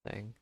thing.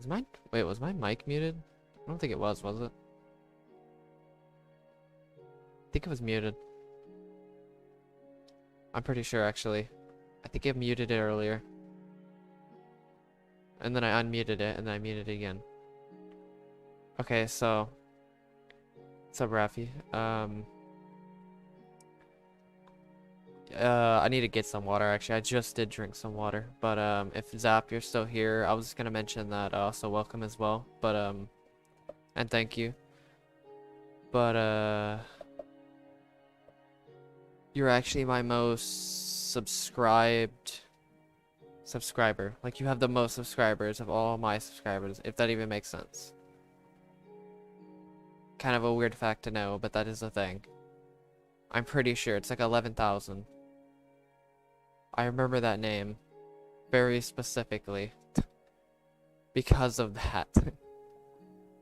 Was my mic muted? I don't think it was it? I think it was muted. I'm pretty sure, actually. I think I muted it earlier. And then I unmuted it, and then I muted it again. Okay, so... What's up, Rafi? I need to get some water, actually. I just did drink some water. But, if Zap, you're still here, I was just gonna mention that, also welcome as well. But, and thank you. But, you're actually my most subscriber. Like, you have the most subscribers of all my subscribers, if that even makes sense. Kind of a weird fact to know, but that is a thing. I'm pretty sure it's like 11,000. I remember that name very specifically because of that.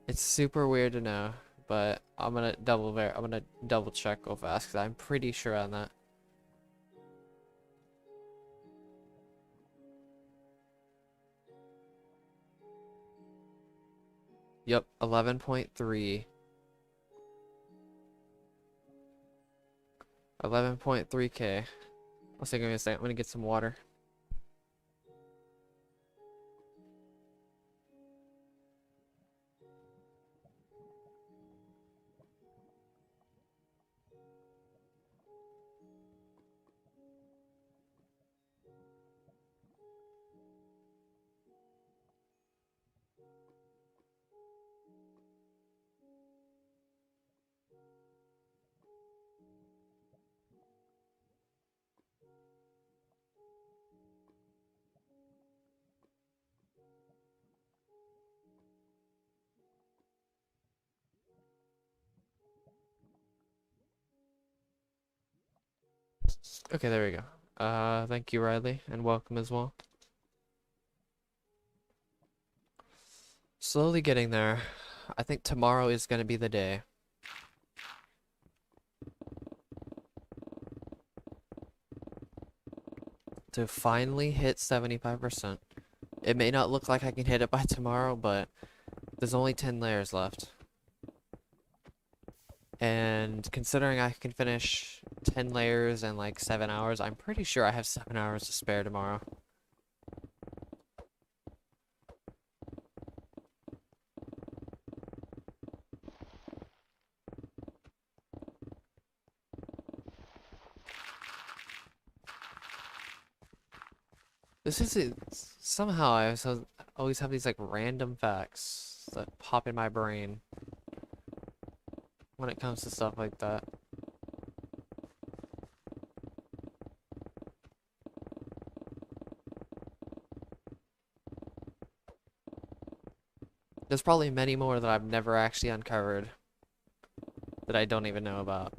It's super weird to know, but I'm gonna double check real fast because I'm pretty sure on that. Yep, 11.3. 11.3K. I'll say, give me a second. I'm gonna get some water. Okay, there we go. Thank you, Riley, and welcome as well. Slowly getting there. I think tomorrow is gonna be the day. To finally hit 75%. It may not look like I can hit it by tomorrow, but there's only 10 layers left. And considering I can finish 10 layers in like 7 hours, I'm pretty sure I have 7 hours to spare tomorrow. This is it. Somehow I always have these like random facts that pop in my brain when it comes to stuff like that. There's probably many more that I've never actually uncovered that I don't even know about.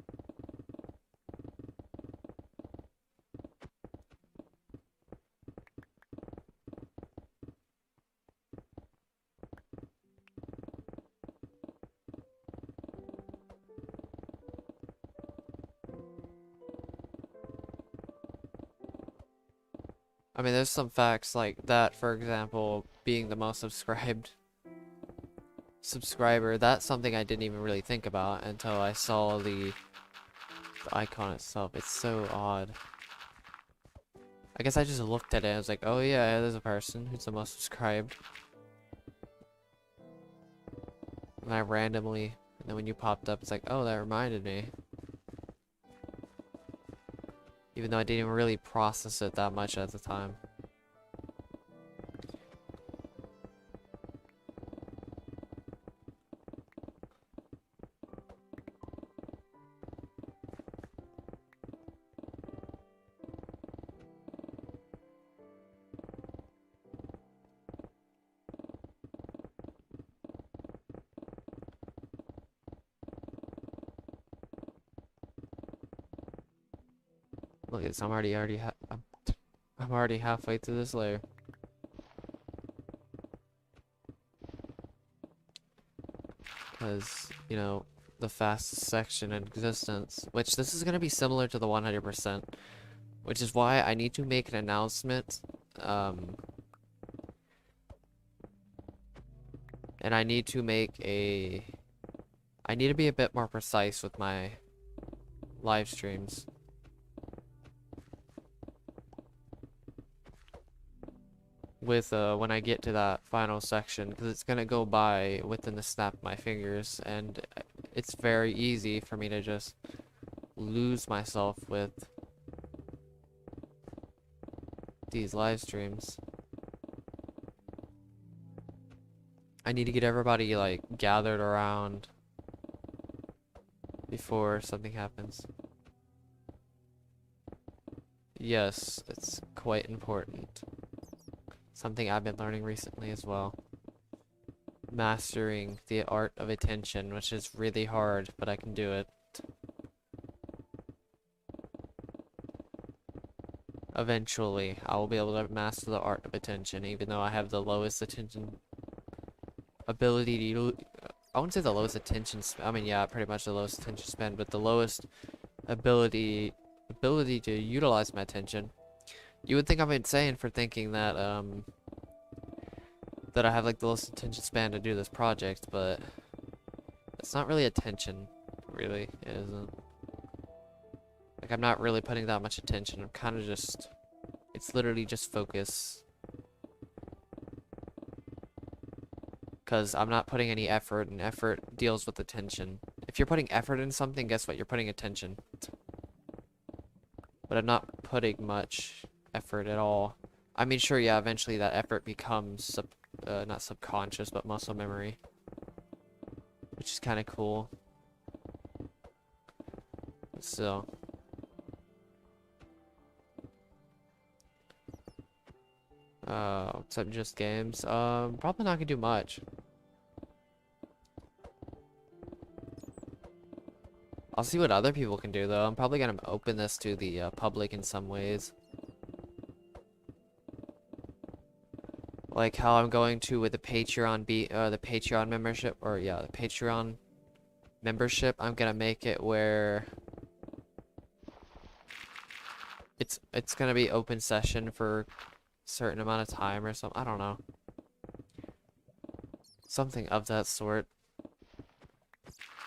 I mean, there's some facts like that, for example, being the most subscriber. That's something I didn't even really think about until I saw the icon itself. It's so odd. I guess I just looked at it and I was like, oh yeah, there's a person who's the most subscribed. And I randomly, and then when you popped up, it's like, oh, that reminded me. Even though I didn't even really process it that much at the time. Look at this, I'm already halfway through this layer. Because, you know, the fastest section in existence, which this is going to be similar to the 100%, which is why I need to make an announcement, And I need to I need to be a bit more precise with my live streams. With when I get to that final section, because it's gonna go by within the snap of my fingers, and it's very easy for me to just lose myself with these live streams. I need to get everybody like gathered around before something happens. Yes, it's quite important. Something I've been learning recently as well. Mastering the art of attention, which is really hard, but I can do it. Eventually, I will be able to master the art of attention, even though I have the lowest attention ability to I wouldn't say the lowest attention I mean, yeah, pretty much the lowest attention span, but the lowest ability to utilize my attention. You would think I'm insane for thinking that that I have like the lowest attention span to do this project, but it's not really attention, really. It isn't. Like, I'm not really putting that much attention. I'm kind of just, it's literally just focus. Because I'm not putting any effort, and effort deals with attention. If you're putting effort in something, guess what? You're putting attention. But I'm not putting much effort at all. I mean, sure, yeah, eventually that effort becomes, not subconscious, but muscle memory. Which is kind of cool. So. What's up, just games? Probably not gonna do much. I'll see what other people can do, though. I'm probably gonna open this to the public in some ways. Like how I'm going to with the Patreon membership, or yeah, the Patreon membership. I'm gonna make it where it's gonna be open session for a certain amount of time or something. I don't know. Something of that sort.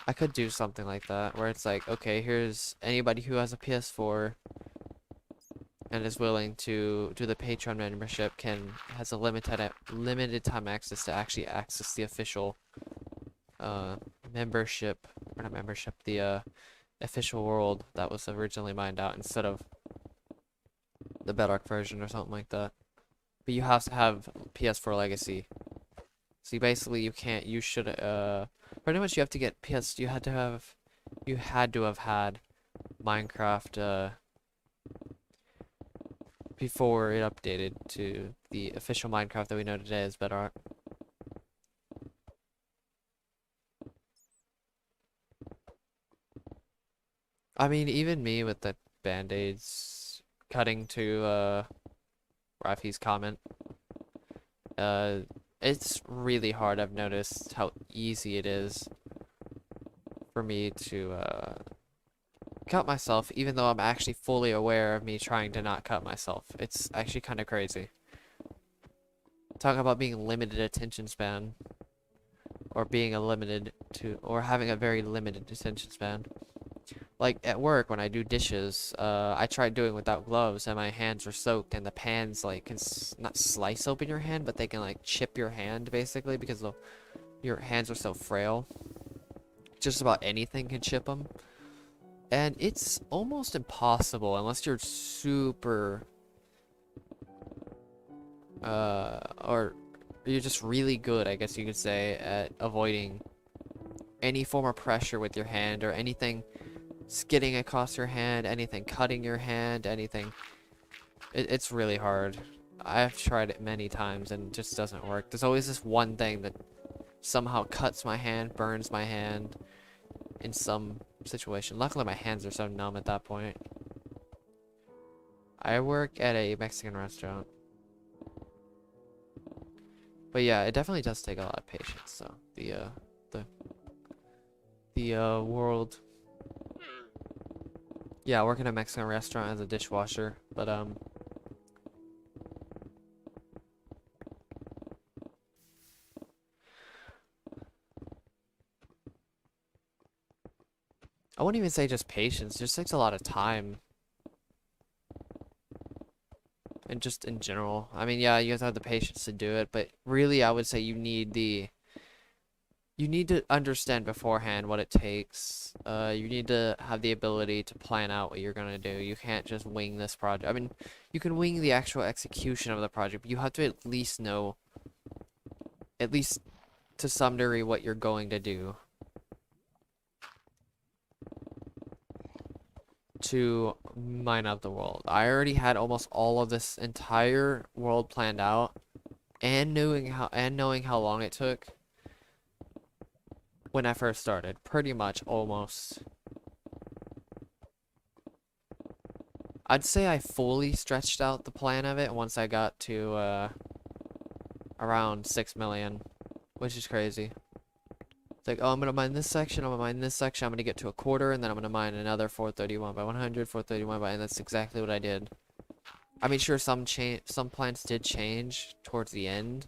I could do something like that, where it's like, okay, here's anybody who has a PS4 and is willing to do the Patreon membership has a limited time access to actually access the official membership, or not membership, the official world that was originally mined out instead of the Bedrock version or something like that. But you have to have PS4 Legacy. So you can't, you should, pretty much you have to get you had to have had Minecraft, before it updated to the official Minecraft that we know today as Bedrock. I mean, even me with the band-aids, cutting to, Rafi's comment, it's really hard. I've noticed how easy it is for me to cut myself, even though I'm actually fully aware of me trying to not cut myself. It's actually kind of crazy. Talk about being limited attention span, or being or having a very limited attention span. Like at work when I do dishes, I tried doing without gloves and my hands were soaked, and the pans like can not slice open your hand, but they can like chip your hand basically because your hands are so frail. Just about anything can chip them. And it's almost impossible unless you're super or you're just really good, I guess you could say, at avoiding any form of pressure with your hand, or anything skidding across your hand, anything cutting your hand, anything. It's really hard. I've tried it many times and it just doesn't work. There's always this one thing that somehow cuts my hand, burns my hand in some situation. Luckily my hands are so numb at that point. I work at a Mexican restaurant. But yeah, it definitely does take a lot of patience, so the world. Yeah, I work in a Mexican restaurant as a dishwasher, but wouldn't even say just patience, it just takes a lot of time. And just in general. I mean, yeah, you have to have the patience to do it, but really I would say you need to understand beforehand what it takes. You need to have the ability to plan out what you're gonna do. You can't just wing this project. I mean, you can wing the actual execution of the project, but you have to at least know, at least to some degree, what you're going to do to mine out the world. I already had almost all of this entire world planned out, and knowing how long it took when I first started. Pretty much almost. I'd say I fully stretched out the plan of it once I got to around 6 million, which is crazy. It's like, oh, I'm gonna mine this section, I'm gonna mine this section, I'm gonna get to a quarter, and then I'm gonna mine another 431 by 100, 431 by, and that's exactly what I did. I mean, sure, some plans did change towards the end,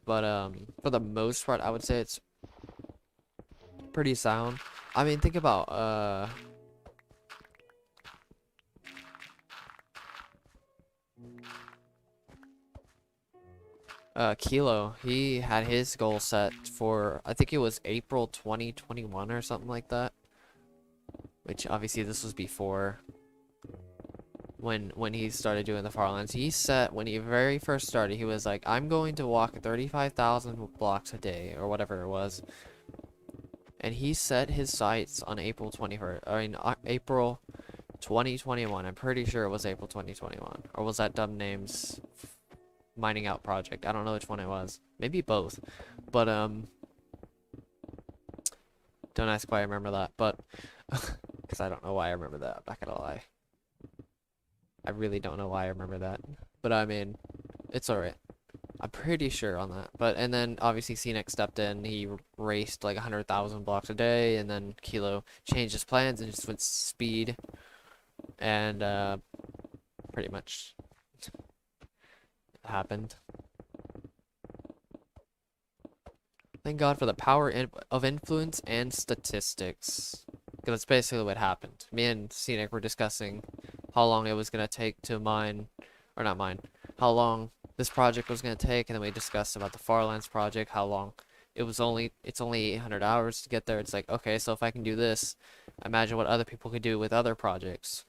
but for the most part, I would say it's pretty sound. I mean, think about Kilo. He had his goal set for, I think it was April 2021 or something like that, which obviously this was before when he started doing the Farlands. He set, when he very first started, he was like, I'm going to walk 35,000 blocks a day or whatever it was. And he set his sights on April 21st. I mean, April 2021. I'm pretty sure it was April 2021. Or was that Dumb Names mining out project? I don't know which one it was. Maybe both. But, don't ask why I remember that. But, because I don't know why I remember that. I'm not gonna lie. I really don't know why I remember that. But, I mean, it's alright. I'm pretty sure on that. But, and then obviously Scenic stepped in. He raced like 100,000 blocks a day, and then Kilo changed his plans and just went speed. And pretty much happened. Thank God for the power of influence and statistics. Because that's basically what happened. Me and Scenic were discussing how long it was going to take to mine, or not mine, how long this project was going to take, and then we discussed about the Farlands project, how long it's only 800 hours to get there. It's like, okay, so if I can do this, imagine what other people could do with other projects.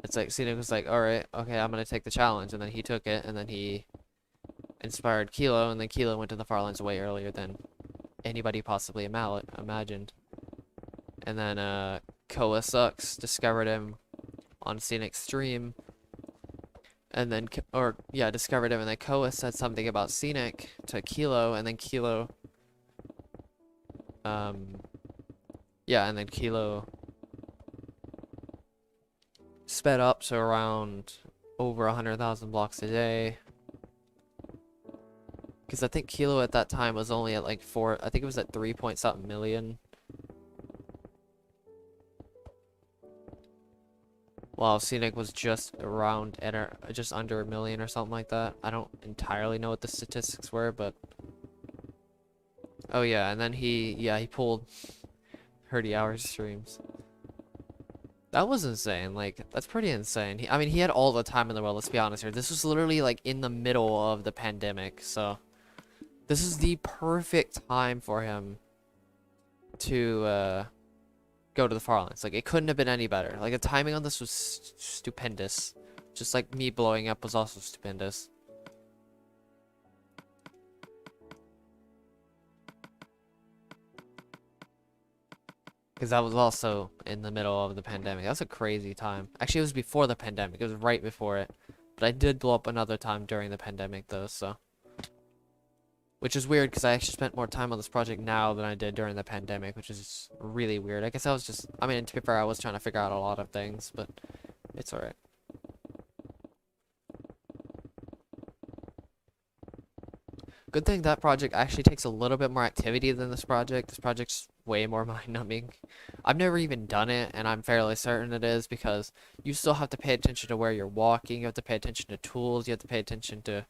It's like, Scenic was like, alright, okay, I'm going to take the challenge, and then he took it, and then he inspired Kilo, and then Kilo went to the Farlands way earlier than anybody possibly imagined. And then Koa Sucks discovered him on Scenic's stream, and then discovered him, and then Koa said something about Scenic to Kilo, and then Kilo sped up to around over 100,000 blocks a day. Because I think Kilo at that time was only at like I think it was at 3 point something million. While Scenic was just around at just under 1 million or something like that. I don't entirely know what the statistics were, but oh yeah, and then he pulled 30 hours streams. That was insane. Like, that's pretty insane. I mean, he had all the time in the world, let's be honest here. This was literally like in the middle of the pandemic, so this is the perfect time for him to go to the Farlands. Like, it couldn't have been any better. Like, the timing on this was stupendous. Just like me blowing up was also stupendous. Because that was also in the middle of the pandemic. That was a crazy time. Actually, it was before the pandemic. It was right before it. But I did blow up another time during the pandemic, though, so. Which is weird, because I actually spent more time on this project now than I did during the pandemic, which is really weird. I guess I was just, I mean, to be fair, I was trying to figure out a lot of things, but it's alright. Good thing that project actually takes a little bit more activity than this project. This project's way more mind-numbing. I've never even done it, and I'm fairly certain it is, because you still have to pay attention to where you're walking, you have to pay attention to tools, you have to pay attention to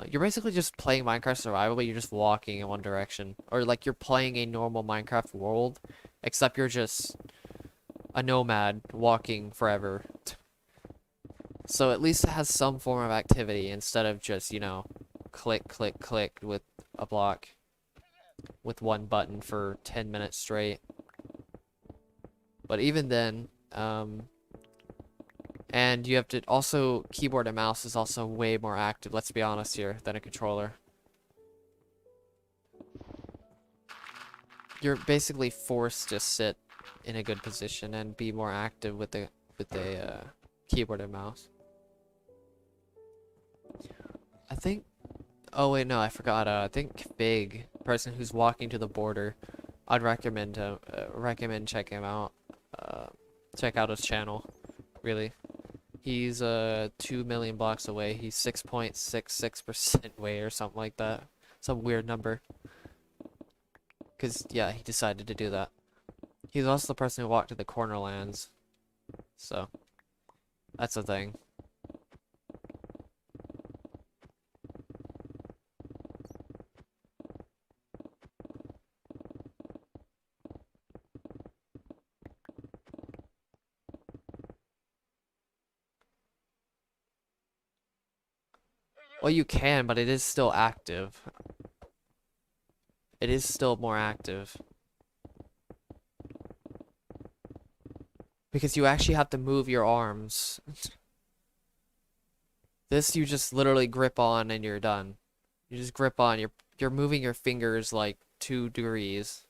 You're basically just playing Minecraft Survival, but you're just walking in one direction. Or like you're playing a normal Minecraft world, except you're just a nomad walking forever. So at least it has some form of activity instead of just, you know, click, click, click with a block with one button for 10 minutes straight. But even then, and you have to also, keyboard and mouse is also way more active, let's be honest here, than a controller. You're basically forced to sit in a good position and be more active with the keyboard and mouse. I think, oh wait, no, I forgot. I think Big, person who's walking to the border, I'd recommend checking him out. Check out his channel, really. He's 2 million blocks away. He's 6.66% away or something like that. Some weird number. Cause yeah, he decided to do that. He's also the person who walked to the Cornerlands. So that's the thing. Well, you can, but it is still active. It is still more active. Because you actually have to move your arms. This you just literally grip on and you're done. You just grip on, you're moving your fingers like 2 degrees.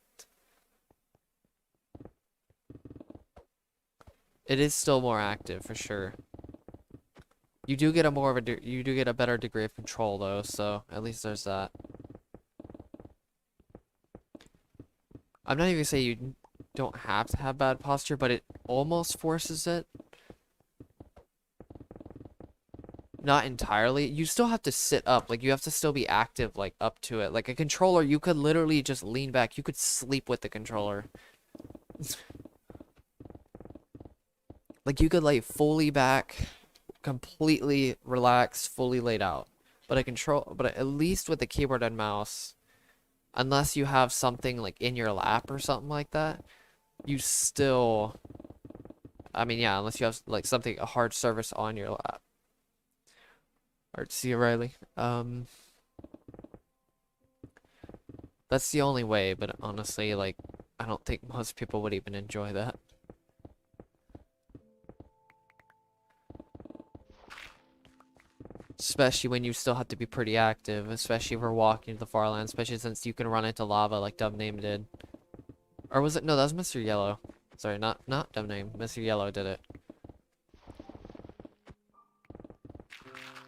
It is still more active for sure. You do get a better degree of control though, so at least there's that. I'm not even gonna say you don't have to have bad posture, but it almost forces it. Not entirely. You still have to sit up, like you have to still be active, like up to it. Like a controller, you could literally just lean back. You could sleep with the controller. Like you could lay fully back, completely relaxed, fully laid out. But at least with the keyboard and mouse, unless you have something like in your lap or something like that, you still, I mean, yeah, unless you have like something, a hard surface on your lap. Or see Riley. That's the only way, but honestly, like, I don't think most people would even enjoy that. Especially when you still have to be pretty active, especially if we're walking to the far land, especially since you can run into lava like Dumbname did. Or was it? No, that was Mr. Yellow. Sorry, not Dumbname. Mr. Yellow did it.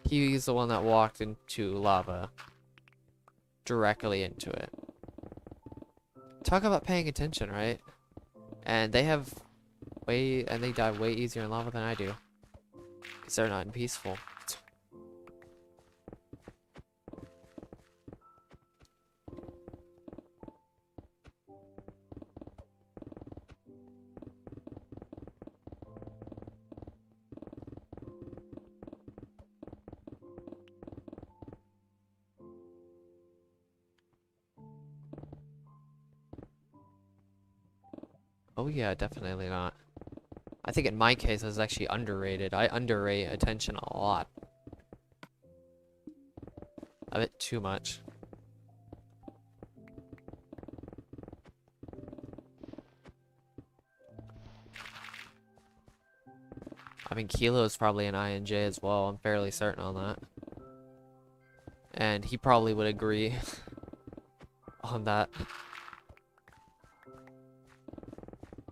He's the one that walked into lava. Directly into it. Talk about paying attention, right? And they die way easier in lava than I do. Because they're not peaceful. Oh yeah, definitely not. I think in my case, it's actually underrated. I underrate attention a lot. A bit too much. I mean, Kilo is probably an INJ as well. I'm fairly certain on that. And he probably would agree on that.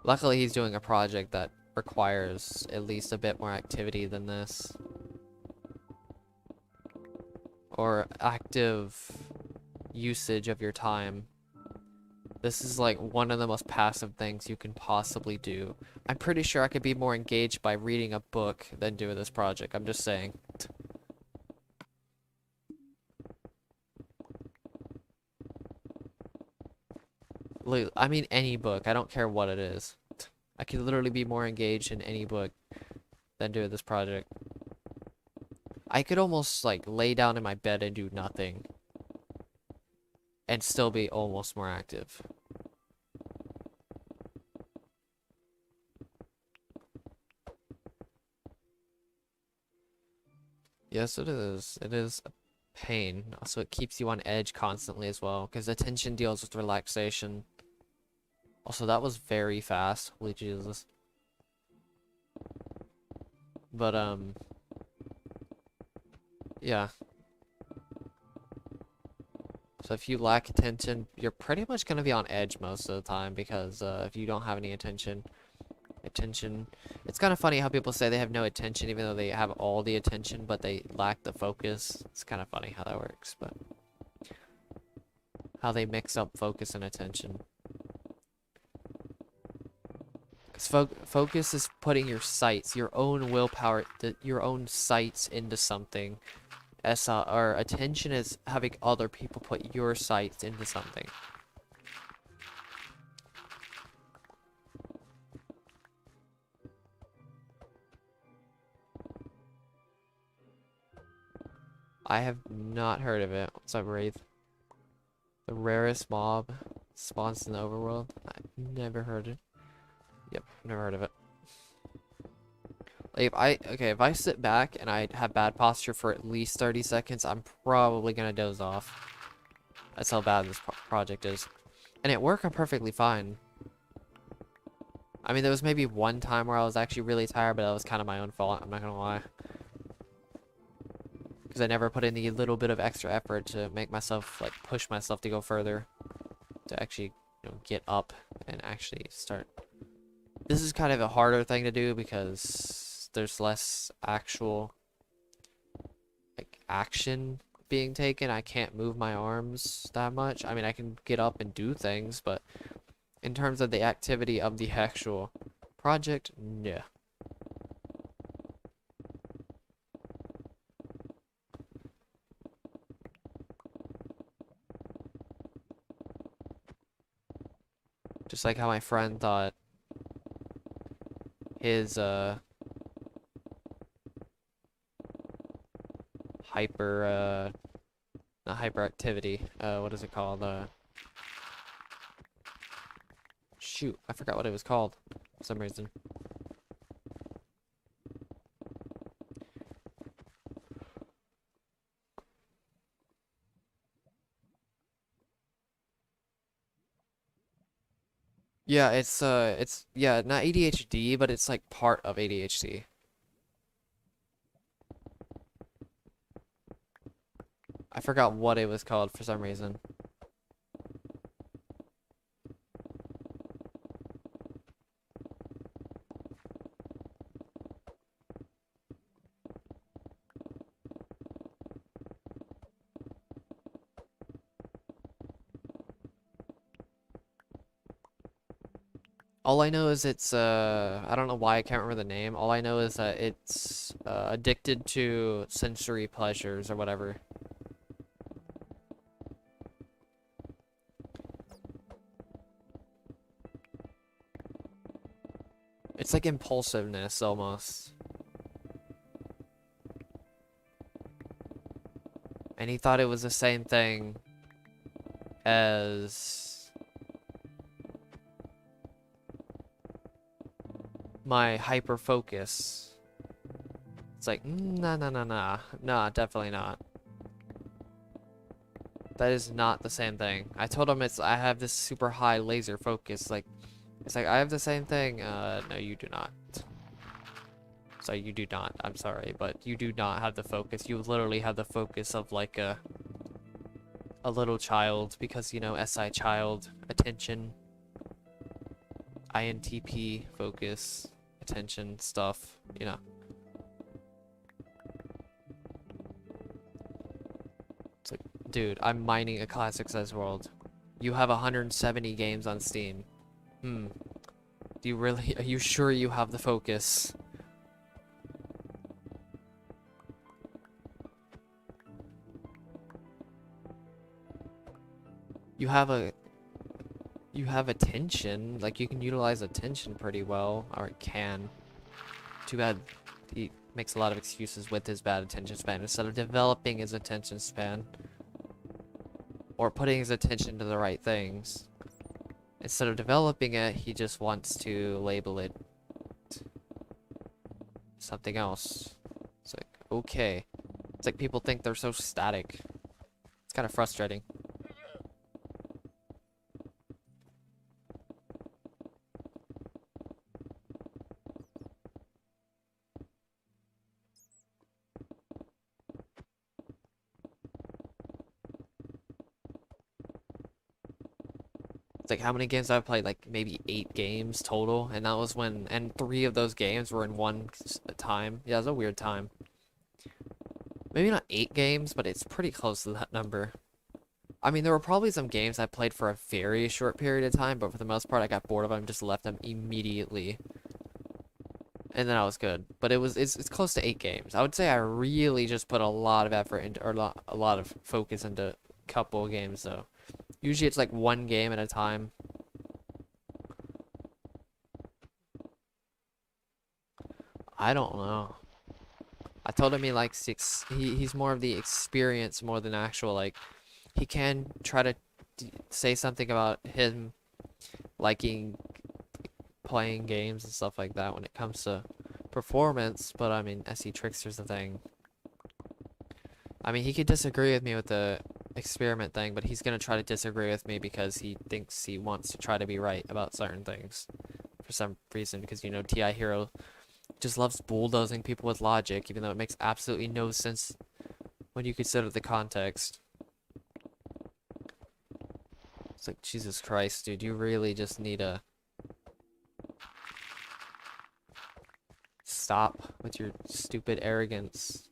Luckily, he's doing a project that requires at least a bit more activity than this. Or active usage of your time. This is like one of the most passive things you can possibly do. I'm pretty sure I could be more engaged by reading a book than doing this project. I'm just saying. I mean any book. I don't care what it is. I could literally be more engaged in any book than doing this project. I could almost like lay down in my bed and do nothing and still be almost more active. Yes, it is. It is a pain. Also, it keeps you on edge constantly as well, because attention deals with relaxation. Also, that was very fast. Holy Jesus. But, yeah. So if you lack attention, you're pretty much going to be on edge most of the time, because if you don't have any attention, it's kind of funny how people say they have no attention even though they have all the attention, but they lack the focus. It's kind of funny how that works, but how they mix up focus and attention. Because focus is putting your sights, your own willpower, your own sights into something. Or attention is having other people put your sights into something. I have not heard of it. What's up, Wraith? The rarest mob spawns in the overworld? I've never heard it. Yep, never heard of it. Like if I sit back and I have bad posture for at least 30 seconds, I'm probably gonna doze off. That's how bad this project is. And at work, I'm perfectly fine. I mean, there was maybe one time where I was actually really tired, but that was kind of my own fault, I'm not gonna lie. Because I never put in the little bit of extra effort to make myself, like, push myself to go further. To actually, you know, get up and actually start. This is kind of a harder thing to do because there's less actual, like, action being taken. I can't move my arms that much. I mean, I can get up and do things, but in terms of the activity of the actual project, yeah. Just like how my friend thought his not hyperactivity, what is it called? Shoot, I forgot what it was called for some reason. Yeah, it's yeah, not ADHD, but it's like part of ADHD. I forgot what it was called for some reason. All I know is it's I don't know why I can't remember the name. All I know is that it's addicted to sensory pleasures or whatever. It's like impulsiveness almost. And he thought it was the same thing as my hyper focus. It's like, nah, nah, nah, nah. Nah, definitely not. That is not the same thing. I told him I have this super high laser focus. Like, it's like, I have the same thing. No, you do not. So you do not. I'm sorry, but you do not have the focus. You literally have the focus of like a little child, because, you know, SI child, attention, INTP, focus, attention, stuff, you know. It's like, dude, I'm mining a classic size world. You have 170 games on Steam. Do you really, are you sure you have the focus? You have attention, like you can utilize attention pretty well, or it can. Too bad makes a lot of excuses with his bad attention span instead of developing his attention span or putting his attention to the right things. Instead of developing it, he just wants to label it something else. It's like, okay. It's like people think they're so static. It's kind of frustrating. It's like how many games I've played, like maybe 8 games total, and that was when, and 3 of those games were in one time. Yeah, it was a weird time. Maybe not 8 games, but it's pretty close to that number. I mean, there were probably some games I played for a very short period of time, but for the most part, I got bored of them and just left them immediately. And then I was good. But it's close to 8 games. I would say I really just put a lot of effort into, or a lot of focus into a couple of games, though. Usually it's like 1 game at a time. I don't know. I told him he likes he's more of the experience more than actual, like, he can try to say something about him liking playing games and stuff like that when it comes to performance, but I mean, SE Trickster's the thing. I mean, he could disagree with me with the experiment thing, but he's gonna try to disagree with me because he thinks he wants to try to be right about certain things for some reason, because, you know, TI Hero just loves bulldozing people with logic, even though it makes absolutely no sense when you consider the context. It's like, Jesus Christ, dude, you really just need to stop with your stupid arrogance.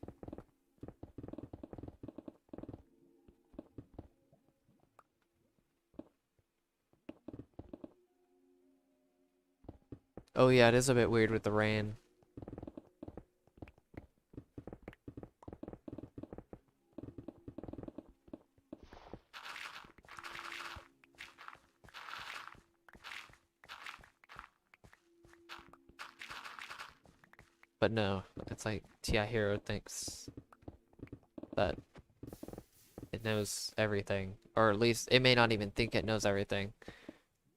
Oh yeah, it is a bit weird with the rain. But no, it's like TI Hero thinks that it knows everything. Or at least it may not even think it knows everything.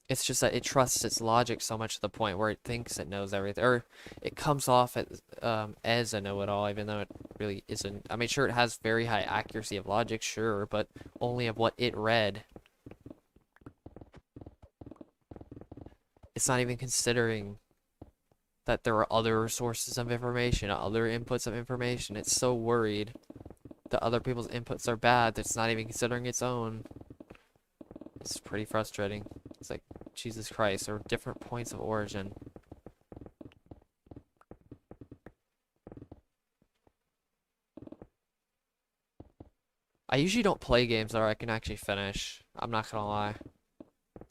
It's just that it trusts its logic so much to the point where it thinks it knows everything. Or it comes off as a know-it-all, even though it really isn't. I mean, sure, it has very high accuracy of logic, sure, but only of what it read. It's not even considering that there are other sources of information, other inputs of information. It's so worried that other people's inputs are bad that it's not even considering its own. It's pretty frustrating. It's like, Jesus Christ, there are different points of origin. I usually don't play games that I can actually finish. I'm not gonna lie.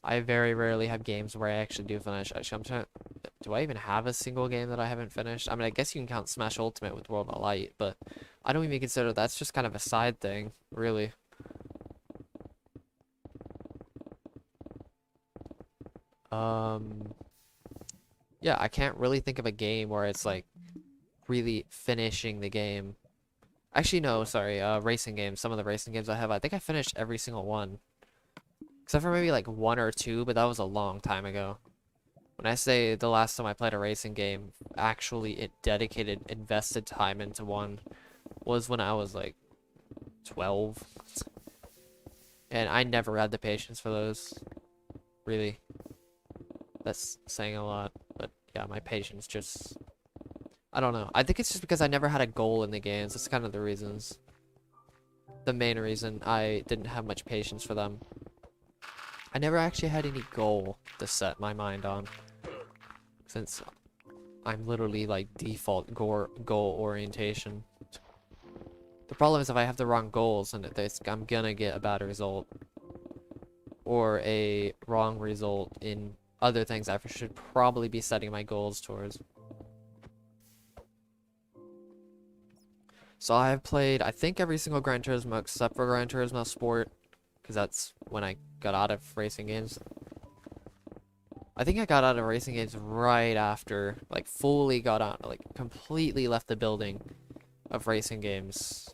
I very rarely have games where I actually do finish. Actually, I'm trying. Do I even have a single game that I haven't finished? I mean, I guess you can count Smash Ultimate with World of Light, but I don't even consider that's just kind of a side thing, really. Yeah, I can't really think of a game where it's like really finishing the game. Actually, no, sorry, racing games. Some of the racing games I have, I think I finished every single one. Except for maybe like 1 or 2, but that was a long time ago. When I say the last time I played a racing game, actually it dedicated, invested time into one, was when I was like 12. And I never had the patience for those. Really. That's saying a lot. But yeah, my patience just... I don't know. I think it's just because I never had a goal in the games. That's kind of the reasons. The main reason I didn't have much patience for them. I never actually had any goal to set my mind on. Since I'm literally like default goal orientation. The problem is if I have the wrong goals, and I'm gonna get a bad result. Or a wrong result in other things I should probably be setting my goals towards. So I have played, I think, every single Gran Turismo except for Gran Turismo Sport. Because that's when I got out of racing games. I think I got out of racing games right after, like, fully got out, like, completely left the building of racing games.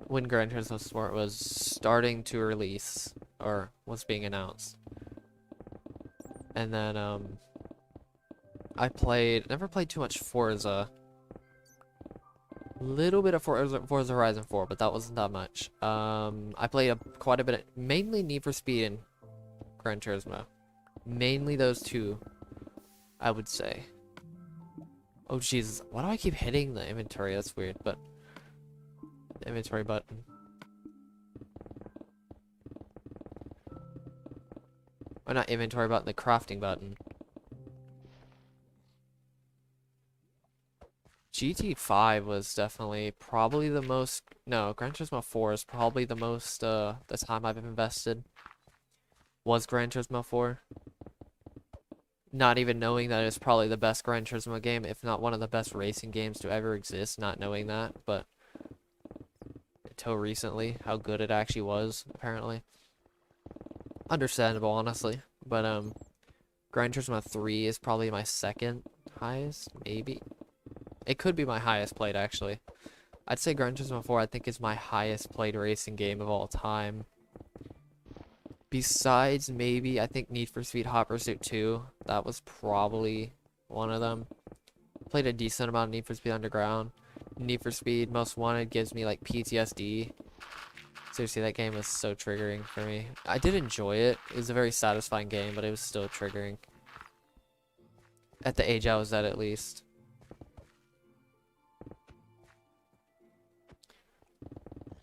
When Gran Turismo Sport was starting to release, or was being announced. And then, never played too much Forza. Little bit of Forza Horizon 4, but that wasn't that much. I played quite a bit, mainly Need for Speed and Gran Turismo. Mainly those two, I would say. Oh Jesus, why do I keep hitting the inventory? That's weird, but the inventory button. Or not inventory button, the crafting button. GT5 was definitely probably the most, no, Gran Turismo 4 is probably the most, the time I've invested was Gran Turismo 4. Not even knowing that it's probably the best Gran Turismo game, if not one of the best racing games to ever exist, not knowing that, but until recently, how good it actually was, apparently. Understandable, honestly, but, Gran Turismo 3 is probably my second highest, maybe. It could be my highest played, actually. I'd say Gran Turismo 4, I think, is my highest played racing game of all time. Besides, maybe, I think Need for Speed Hot Pursuit 2. That was probably one of them. Played a decent amount of Need for Speed Underground. Need for Speed Most Wanted gives me, like, PTSD. Seriously, that game was so triggering for me. I did enjoy it. It was a very satisfying game, but it was still triggering. At the age I was at least.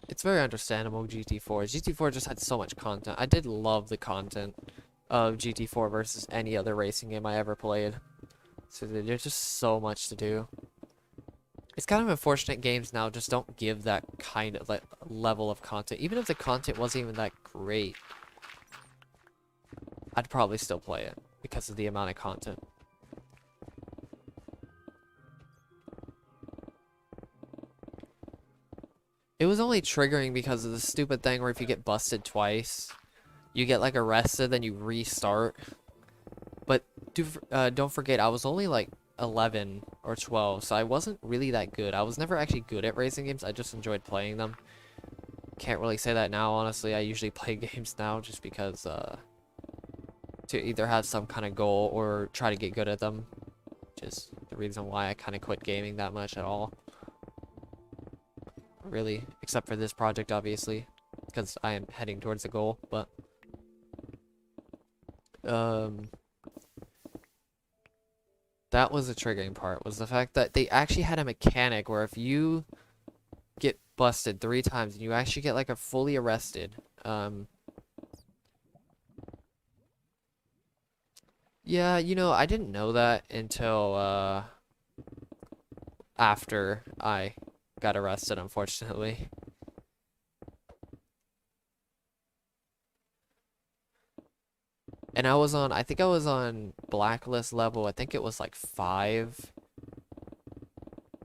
It's very understandable, GT4. GT4 just had so much content. I did love the content of GT4 versus any other racing game I ever played. So there's just so much to do. It's kind of unfortunate games now just don't give that kind of like level of content. Even if the content wasn't even that great, I'd probably still play it because of the amount of content. It was only triggering because of the stupid thing where if you get busted twice, you get like arrested, then you restart. But don't forget, I was only like 11 or 12, so I wasn't really that good. I was never actually good at racing games. I just enjoyed playing them. Can't really say that now, honestly. I usually play games now just because to either have some kind of goal or try to get good at them. Just the reason why I kind of quit gaming that much at all. Really, except for this project, obviously, because I am heading towards a goal, but that was the triggering part, was the fact that they actually had a mechanic where if you get busted 3 times and you actually get like a fully arrested, yeah, you know, I didn't know that until after I got arrested, unfortunately. And I think I was on blacklist level. I think it was like 5.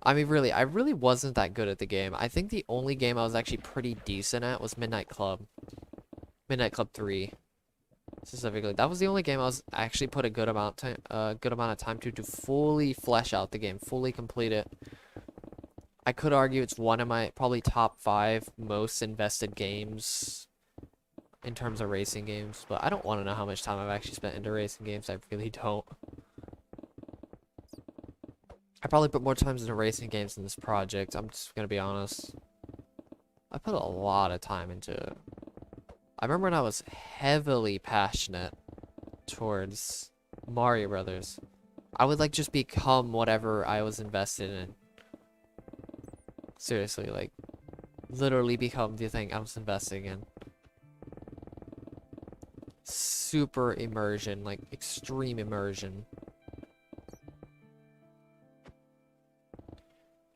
I mean, really, I really wasn't that good at the game. I think the only game I was actually pretty decent at was Midnight Club. Midnight Club 3. Specifically. That was the only game I was actually put a good amount of time to fully flesh out the game, fully complete it. I could argue it's one of my probably top 5 most invested games in terms of racing games, but I don't want to know how much time I've actually spent into racing games. I really don't. I probably put more times into racing games than this project. I'm just gonna be honest. I put a lot of time into it. I remember when I was heavily passionate towards Mario Brothers. I would like just become whatever I was invested in. Seriously, like, literally become the thing I was investing in. Super immersion, like, extreme immersion.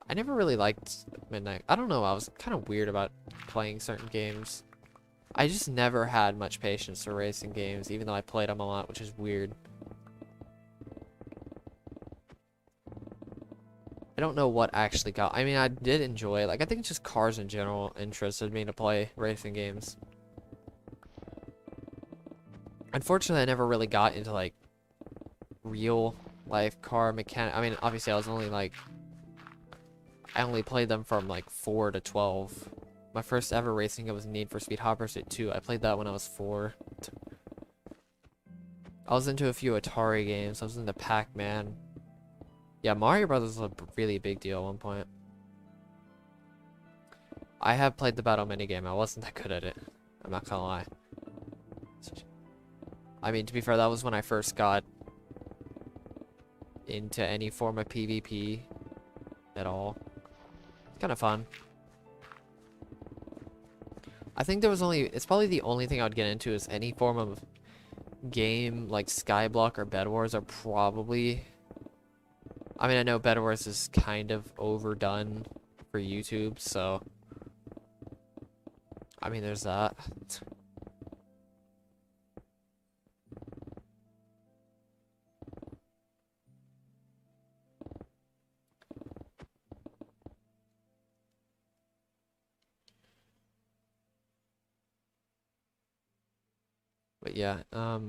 I never really liked Midnight. I don't know, I was kind of weird about playing certain games. I just never had much patience for racing games, even though I played them a lot, which is weird. I don't know what actually got. I mean, I did enjoy it. Like, I think it's just cars in general interested me to play racing games. Unfortunately, I never really got into like real life car mechanic. I mean, obviously, I only played them from like 4 to 12. My first ever racing game was Need for Speed Hot Pursuit 2. I played that when I was 4. I was into a few Atari games. I was into Pac-Man. Yeah, Mario Brothers was a really big deal at one point. I have played the battle minigame. I wasn't that good at it. I'm not gonna lie. I mean, to be fair, that was when I first got into any form of PvP at all. It's kind of fun. I think it's probably the only thing I would get into is any form of game like Skyblock or Bed Wars are probably. I mean, I know Bed Wars is kind of overdone for YouTube, so. I mean, there's that. But yeah, I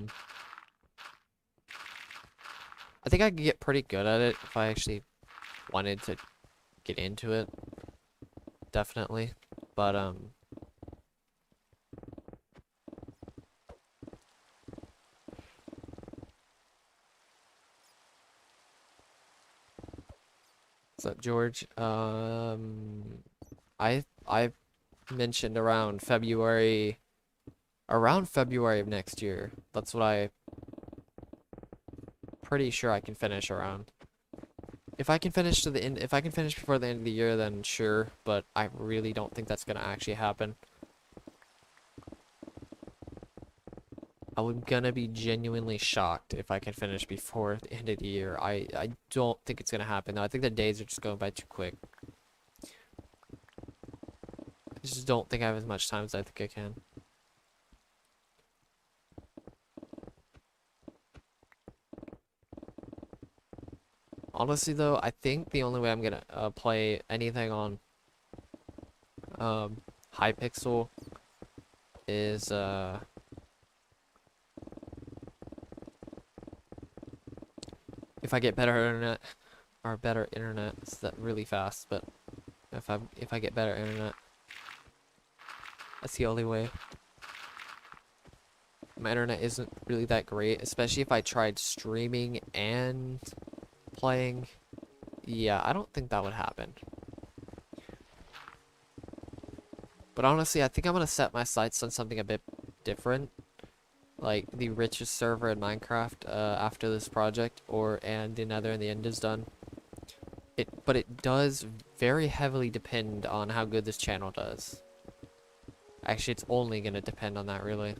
think I could get pretty good at it if I actually wanted to get into it. Definitely. But, what's up, George? I mentioned around February of next year. That's what I pretty sure I can finish around. If I can finish to the end, if I can finish before the end of the year, then sure, but I really don't think that's gonna actually happen. I'm gonna be genuinely shocked if I can finish before the end of the year. I don't think it's gonna happen though. I think the days are just going by too quick. I just don't think I have as much time as I think I can. Honestly though, I think the only way I'm gonna play anything on Hypixel is if I get better internet or better internet. It's that really fast, but if I get better internet, that's the only way. My internet isn't really that great, especially if I tried streaming and playing. Yeah, I don't think that would happen. But honestly, I think I'm gonna set my sights on something a bit different, like the richest server in Minecraft after this project, and the Nether and the End is done. But it does very heavily depend on how good this channel does. Actually, it's only gonna depend on that, really.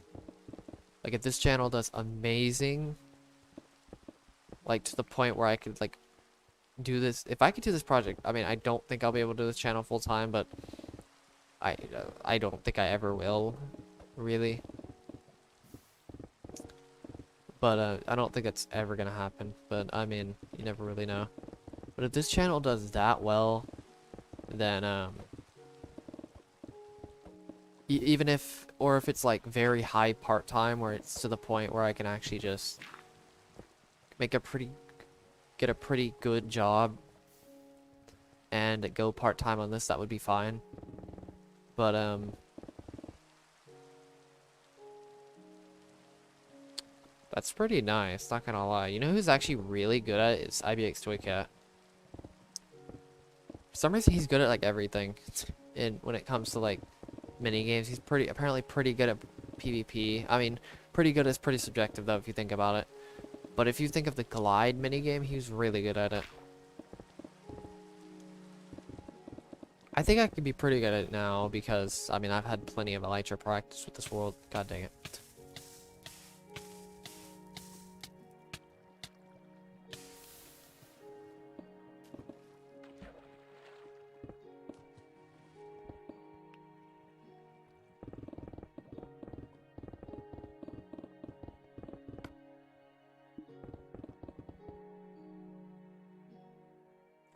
Like, if this channel does amazing, like to the point where I could like do this, if I could do this project, I mean, I don't think I'll be able to do this channel full time, but I don't think I ever will, really. But I don't think it's ever gonna happen. But I mean, you never really know. But if this channel does that well, then even if it's like very high part-time where it's to the point where I can actually just make get a pretty good job and go part-time on this, that would be fine. But that's pretty nice, not gonna lie. You know who's actually really good at it? Is IBX Toycat. For some reason he's good at like everything. And when it comes to like mini games, he's apparently pretty good at PvP. I mean, pretty good is pretty subjective though if you think about it. But if you think of the glide minigame, he's really good at it. I think I could be pretty good at it now because, I mean, I've had plenty of elytra practice with this world. God dang it.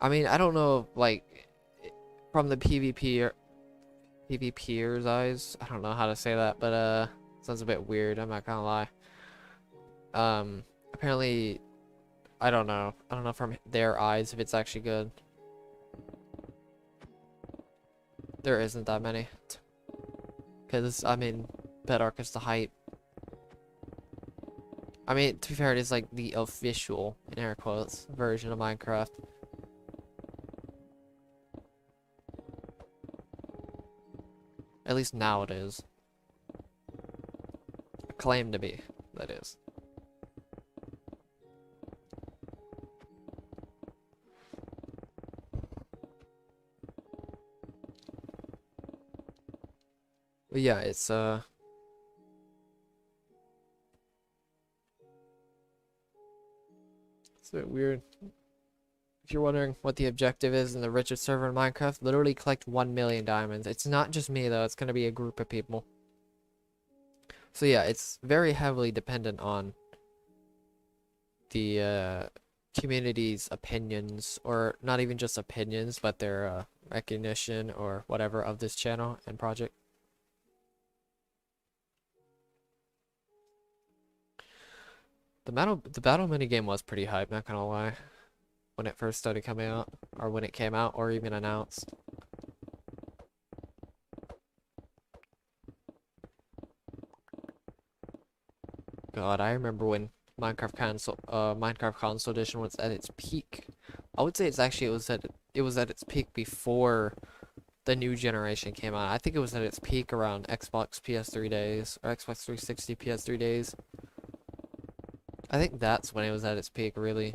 I mean, I don't know, like, from the PvPer's eyes, I don't know how to say that, but, sounds a bit weird, I'm not gonna lie. Apparently, I don't know. I don't know from their eyes if it's actually good. There isn't that many. Because, I mean, Bedrock is the hype. I mean, to be fair, it is like the official, in air quotes, version of Minecraft. At least now it is. Claimed to be, that is. But yeah, it's a bit weird. If you're wondering what the objective is in the richest server in Minecraft, literally collect 1 million diamonds. It's not just me though, it's gonna be a group of people. So yeah, it's very heavily dependent on the community's opinions, or not even just opinions, but their recognition or whatever of this channel and project. The battle minigame was pretty hype, not gonna lie, when it first started coming out, or when it came out, or even announced. God, I remember when Minecraft console edition was at its peak. I would say it was at its peak before the new generation came out. I think it was at its peak around Xbox PS3 days, or Xbox 360 PS3 days. I think that's when it was at its peak, really.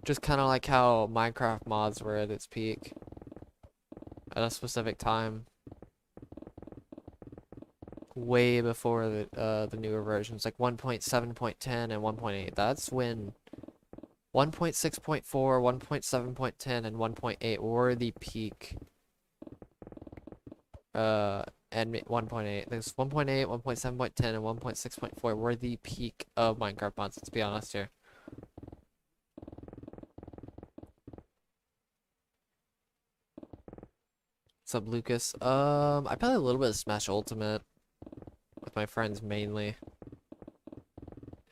Just kind of like how Minecraft mods were at its peak at a specific time, way before the newer versions, like 1.7.10 and 1.8. That's when 1.6.4, 1.7.10, and 1.8 were the peak. And 1.8. There's 1.8, 1.7.10, and 1.6.4 were the peak of Minecraft mods, let's be honest here. What's up, Lucas? I played a little bit of Smash Ultimate with my friends mainly.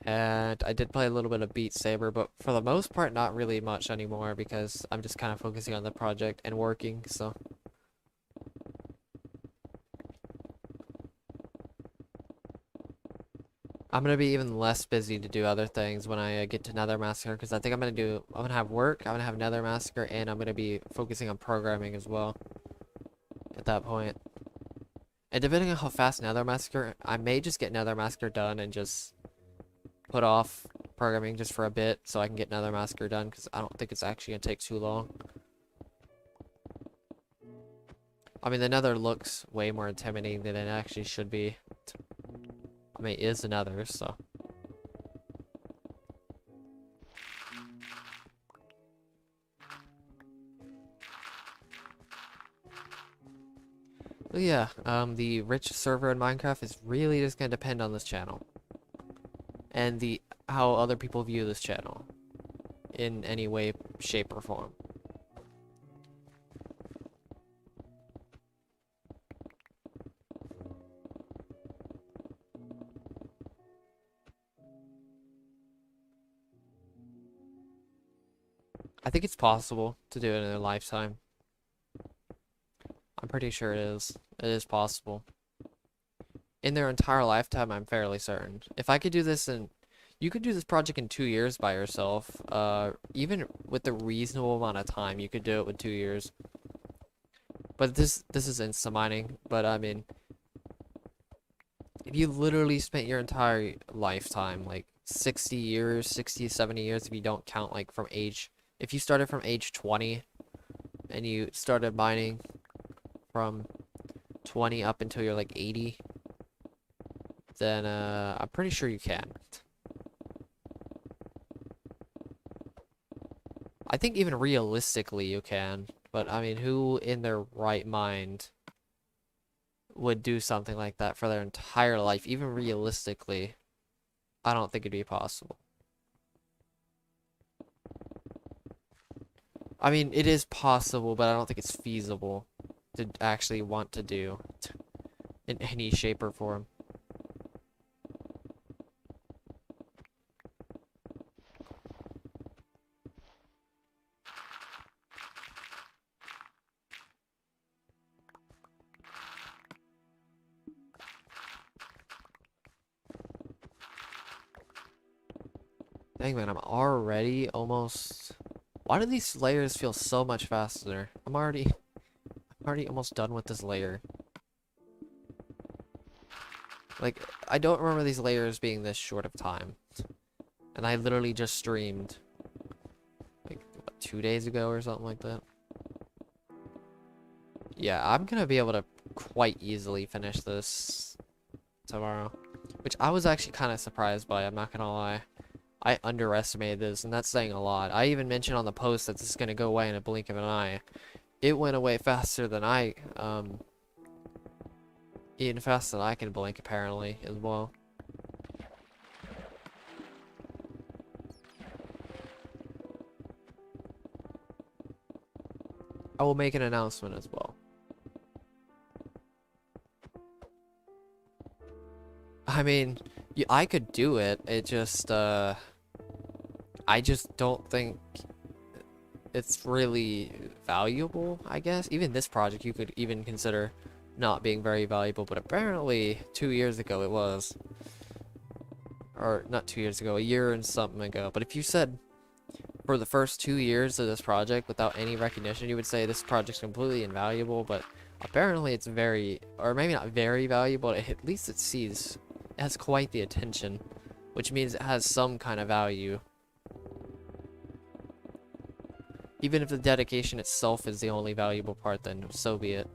And I did play a little bit of Beat Saber, but for the most part, not really much anymore because I'm just kind of focusing on the project and working, so. I'm gonna be even less busy to do other things when I get to Nether Massacre, because I think I'm gonna have work, I'm gonna have Nether Massacre, and I'm gonna be focusing on programming as well at that point. And depending on how fast Nether Massacre, I may just get Nether Massacre done and just put off programming just for a bit so I can get Nether Massacre done, because I don't think it's actually gonna take too long. I mean, the Nether looks way more intimidating than it actually should be. I mean, it is the Nether, so. But yeah, the rich server in Minecraft is really just gonna depend on this channel. And how other people view this channel. In any way, shape, or form. I think it's possible to do it in a lifetime. I'm pretty sure it is. It is possible. In their entire lifetime, I'm fairly certain. If I could do this you could do this project in 2 years by yourself. Even with a reasonable amount of time, you could do it with 2 years. But this is insta mining. But I mean, if you literally spent your entire lifetime, like 60 years, 60, 70 years, if you don't count like if you started from age 20 and you started mining from 20 up until you're like 80, then I'm pretty sure you can. I think even realistically you can, but I mean, who in their right mind would do something like that for their entire life? Even realistically, I don't think it'd be possible. I mean, it is possible, but I don't think it's feasible to actually want to do in any shape or form. Dang man, I'm already almost... Why do these layers feel so much faster? I'm already almost done with this layer. Like, I don't remember these layers being this short of time. And I literally just streamed, like, what, 2 days ago or something like that. Yeah, I'm gonna be able to quite easily finish this tomorrow. Which I was actually kind of surprised by, I'm not gonna lie. I underestimated this, and that's saying a lot. I even mentioned on the post that this is gonna go away in a blink of an eye. It went away faster than even faster than I can blink, apparently, as well. I will make an announcement as well. I mean, I could do it. It just, I just don't think it's really valuable, I guess. Even this project you could even consider not being very valuable, but apparently 2 years ago it was. Or not 2 years ago, a year and something ago. But if you said for the first 2 years of this project without any recognition, you would say this project's completely invaluable, but apparently it's very, or maybe not very valuable, at least it has quite the attention, which means it has some kind of value. Even if the dedication itself is the only valuable part, then so be it.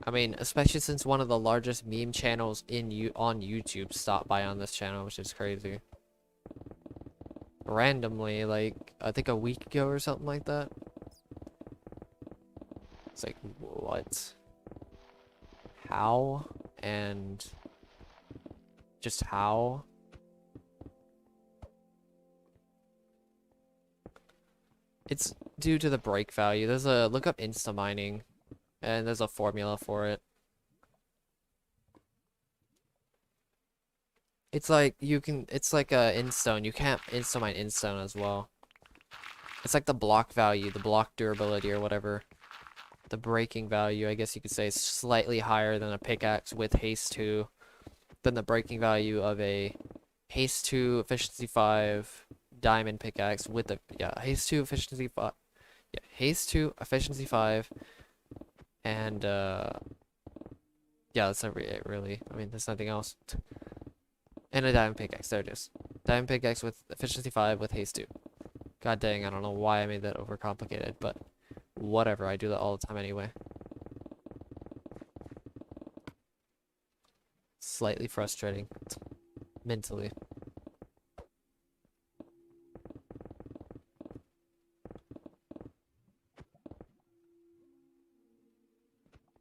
I mean, especially since one of the largest meme channels on YouTube stopped by on this channel, which is crazy. Randomly, like, I think a week ago or something like that. It's like, what? How? And just how? It's due to the break value. There's a look up insta mining, and there's a formula for it. It's like it's like a instone. You can't insta mine instone as well. It's like the block value, the block durability or whatever. The breaking value, I guess you could say, is slightly higher than a pickaxe with haste 2 than the breaking value of a haste 2 efficiency 5 diamond pickaxe with a haste 2 efficiency 5. Yeah, haste 2 efficiency 5 and yeah, that's it really. I mean, there's nothing else. And a diamond pickaxe. There it is. Diamond pickaxe with efficiency 5 with haste 2. God dang, I don't know why I made that overcomplicated, but whatever. I do that all the time anyway. Slightly frustrating. Mentally.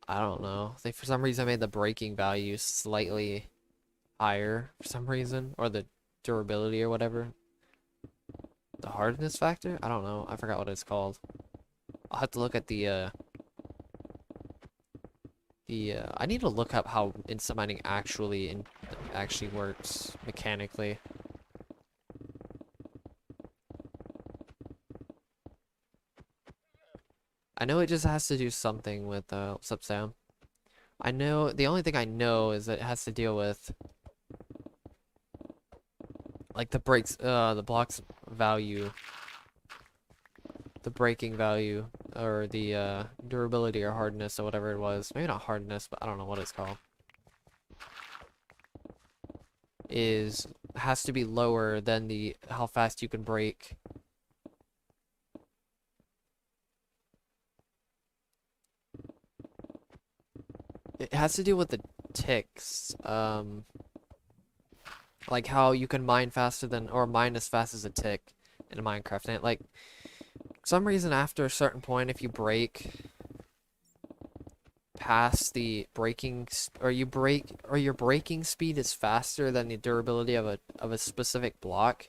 I don't know. I think for some reason I made the breaking value slightly higher for some reason, or the durability or whatever. The hardness factor? I don't know. I forgot what it's called. I'll have to look at I need to look up how instant mining actually works mechanically. I know it just has to do something with what's up, Sam? I know the only thing I know is that it has to deal with like the blocks value, the breaking value, or the durability or hardness or whatever it was. Maybe not hardness, but I don't know what it's called. Has to be lower than how fast you can break. It has to do with the ticks. Like how you can mine faster than, or mine as fast as a tick in Minecraft. And like, for some reason after a certain point, if you break past the breaking, or your breaking speed is faster than the durability of a specific block,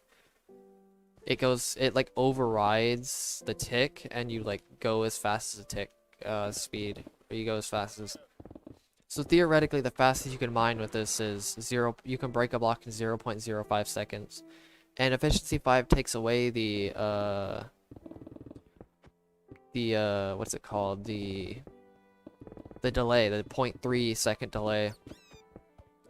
it like overrides the tick, and you like go as fast as the tick speed, or you go as fast as. So theoretically, the fastest you can mine with this is zero. You can break a block in 0.05 seconds, and efficiency 5 takes away the what's it called, the delay, the 0.3 second delay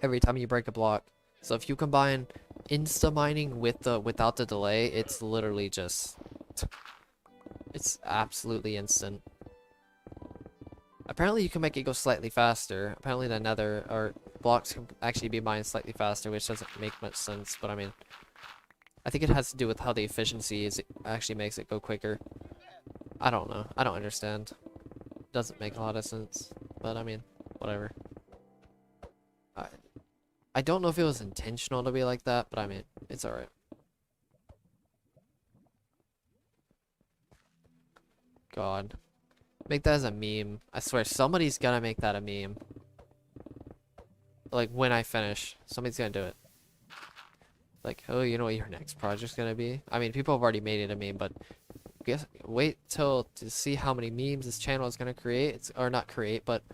every time you break a block. So if you combine insta mining with without the delay, it's literally just, it's absolutely instant. Apparently you can make it go slightly faster. Apparently the nether or blocks can actually be mined slightly faster, which doesn't make much sense, but I mean, I think it has to do with how the efficiency is, it actually makes it go quicker. I don't know. I don't understand. Doesn't make a lot of sense, but I mean, whatever. I don't know if it was intentional to be like that, but I mean, it's alright. God. Make that as a meme. I swear, somebody's gonna make that a meme. Like, when I finish, somebody's gonna do it. Like, oh, you know what your next project's gonna be? I mean, people have already made it a meme, but guess wait till to see how many memes this channel is gonna create. It's, or not create, but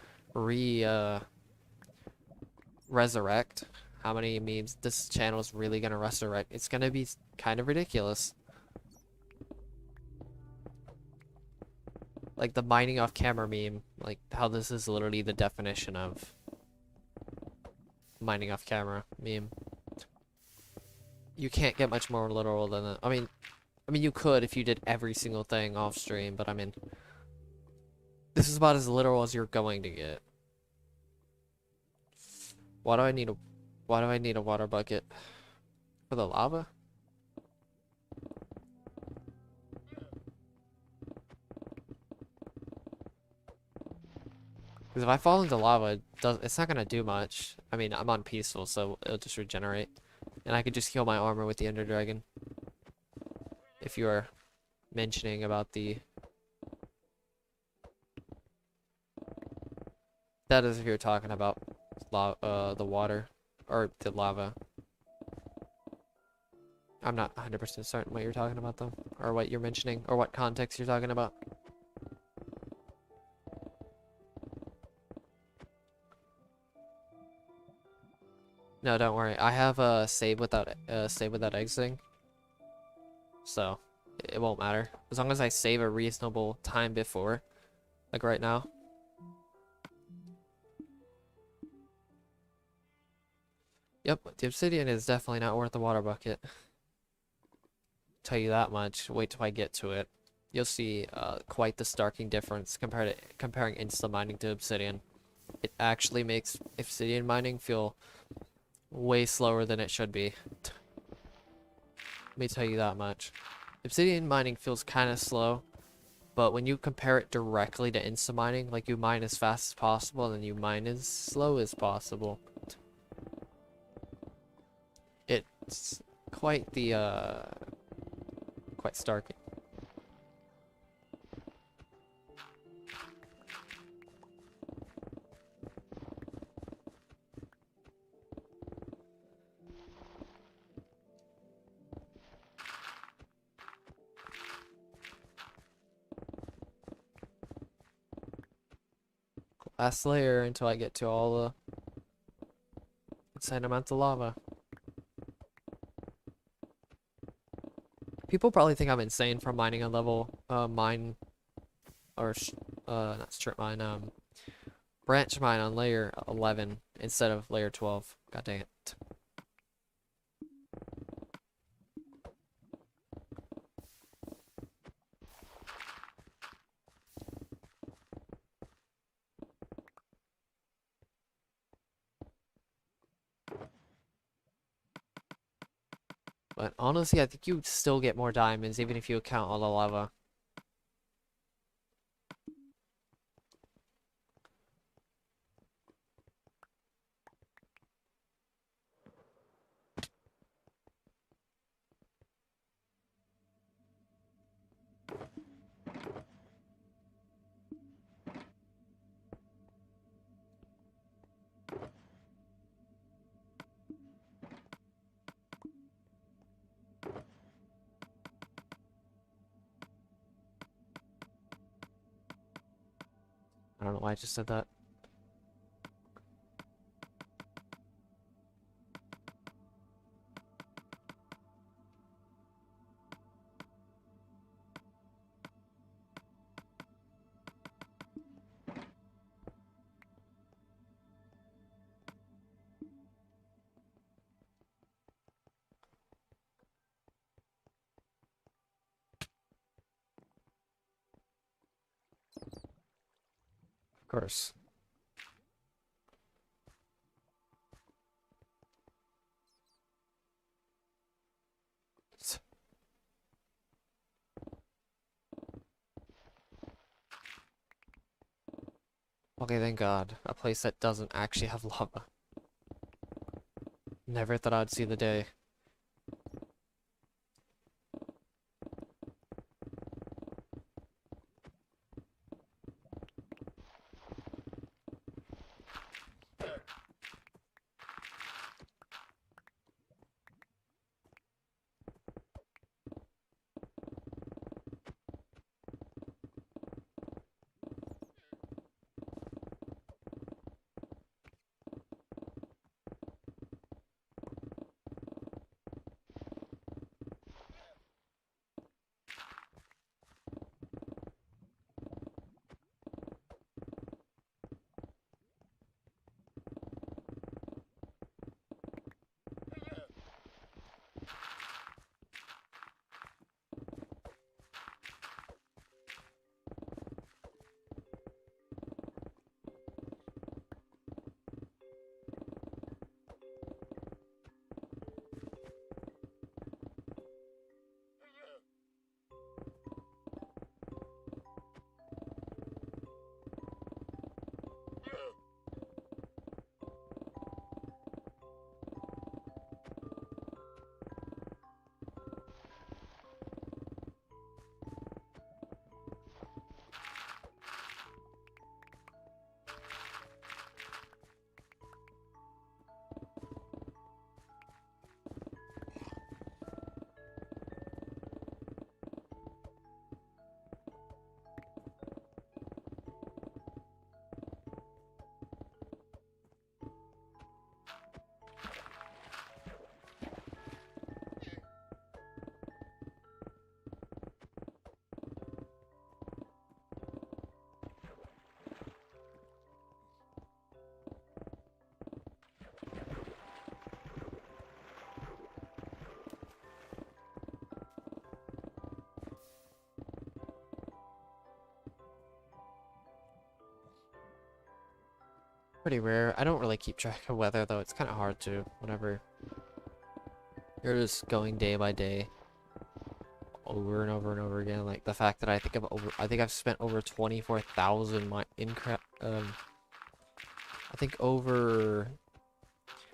resurrect. How many memes this channel is really gonna resurrect. It's gonna be kind of ridiculous. Like the mining off camera meme. Like how this is literally the definition of mining off camera meme. You can't get much more literal than that. I mean you could if you did every single thing off stream, but I mean, this is about as literal as you're going to get. Why do I need a water bucket? For the lava? Because if I fall into lava, it's not gonna do much. I mean, I'm on peaceful, so it'll just regenerate. And I could just heal my armor with the Ender Dragon. If you are mentioning about the... That is if you're talking about the water. Or the lava. I'm not 100% certain what you're talking about, though. Or what you're mentioning. Or what context you're talking about. No, don't worry. I have a save without exiting. So, it won't matter. As long as I save a reasonable time before. Like right now. Yep, the obsidian is definitely not worth the water bucket. Tell you that much. Wait till I get to it. You'll see quite the starking difference comparing insta mining to obsidian. It actually makes obsidian mining feel way slower than it should be. Let me tell you that much. Obsidian mining feels kind of slow, but when you compare it directly to insta mining, like you mine as fast as possible and you mine as slow as possible. It's quite the quite stark. Last layer until I get to all the insane amounts of lava. People probably think I'm insane for mining a level mine or not strip mine, branch mine on layer 11 instead of layer 12. God dang it. But honestly, I think you still get more diamonds even if you account all the lava. I don't know why I just said that. Of course. Okay, thank God. A place that doesn't actually have lava. Never thought I'd see the day. Pretty rare. I don't really keep track of weather though. It's kind of hard to whenever you're just going day by day over and over and over again. Like the fact that I think I've spent over 24,000 I think over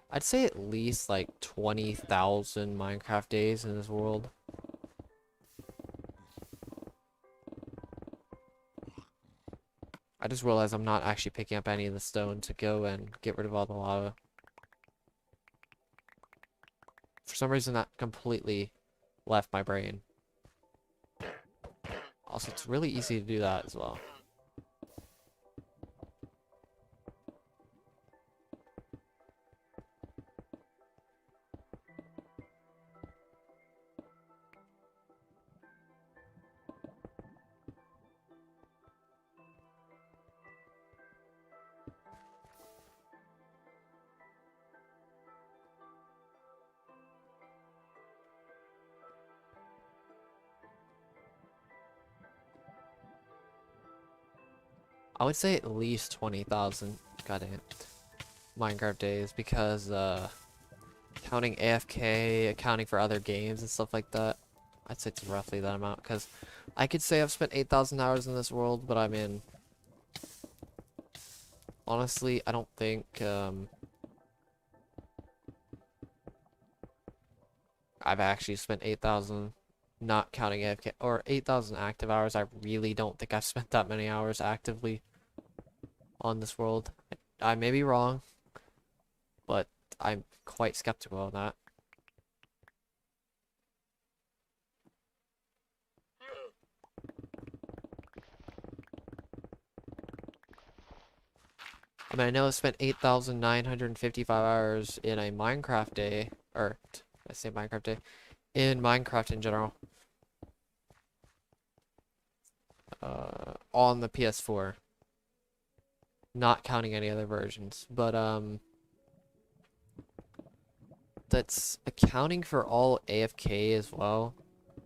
I'd say at least like 20,000 Minecraft days in this world. I just realized I'm not actually picking up any of the stone to go and get rid of all the lava. For some reason that completely left my brain. Also, it's really easy to do that as well. I would say at least 20,000 goddamn Minecraft days because counting AFK, accounting for other games and stuff like that, I'd say it's roughly that amount because I could say I've spent 8,000 hours in this world, but I mean honestly, I don't think I've actually spent 8,000 not counting AFK or 8,000 active hours. I really don't think I've spent that many hours actively on this world. I may be wrong, but I'm quite skeptical on that. mean, I know I spent 8,955 hours in a Minecraft day, or I say Minecraft day, in Minecraft in general, on the PS4, not counting any other versions, but that's accounting for all AFK as well,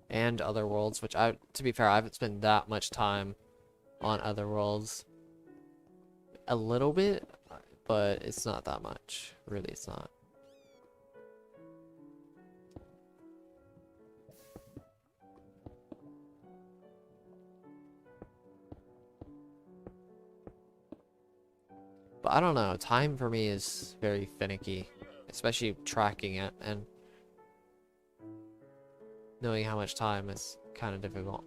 and other worlds, which to be fair, I haven't spent that much time on other worlds. A little bit, but it's not that much. Really, it's not. But I don't know, time for me is very finicky, especially tracking it and knowing how much time is kind of difficult.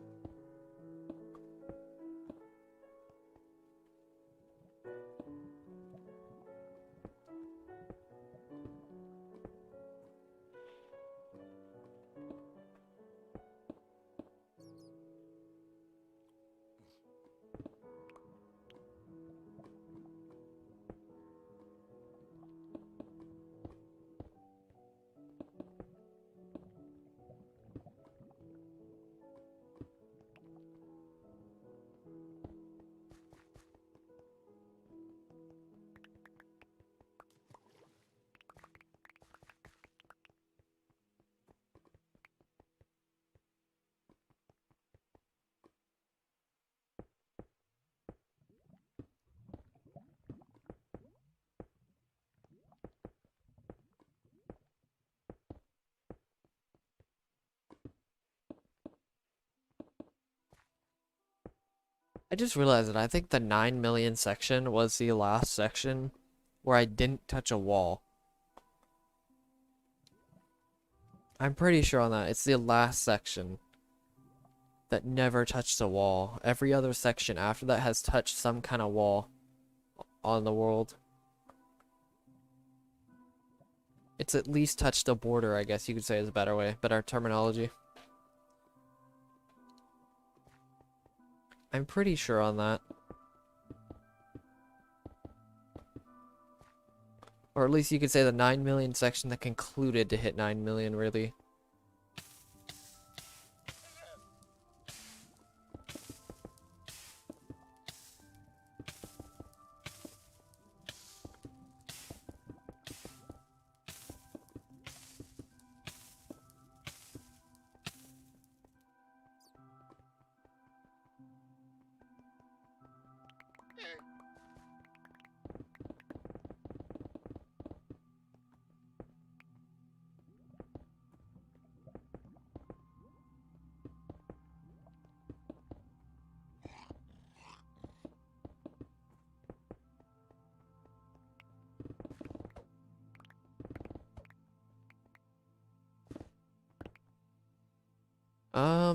I just realized that I think the 9 million section was the last section where I didn't touch a wall. I'm pretty sure on that. It's the last section that never touched a wall. Every other section after that has touched some kind of wall on the world. It's at least touched a border, I guess you could say is a better terminology. I'm pretty sure on that. Or at least you could say the 9 million section that concluded to hit 9 million, really.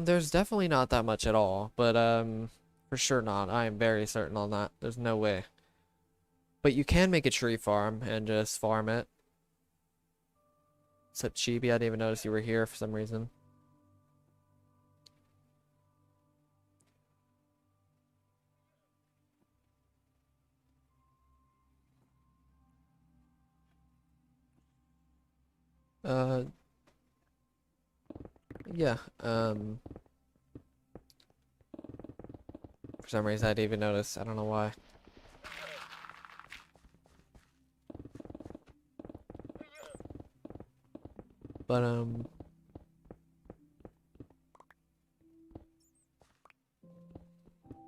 There's definitely not that much at all, but for sure not. I am very certain on that. There's no way. But you can make a tree farm and just farm it. Except Chibi, I didn't even notice you were here for some reason. Yeah, for some reason I didn't even notice. I don't know why. But,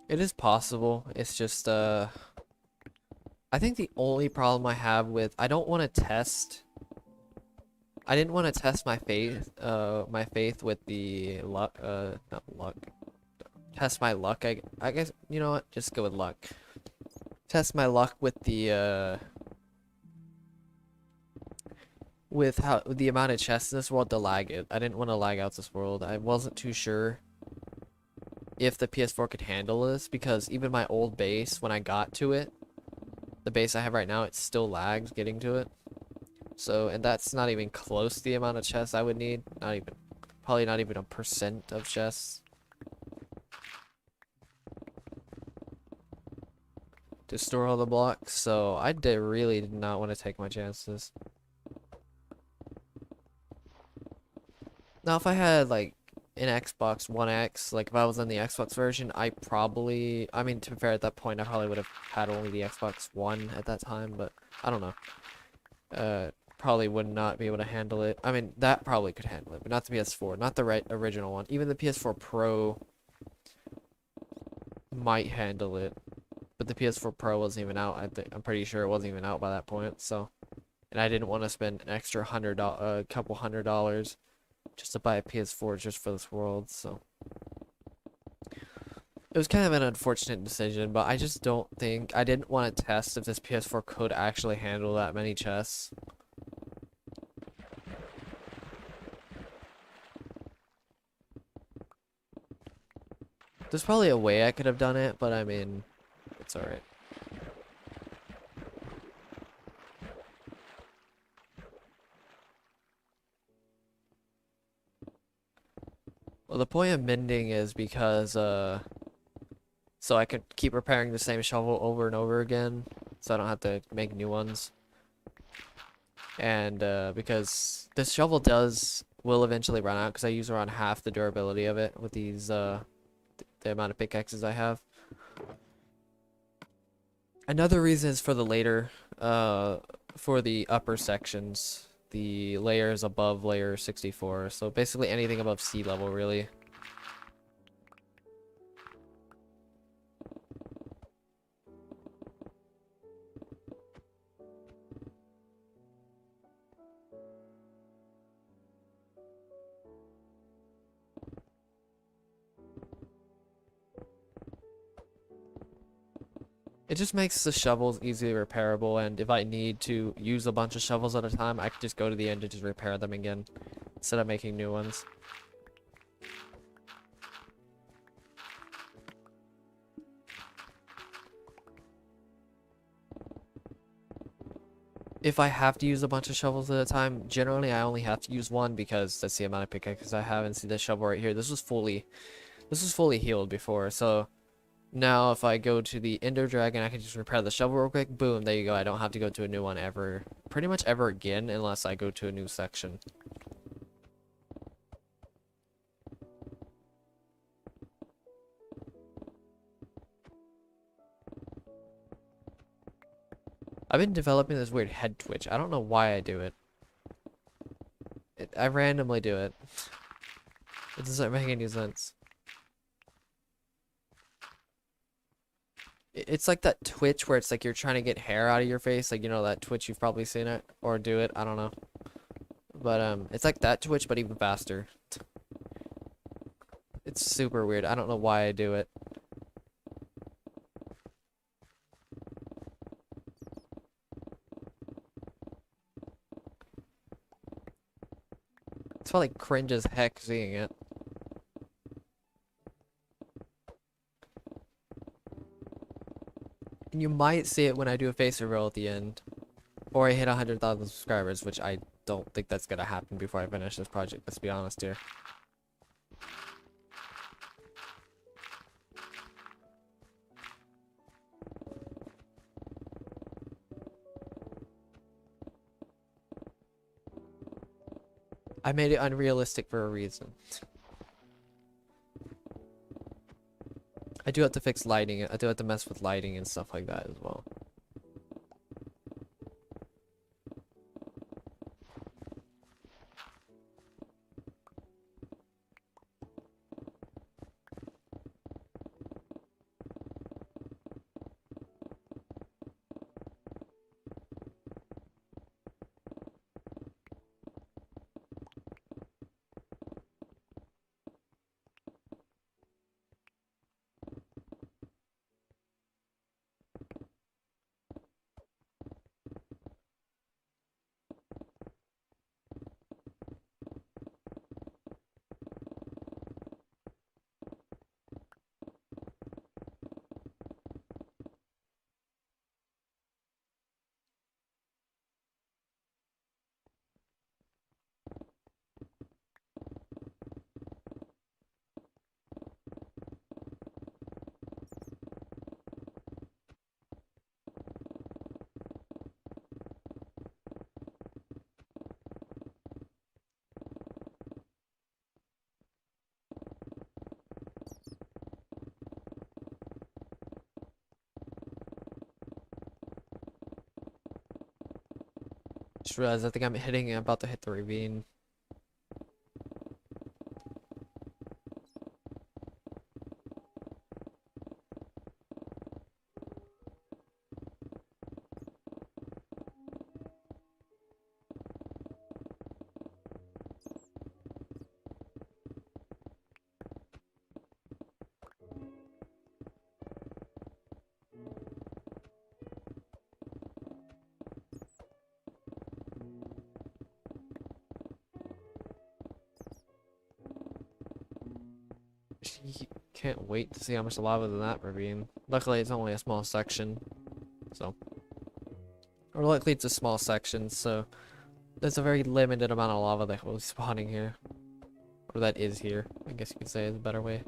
it is possible. It's just, I think the only problem I have with, I don't want to test, I didn't want to test my faith with the luck, not luck, test my luck, I guess, you know what, just go with luck. Test my luck with the, with the amount of chests in this world to lag it. I didn't want to lag out this world. I wasn't too sure if the PS4 could handle this, because even my old base, when I got to it, the base I have right now, it still lags getting to it. So, and that's not even close to the amount of chests I would need. Not even, probably not even a % of chests to store all the blocks, so I really did not want to take my chances. Now, if I had like an Xbox One X, like if I was in the Xbox version, I mean, to be fair, at that point, I probably would have had only the Xbox One at that time, but I don't know. Probably would not be able to handle it. I mean, that probably could handle it, but not the PS4, not the original one. Even the PS4 Pro might handle it, but the PS4 Pro wasn't even out. I'm pretty sure it wasn't even out by that point. So, and I didn't want to spend an extra couple $100 just to buy a PS4 just for this world. So it was kind of an unfortunate decision, but I just don't think I didn't want to test if this PS4 could actually handle that many chests. There's probably a way I could have done it, but I mean, it's alright. Well, the point of mending is because, so I could keep repairing the same shovel over and over again, so I don't have to make new ones. And, because this shovel will eventually run out, because I use around half the durability of it with these, the amount of pickaxes I have. Another reason is for the later, for the upper sections, the layers above layer 64. So basically anything above sea level, really. It just makes the shovels easily repairable, and if I need to use a bunch of shovels at a time, I can just go to the end and just repair them again, instead of making new ones. If I have to use a bunch of shovels at a time, generally I only have to use one because that's the amount of pickaxes I have. And see this shovel right here, this was fully healed before, so now if I go to the Ender Dragon, I can just repair the shovel real quick. Boom, there you go. I don't have to go to a new one pretty much ever again, unless I go to a new section. I've been developing this weird head twitch. I don't know why I do it. I randomly do it. It doesn't make any sense. It's like that twitch where it's like you're trying to get hair out of your face. Like, you know, that twitch, you've probably seen it or do it. I don't know. But, it's like that twitch, but even faster. It's super weird. I don't know why I do it. It's probably cringe as heck seeing it. And you might see it when I do a face reveal at the end. Or I hit 100,000 subscribers, which I don't think that's gonna happen before I finish this project, let's be honest here. I made it unrealistic for a reason. I do have to fix lighting. I do have to mess with lighting and stuff like that as well. Just realized I think I'm about to hit the ravine. Can't wait to see how much lava in that ravine. Luckily, it's only a small section, so. Or likely it's a small section, so there's a very limited amount of lava that will be spawning here. Or that is here, I guess you could say is a better way.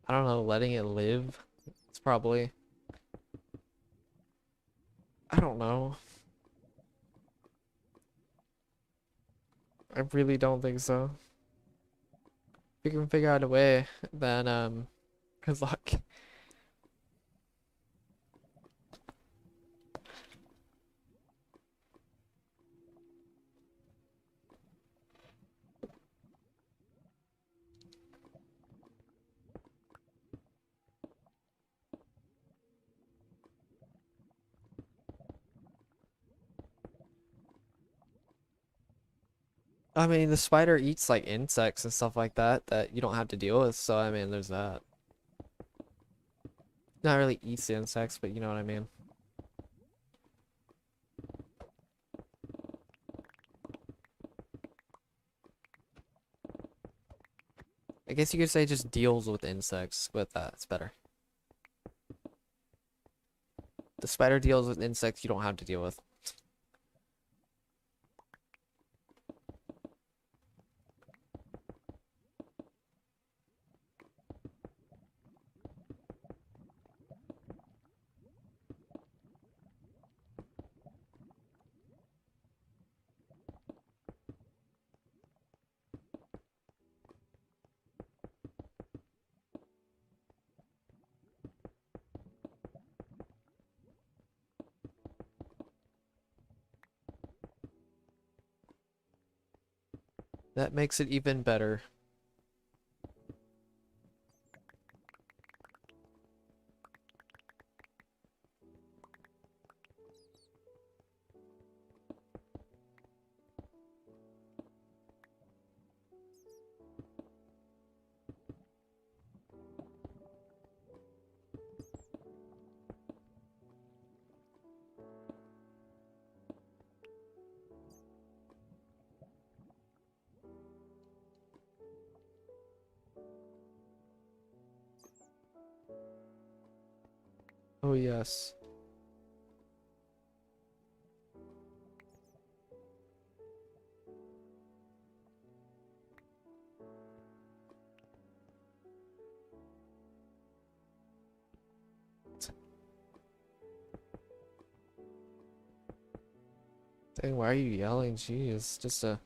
I don't know, letting it live? It's probably... I don't know. I really don't think so. If you can figure out a way, then, good luck. I mean, the spider eats, like, insects and stuff like that that you don't have to deal with, so, I mean, there's that. Not really eats the insects, but you know what I mean. I guess you could say just deals with insects, but that's better. The spider deals with insects you don't have to deal with. That makes it even better. Oh, yes. Dang, why are you yelling? Jeez, just a...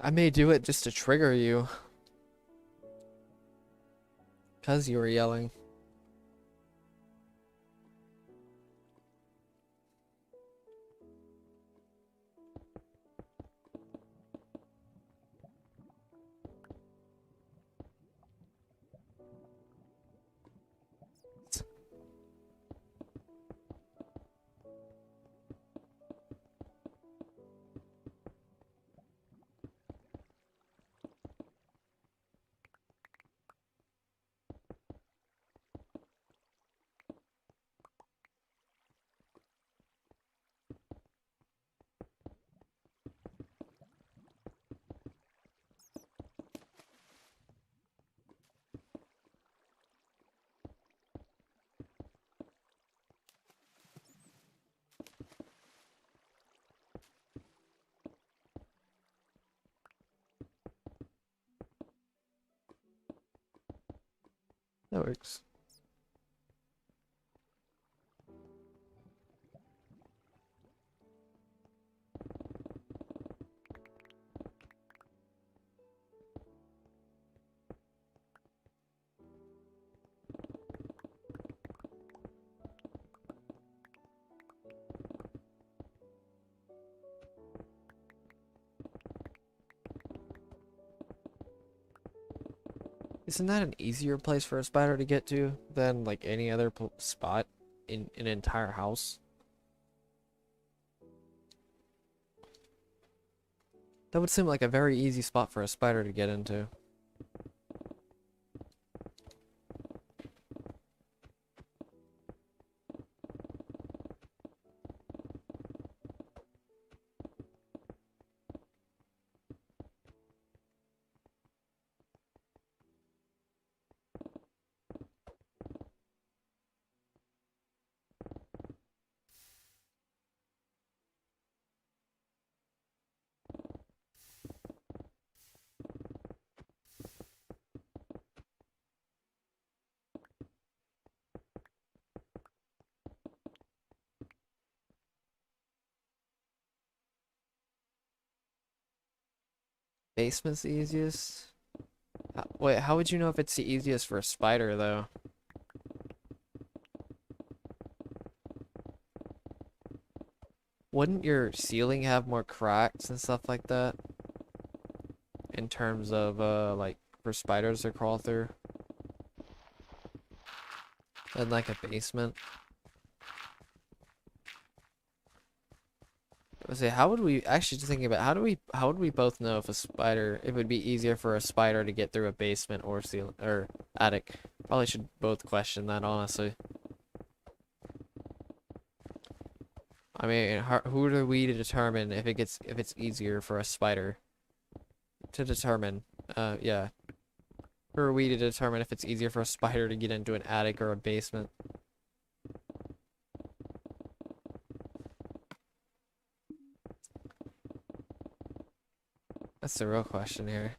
I may do it just to trigger you. 'Cause you were yelling. That works. Isn't that an easier place for a spider to get to than like any other spot in an entire house? That would seem like a very easy spot for a spider to get into. Basement's the easiest? Wait, how would you know if it's the easiest for a spider, though? Wouldn't your ceiling have more cracks and stuff like that? In terms of, like, for spiders to crawl through? Than, like, a basement? I say, how would we, actually just thinking about, how would we both know if it would be easier for a spider to get through a basement or ceiling, or attic? Probably should both question that, honestly. I mean, who are we to determine if it's easier for a spider to determine? Yeah. Who are we to determine if it's easier for a spider to get into an attic or a basement? That's the real question here.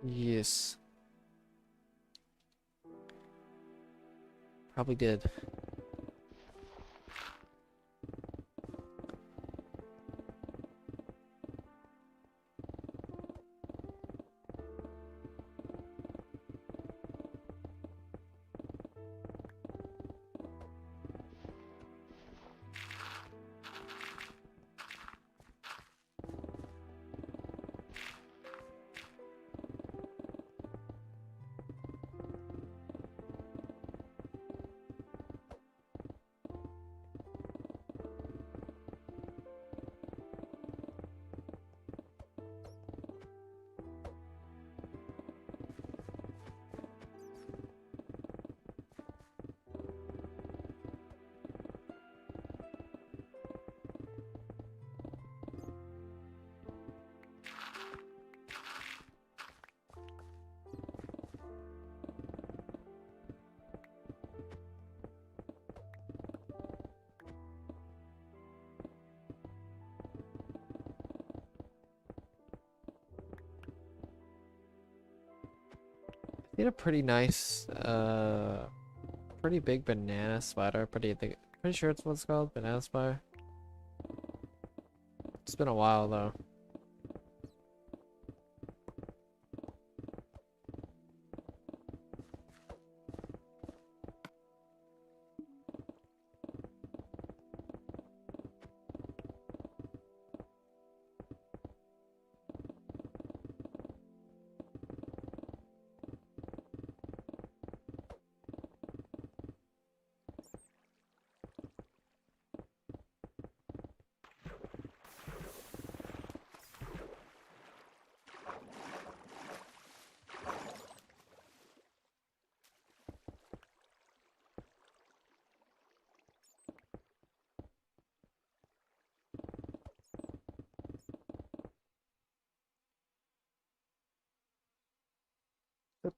Yes. Probably did. Get a pretty nice, pretty big banana spider. Pretty sure it's what it's called, banana spider. It's been a while though.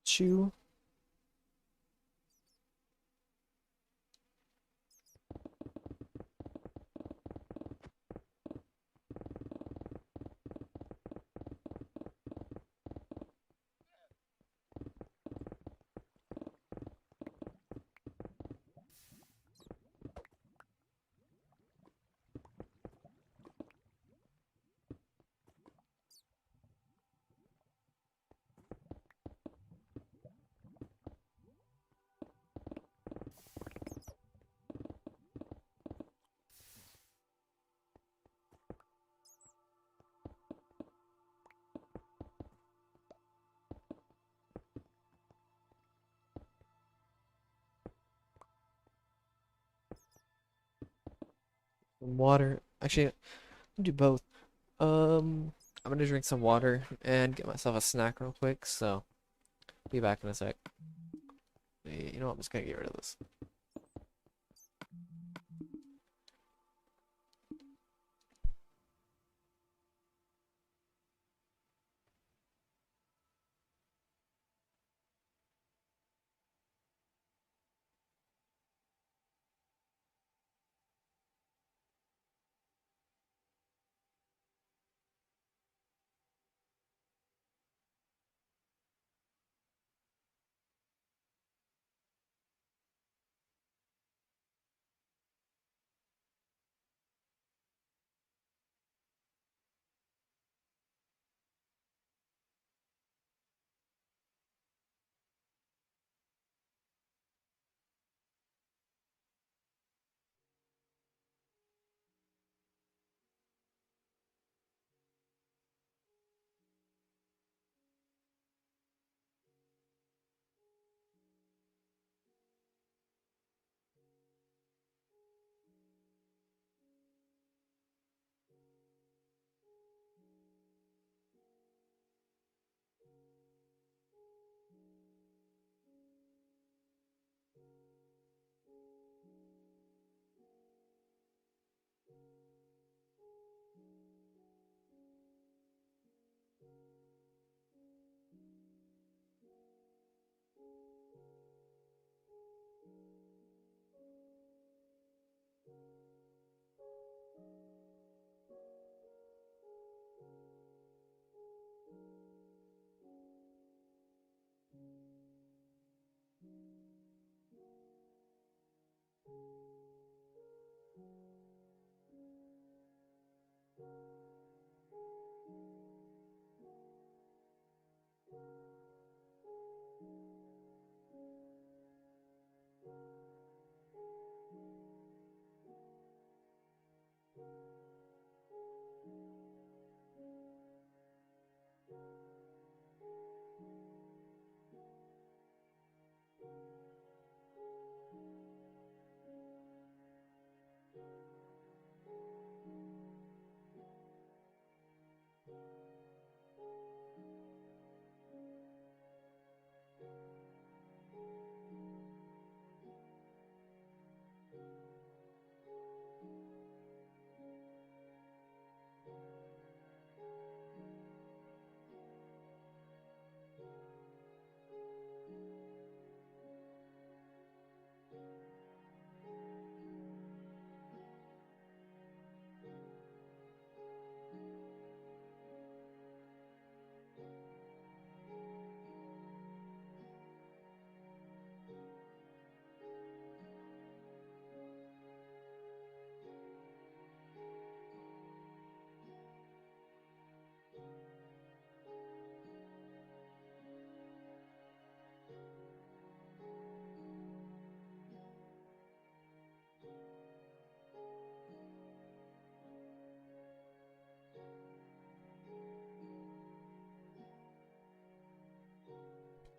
Chew. Water. Actually, I'll do both. I'm gonna drink some water and get myself a snack real quick, so be back in a sec. You know what, I'm just gonna get rid of this.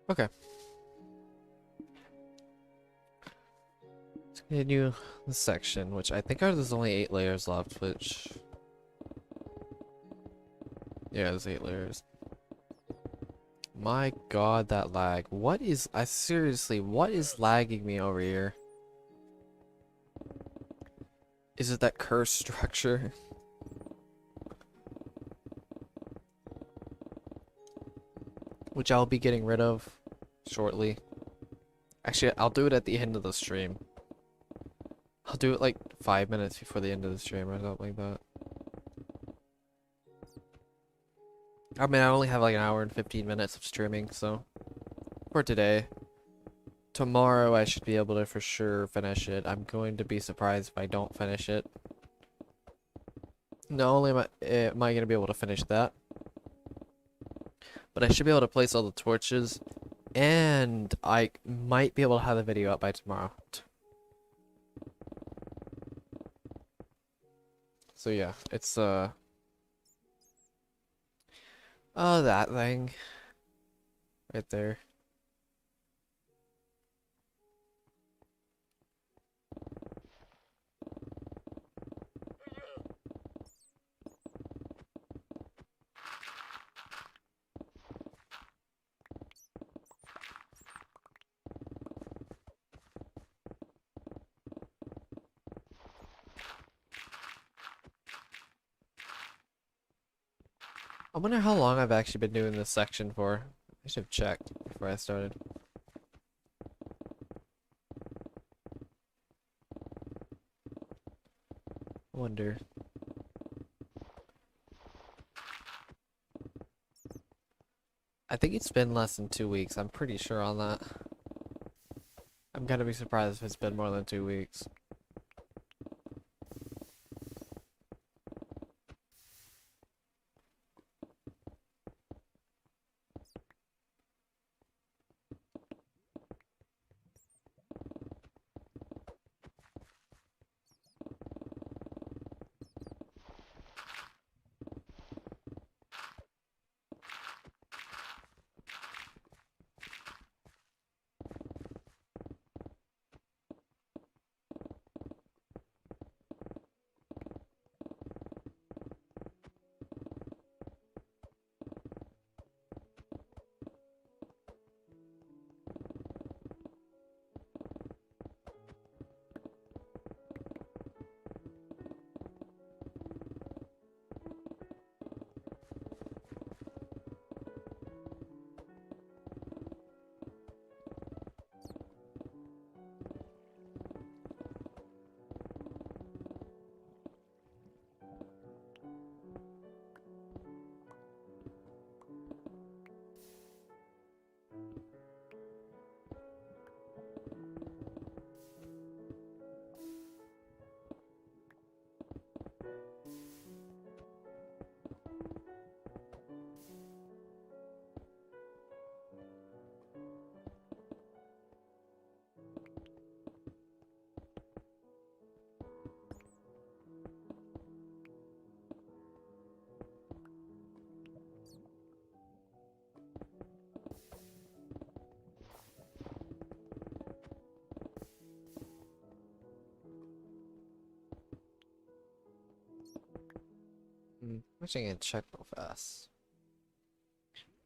Okay. Let's continue the section, which I think there's only 8 layers left, which... Yeah, there's 8 layers. My god, that lag. What is... seriously, what is lagging me over here? Is it that cursed structure? Which I'll be getting rid of shortly. Actually, I'll do it at the end of the stream. I'll do it like 5 minutes before the end of the stream or something like that. I mean, I only have like an hour and 15 minutes of streaming, so... For today. Tomorrow I should be able to for sure finish it. I'm going to be surprised if I don't finish it. Not only am I going to be able to finish that, but I should be able to place all the torches, and I might be able to have the video up by tomorrow. So yeah, it's oh, that thing right there. I wonder how long I've actually been doing this section for. I should have checked before I started. I wonder. I think it's been less than 2 weeks. I'm pretty sure on that. I'm gonna be surprised if it's been more than 2 weeks. Actually, I'm gonna check real fast.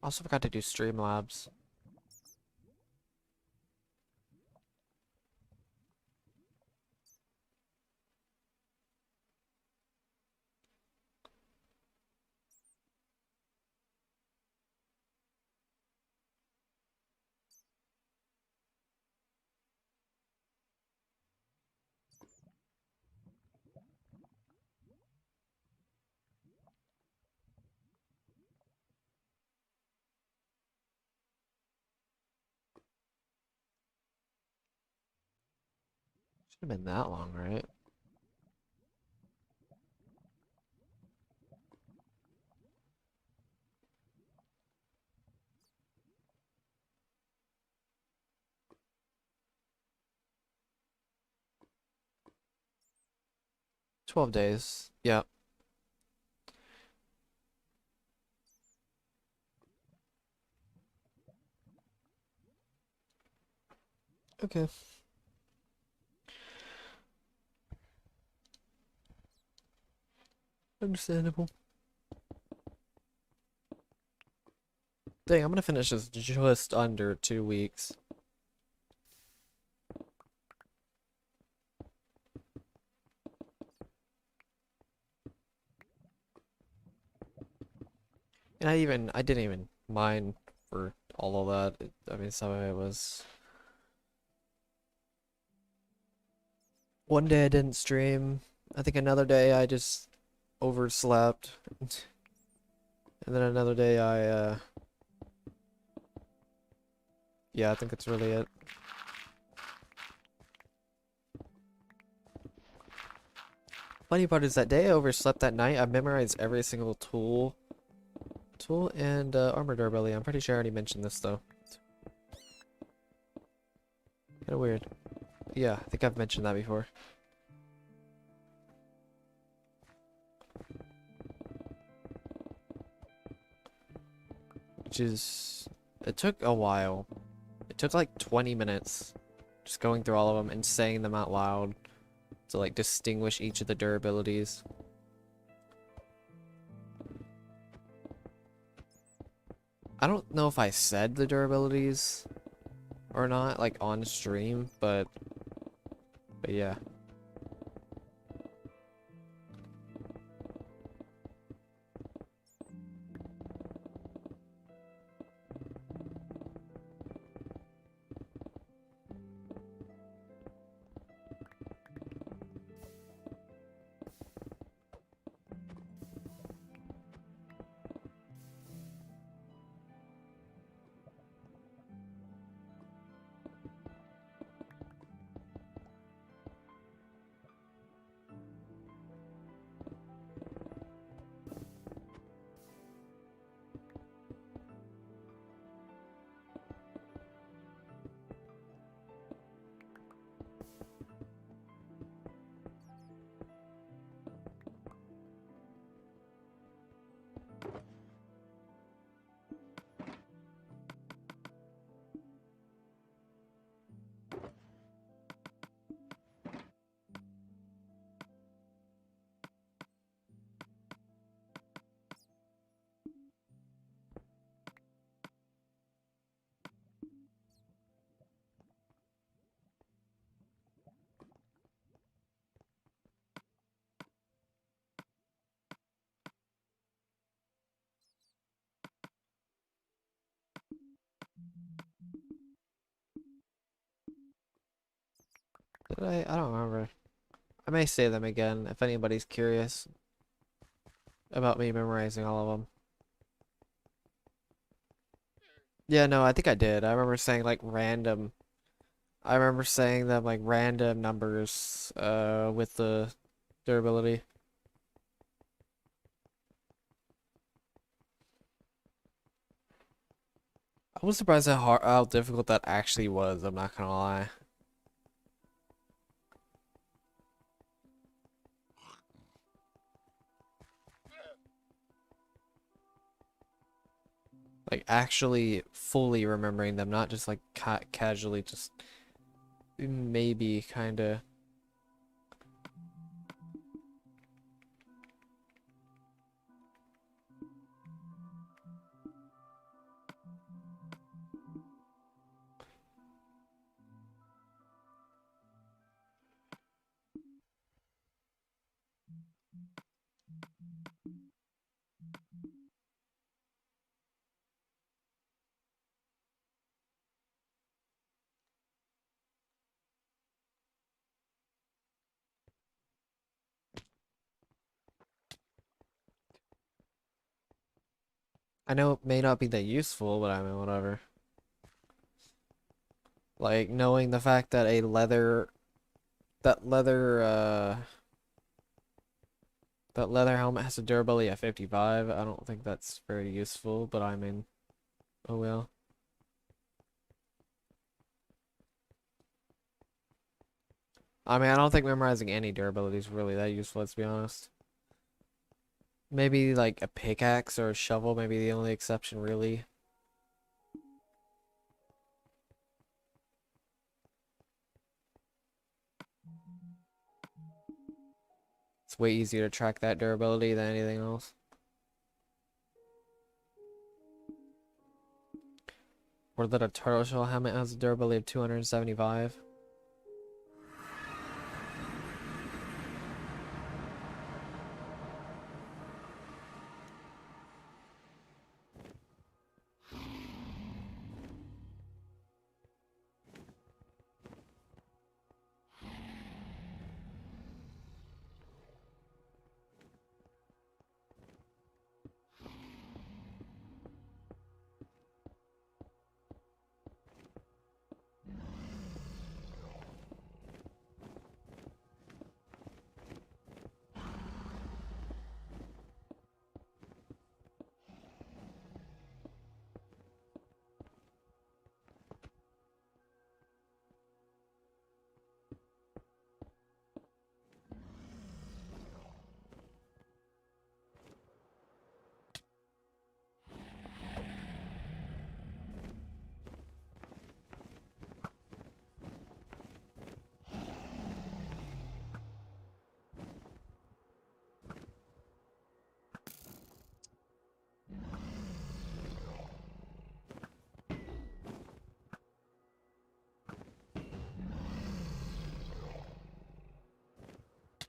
Also forgot to do Streamlabs. Should have been that long, right? $12 days. Yep. Okay. Understandable. Dang, I'm gonna finish this just under 2 weeks. And I didn't even mind for all of that. I mean, some of it was. One day I didn't stream. I think another day I just overslept. And then another day yeah, I think that's really it. Funny part is that day I overslept that night, I memorized every single tool and armor durability. I'm pretty sure I already mentioned this though. Kinda weird. Yeah, I think I've mentioned that before. Which is, it took a while. It took like 20 minutes just going through all of them and saying them out loud to like distinguish each of the durabilities. I don't know if I said the durabilities or not, like on stream, but yeah. Did I? I don't remember. I may say them again if anybody's curious about me memorizing all of them. Yeah, no, I think I did. I remember saying like random. I remember saying them like random numbers with the durability. I was surprised how difficult that actually was, I'm not gonna lie. Like actually fully remembering them, not just like casually just maybe kinda. I know it may not be that useful, but I mean whatever. Like knowing the fact that that leather that leather helmet has a durability at 55, I don't think that's very useful, but I mean, oh well. I mean, I don't think memorizing any durability is really that useful, let's be honest. Maybe like a pickaxe or a shovel, maybe the only exception really. It's way easier to track that durability than anything else. Or that a turtle shell helmet has a durability of 275.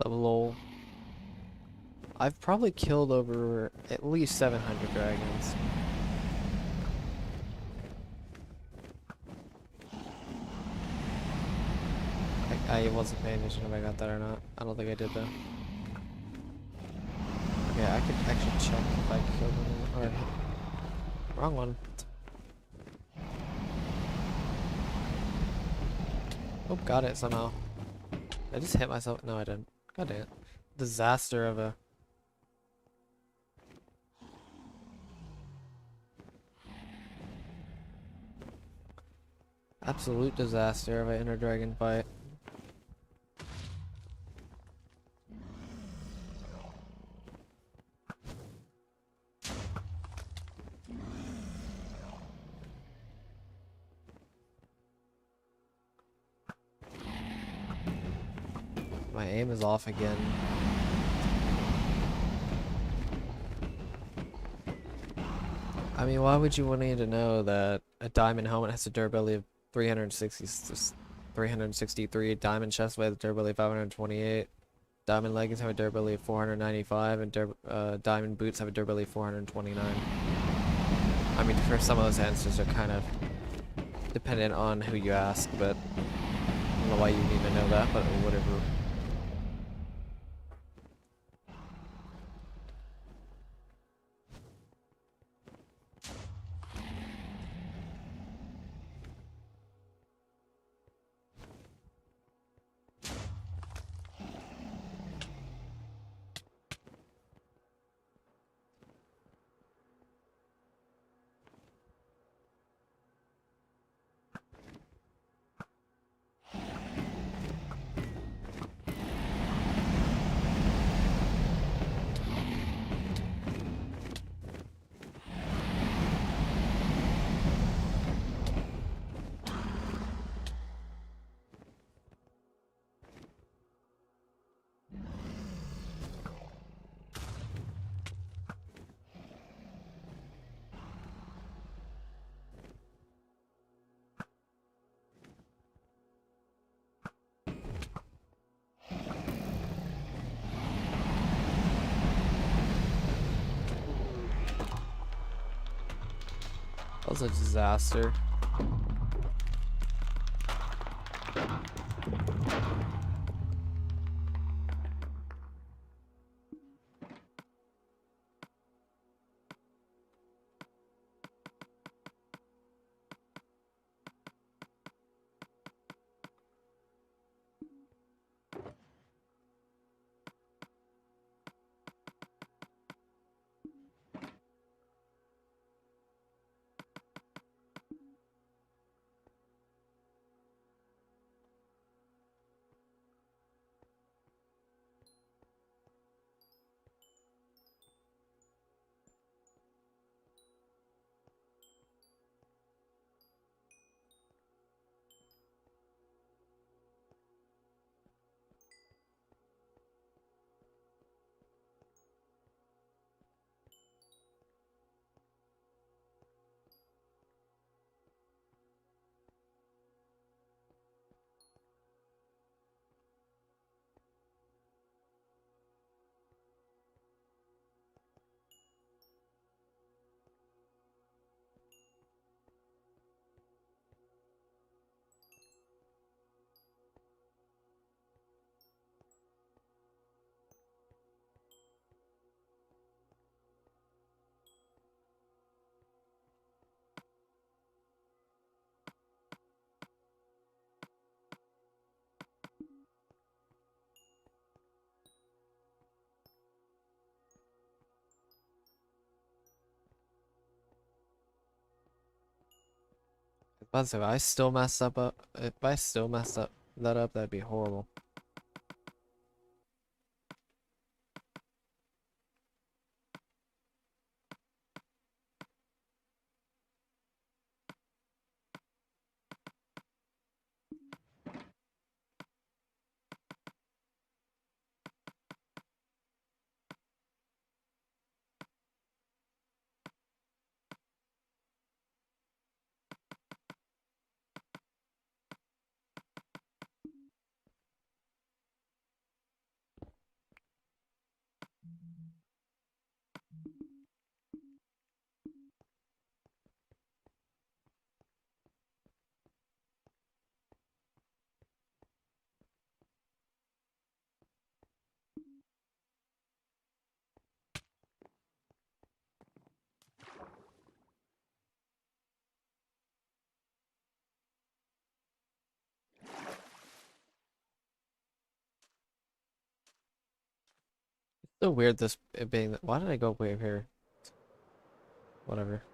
Lol. I've probably killed over at least 700 dragons. I wasn't paying attention if I got that or not. I don't think I did though. Okay, I could actually check if I killed one or hit. Wrong one. Oh, got it somehow. I just hit myself. No, I didn't. God damn it. Disaster of a... Absolute disaster of an inner dragon fight. My aim is off again. I mean, why would you want me to know that a diamond helmet has a durability of 363, diamond chest plate has a durability of 528, diamond leggings have a durability of 495, and diamond boots have a durability of 429. I mean, for some of those answers are kind of dependent on who you ask, but I don't know why you need to know that, but whatever. That was a disaster. By the way, I still mess up. If I still mess up that up, that'd be horrible. It's so weird this it being. Why did I go way here? Whatever.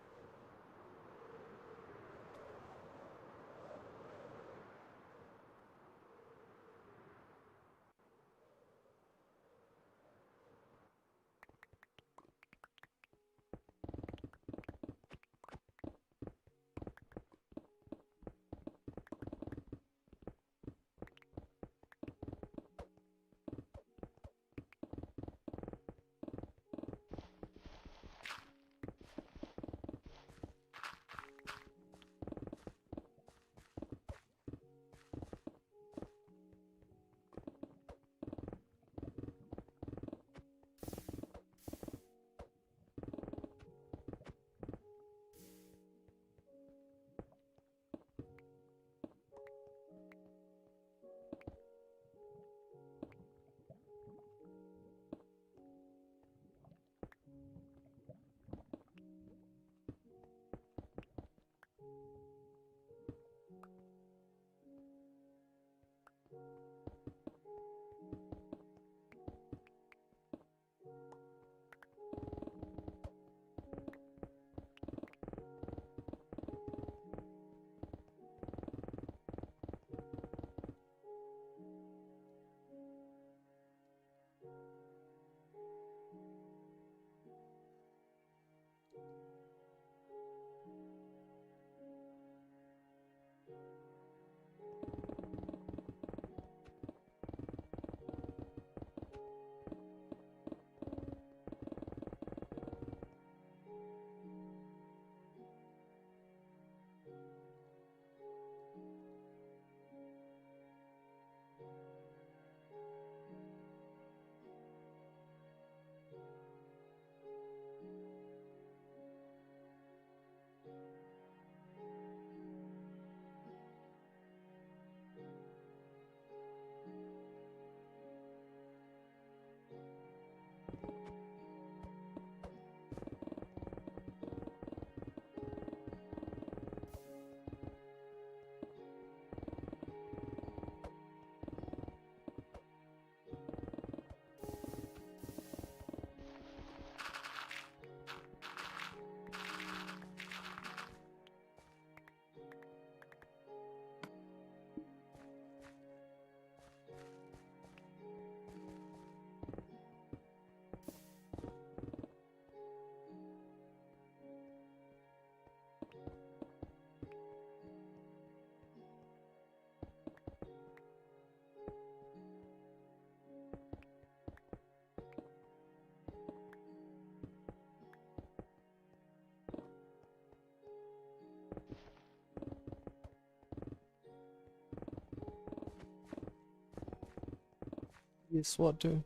Yes, what do?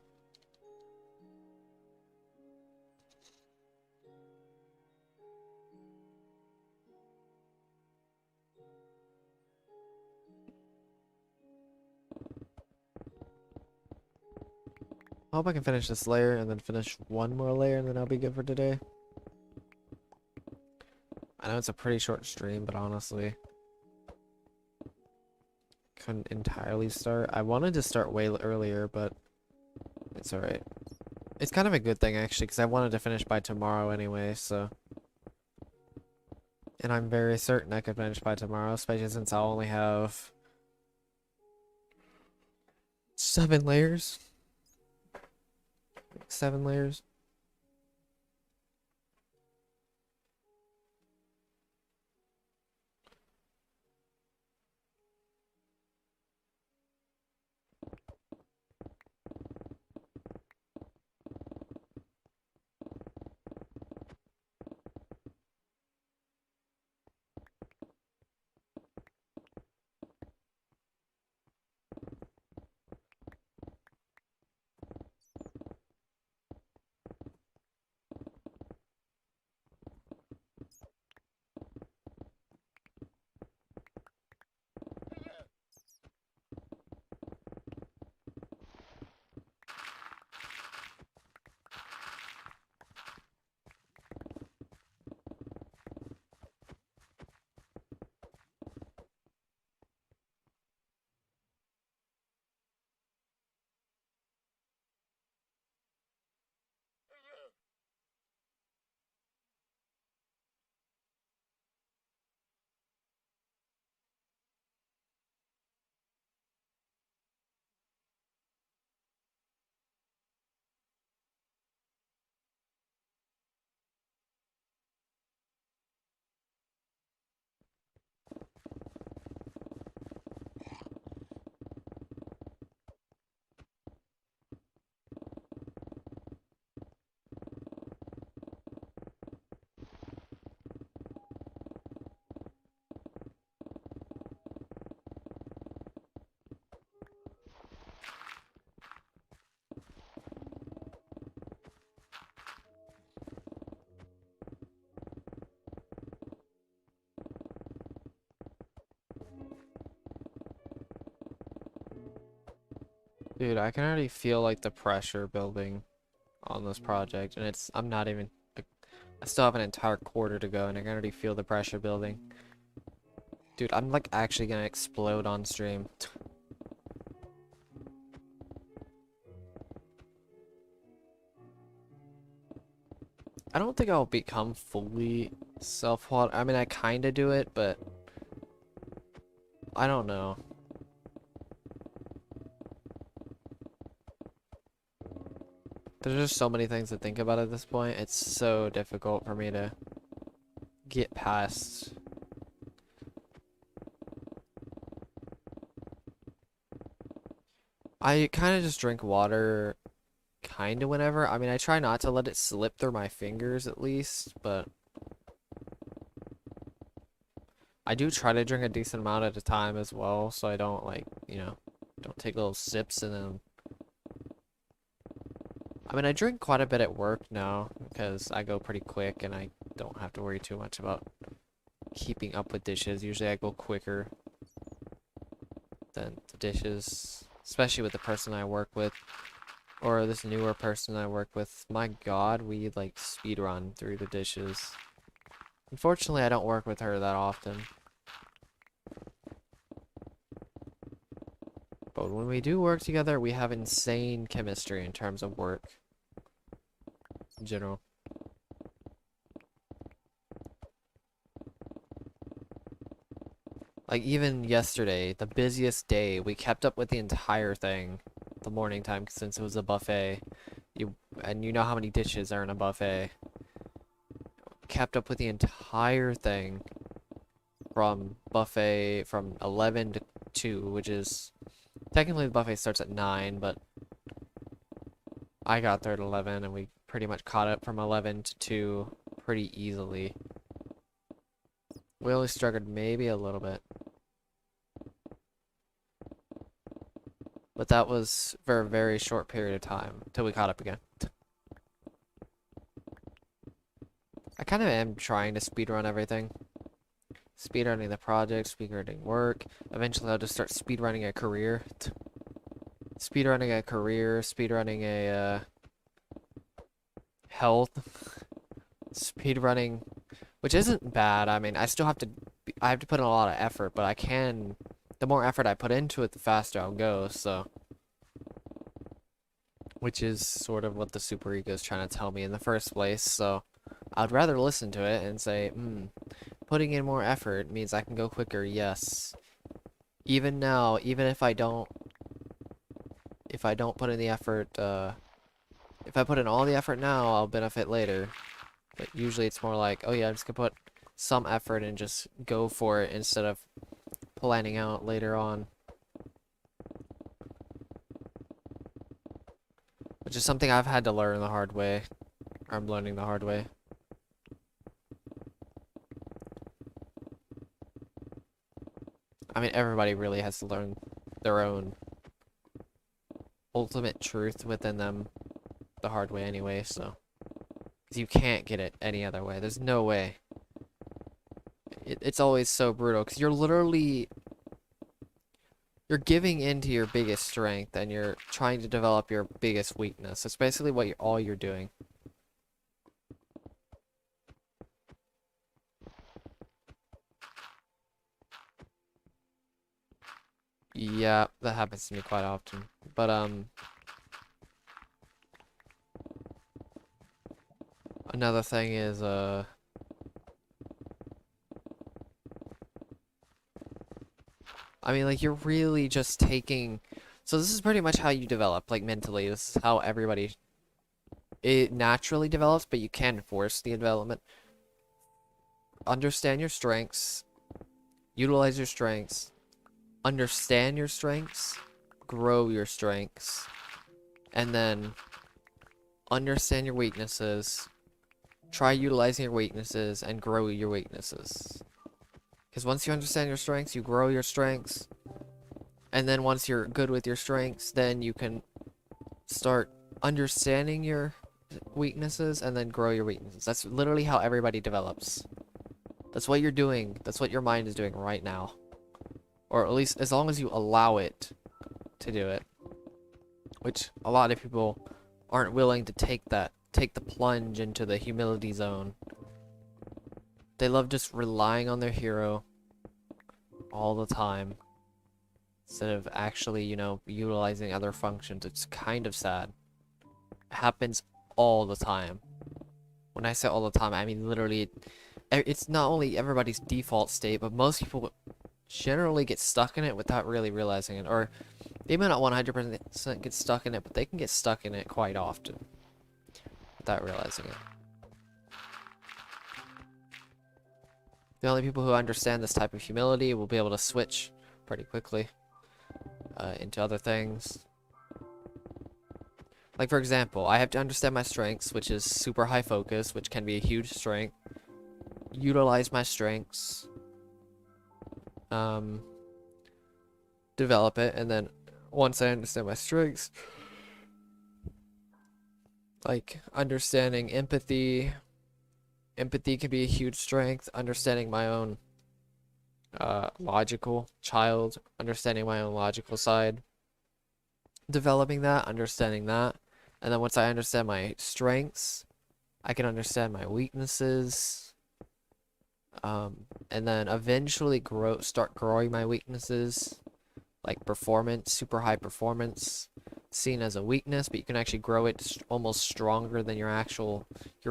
I hope I can finish this layer and then finish one more layer and then I'll be good for today. I know it's a pretty short stream, but honestly, couldn't entirely start. I wanted to start way earlier, but it's alright. It's kind of a good thing actually, because I wanted to finish by tomorrow anyway, so And I'm very certain I could finish by tomorrow, especially since I'll only have 7 layers. 7 layers. Dude, I can already feel like the pressure building on this project, and I'm not even, like, I still have an entire quarter to go, and I can already feel the pressure building. Dude, I'm like actually gonna explode on stream. I don't think I'll become fully self-water. I mean, I kind of do it, but I don't know. There's just so many things to think about at this point. It's so difficult for me to get past. I kind of just drink water kind of whenever. I mean, I try not to let it slip through my fingers at least, but I do try to drink a decent amount at a time as well, so I don't like, don't take little sips and then. I mean, I drink quite a bit at work now because I go pretty quick and I don't have to worry too much about keeping up with dishes. Usually I go quicker than the dishes, especially with the person I work with or this newer person I work with. My God, we like speed run through the dishes. Unfortunately, I don't work with her that often. But when we do work together, we have insane chemistry in terms of work in general. Like even yesterday, the busiest day, we kept up with the entire thing, the morning time, since it was a buffet. And you know how many dishes are in a buffet. Kept up with the entire thing from 11 to 2, which is technically the buffet starts at 9, but I got there at 11 and we pretty much caught up from 11 to 2 pretty easily. We only struggled maybe a little bit. But that was for a very short period of time till we caught up again. I kind of am trying to speedrun everything. Speedrunning the project, speedrunning work. Eventually I'll just start speedrunning a career. Speedrunning a career, speedrunning a health. Speedrunning, which isn't bad. I mean, I still have to put in a lot of effort, but the more effort I put into it, the faster I'll go, so. Which is sort of what the superego is trying to tell me in the first place, so I'd rather listen to it and say, putting in more effort means I can go quicker, yes. Even now, even if I don't put in the effort, if I put in all the effort now, I'll benefit later. But usually it's more like, oh yeah, I'm just gonna put some effort and just go for it instead of planning out later on. Which is something I've had to learn the hard way. I'm learning the hard way. I mean, everybody really has to learn their own ultimate truth within them the hard way anyway, so. Because you can't get it any other way. There's no way. It's always so brutal, because you're giving into your biggest strength, and you're trying to develop your biggest weakness. That's basically what all you're doing. Yeah, that happens to me quite often. But, another thing is, I mean, like, you're really just taking... So this is pretty much how you develop, like, mentally. This is how everybody... It naturally develops, but you can force the development. Understand your strengths. Utilize your strengths. Understand your strengths. Grow your strengths. And then... Understand your weaknesses. Try utilizing your weaknesses and grow your weaknesses. Because once you understand your strengths, you grow your strengths. And then once you're good with your strengths, then you can start understanding your weaknesses and then grow your weaknesses. That's literally how everybody develops. That's what you're doing. That's what your mind is doing right now. Or at least as long as you allow it to do it. Which a lot of people aren't willing to take the plunge into the humility zone. They love just relying on their hero all the time instead of actually, you know, utilizing other functions. It's kind of sad. It happens all the time. When I say all the time, I mean literally, it's not only everybody's default state, but most people generally get stuck in it without really realizing it. Or they may not 100% get stuck in it, but they can get stuck in it quite often without realizing it. The only people who understand this type of humility will be able to switch pretty quickly into other things. Like, for example, I have to understand my strengths, which is super high focus, which can be a huge strength. Utilize my strengths. Develop it, and then once I understand my strengths, like understanding empathy. Empathy can be a huge strength. Understanding my own logical child, understanding my own logical side, developing that, understanding that, and then once I understand my strengths, I can understand my weaknesses, and then eventually start growing my weaknesses, like performance, super high performance, seen as a weakness, but you can actually grow it almost stronger than your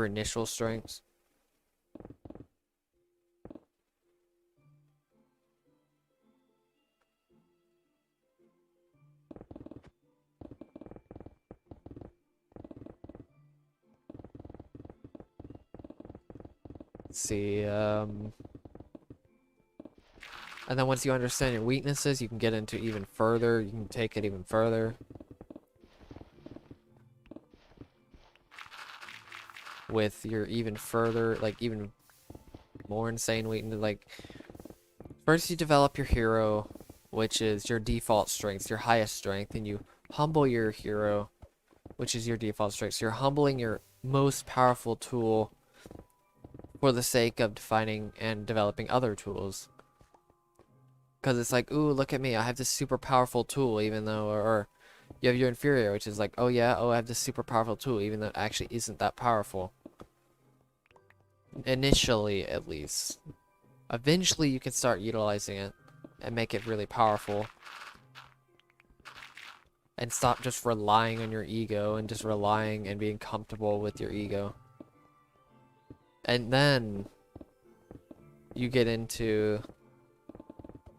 initial strengths. Let's see, and then once you understand your weaknesses, you can get into even further. You can take it even further. With your even further, like even more insane weakness. Like, first you develop your hero, which is your default strength, your highest strength, and you humble your hero, which is your default strength. So you're humbling your most powerful tool for the sake of defining and developing other tools. Because it's like, ooh, look at me, I have this super powerful tool, even though, or you have your inferior, which is like, oh yeah, I have this super powerful tool, even though it actually isn't that powerful. Initially, at least. Eventually, you can start utilizing it and make it really powerful. And stop just relying on your ego and just relying and being comfortable with your ego. And then you get into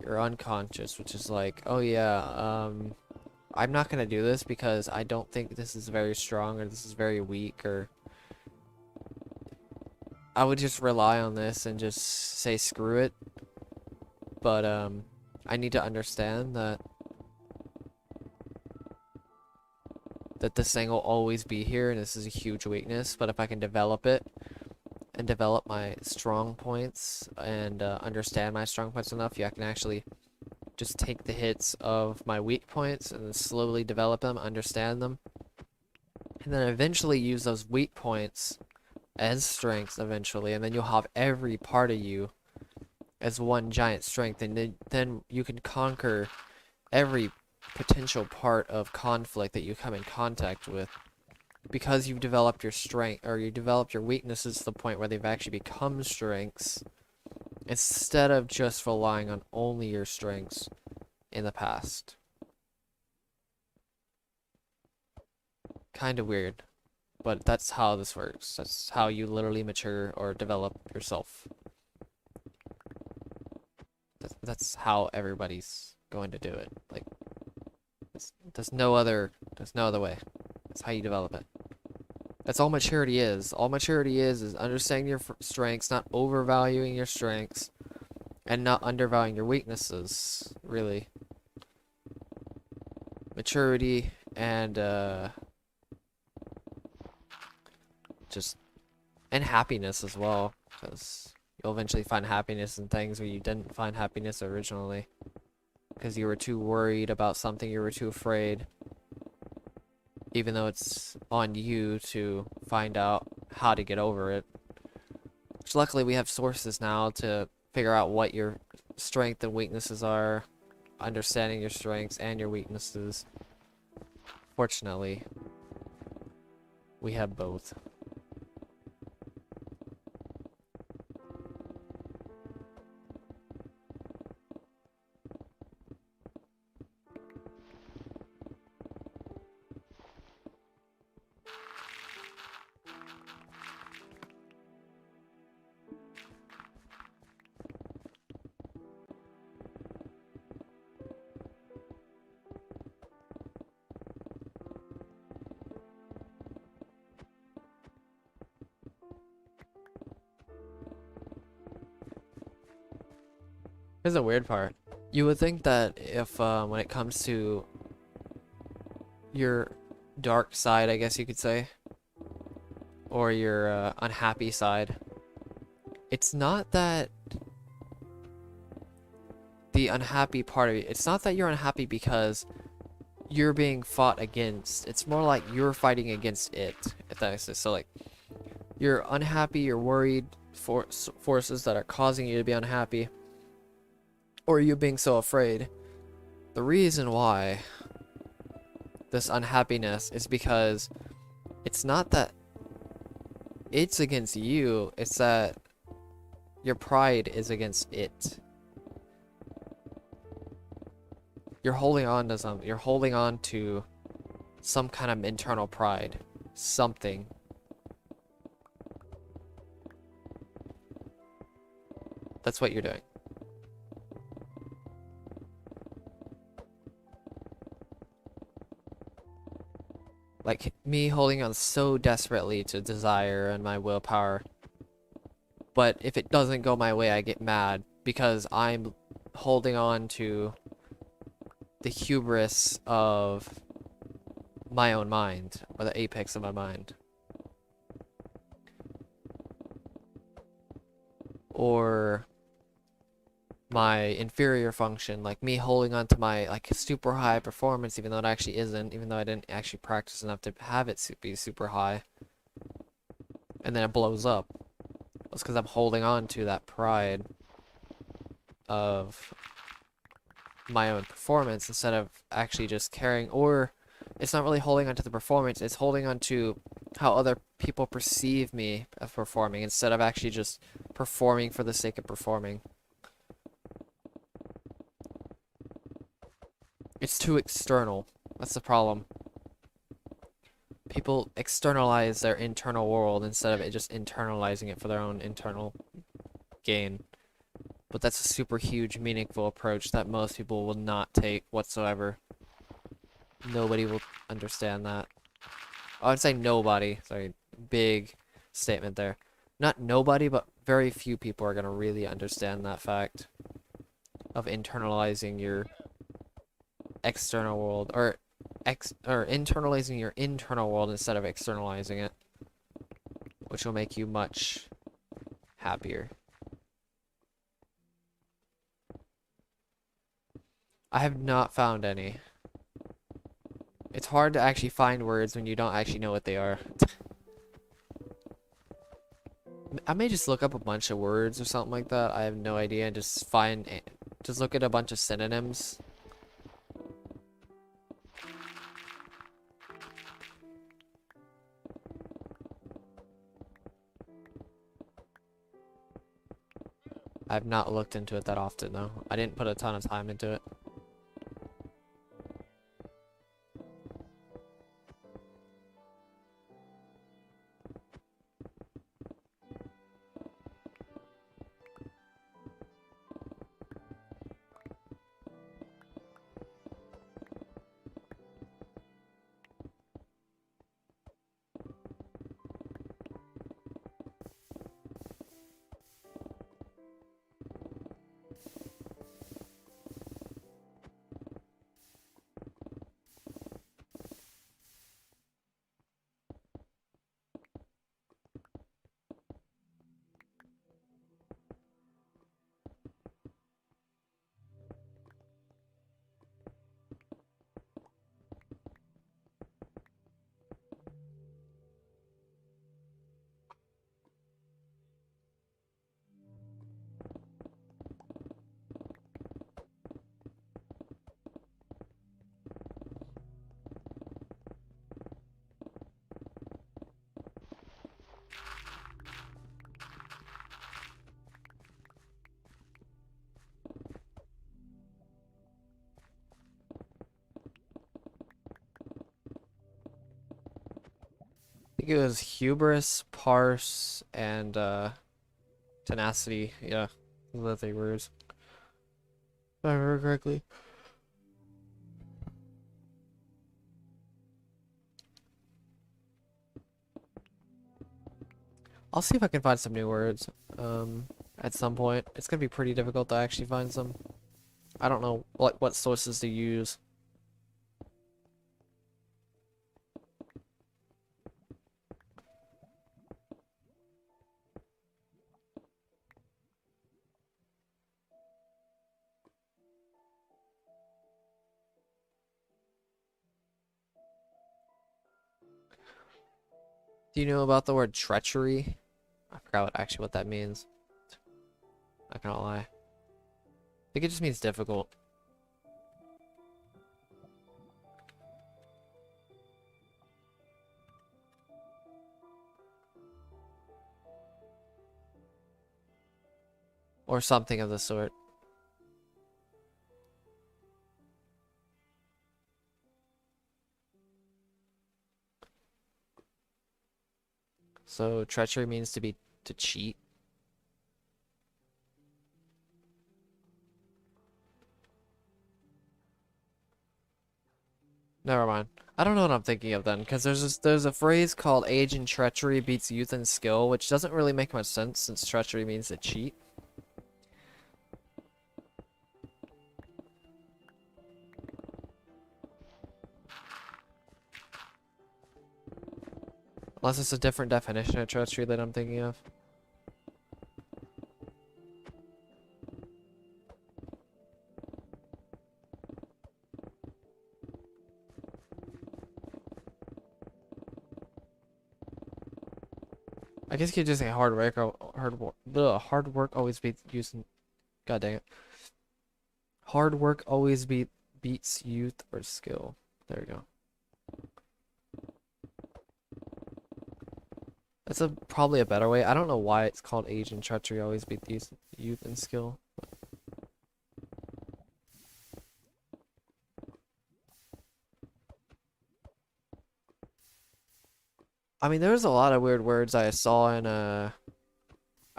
your unconscious, which is like, oh yeah, I'm not gonna do this because I don't think this is very strong or this is very weak, or I would just rely on this and just say screw it. But I need to understand that this thing will always be here and this is a huge weakness, but if I can develop it and develop my strong points and understand my strong points enough, I can actually just take the hits of my weak points and then slowly develop them, understand them, and then eventually use those weak points as strengths eventually, and then you'll have every part of you as one giant strength, and then you can conquer every potential part of conflict that you come in contact with, because you've developed your strength, or you developed your weaknesses to the point where they've actually become strengths, instead of just relying on only your strengths in the past. Kind of weird, but that's how this works. That's how you literally mature or develop yourself. That's how everybody's going to do it. Like, there's no other way. That's how you develop it. That's all maturity is. All maturity is understanding your strengths, not overvaluing your strengths, and not undervaluing your weaknesses, really. Maturity and and happiness as well, because you'll eventually find happiness in things where you didn't find happiness originally, because you were too worried about something, you were too afraid, even though it's on you to find out how to get over it. Which luckily we have sources now to figure out what your strengths and weaknesses are, understanding your strengths and your weaknesses. Fortunately, we have both. Here's the weird part. You would think that if, when it comes to your dark side, I guess you could say, or your unhappy side, it's not that the unhappy part of you, it's not that you're unhappy because you're being fought against. It's more like you're fighting against it, if that makes sense. So, like, you're unhappy, you're worried, forces that are causing you to be unhappy, or you being so afraid. The reason why this unhappiness is because it's not that it's against you, it's that your pride is against it. You're holding on to something. You're holding on to some kind of internal pride. Something. That's what you're doing. Like, me holding on so desperately to desire and my willpower. But if it doesn't go my way, I get mad because I'm holding on to the hubris of my own mind, or the apex of my mind. Or my inferior function, like me holding on to my like super high performance, even though it actually isn't, even though I didn't actually practice enough to have it be super high, and then it blows up. It's because I'm holding on to that pride of my own performance instead of actually just caring. Or it's not really holding on to the performance, it's holding on to how other people perceive me as performing instead of actually just performing for the sake of performing. It's too external. That's the problem. People externalize their internal world instead of it just internalizing it for their own internal gain. But that's a super huge, meaningful approach that most people will not take whatsoever. Nobody will understand that. I would say nobody. Sorry, big statement there. Not nobody, but very few people are going to really understand that fact of internalizing your external world, or internalizing your internal world instead of externalizing it, which will make you much happier. I have not found any. It's hard to actually find words when you don't actually know what they are. I may just look up a bunch of words or something like that. I have no idea, and just look at a bunch of synonyms. I've not looked into it that often though. I didn't put a ton of time into it. I think it was hubris, parse, and tenacity. Yeah, those are the 3 words. If I remember correctly. I'll see if I can find some new words. At some point. It's gonna be pretty difficult to actually find some. I don't know what sources to use. Do you know about the word treachery? I forgot what that means. Not gonna lie. I think it just means difficult. Or something of the sort. So treachery means to cheat. Never mind. I don't know what I'm thinking of then, because there's a phrase called age and treachery beats youth and skill, which doesn't really make much sense since treachery means to cheat. Unless it's a different definition of treachery that I'm thinking of. I guess you could just say hard work. Hard work always beats using. God dang it. Hard work always beats youth or skill. There we go. That's probably a better way. I don't know why it's called age and treachery always beats youth and skill. I mean, there's a lot of weird words I saw in I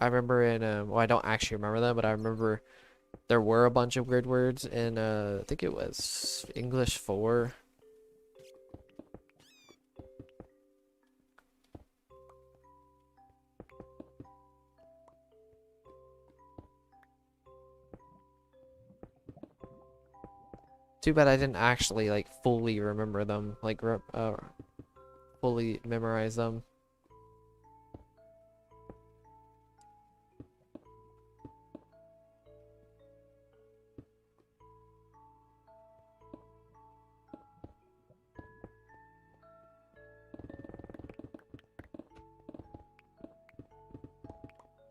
I remember in well, I don't actually remember them, but I remember there were a bunch of weird words in I think it was English 4. Too bad I didn't actually like fully remember them, like fully memorize them.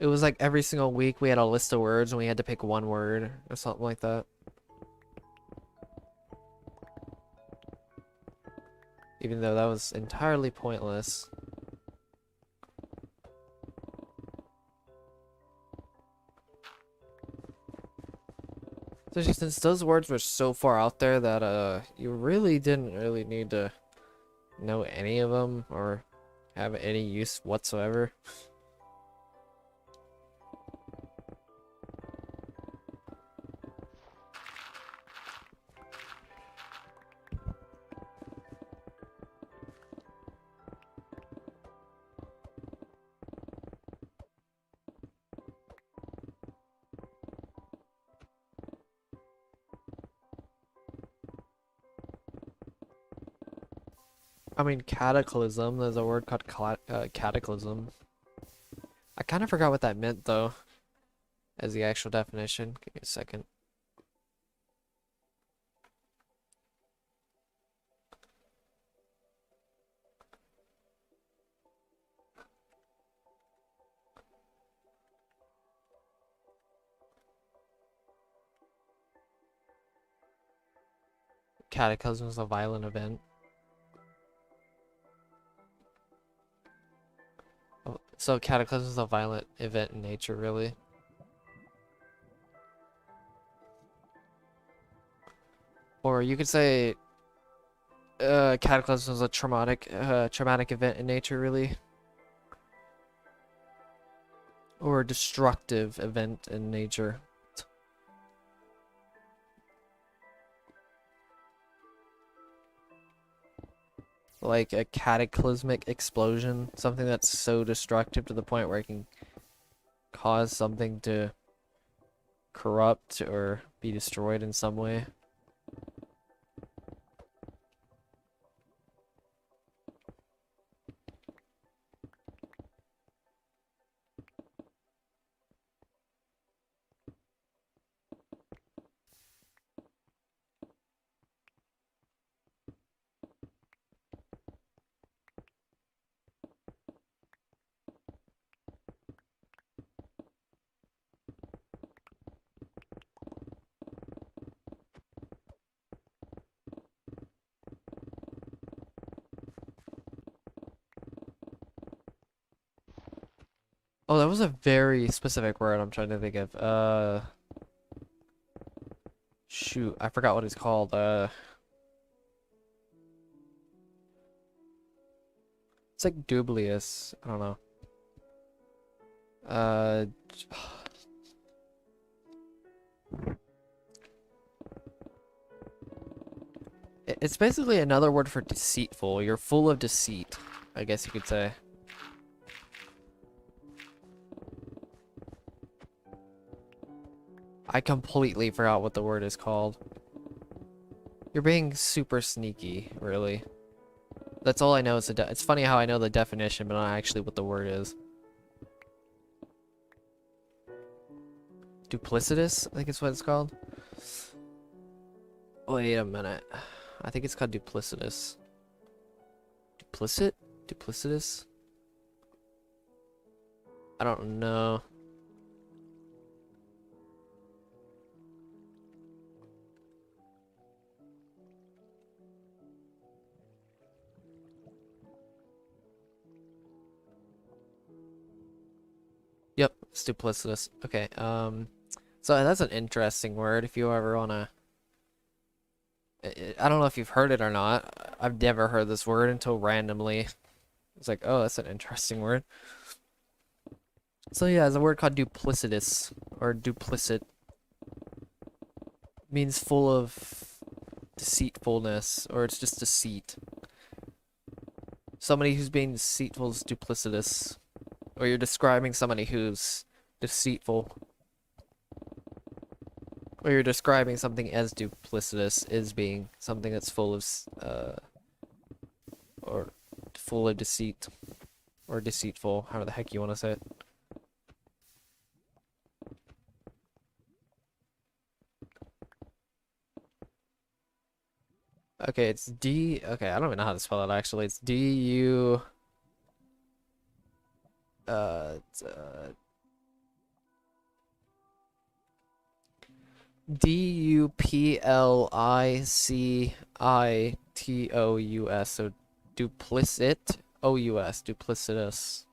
It was like every single week we had a list of words and we had to pick one word or something like that. Even though that was entirely pointless. Especially since those words were so far out there that you really didn't really need to know any of them or have any use whatsoever. I mean, cataclysm, there's a word called cataclysm. I kind of forgot what that meant though, as the actual definition. Give me a second. Cataclysm is a violent event. Oh, so cataclysm is a violent event in nature, really. Or you could say cataclysm is a traumatic event in nature, really. Or a destructive event in nature. Like a cataclysmic explosion, something that's so destructive to the point where it can cause something to corrupt or be destroyed in some way. Oh, that was a very specific word I'm trying to think of. Shoot, I forgot what it's called. It's like dubious. I don't know. Uh, it's basically another word for deceitful. You're full of deceit, I guess you could say. I completely forgot what the word is called. You're being super sneaky, really. That's all I know. It's funny how I know the definition, but not actually what the word is. Duplicitous, I think it's what it's called. Wait a minute. I think it's called duplicitous. Duplicit? Duplicitous? I don't know. Yep, it's duplicitous. Okay, so that's an interesting word if you ever wanna... I don't know if you've heard it or not. I've never heard this word until randomly. It's like, oh, that's an interesting word. So yeah, there's a word called duplicitous or duplicit. Means full of deceitfulness, or it's just deceit. Somebody who's being deceitful is duplicitous. Or you're describing somebody who's deceitful. Or you're describing something as duplicitous is being something that's full of, or full of deceit. Or deceitful, however the heck you want to say it. Okay, it's okay, I don't even know how to spell it actually. It's D-U, it's, Duplicitous. So duplicit, O-U-S, duplicitous.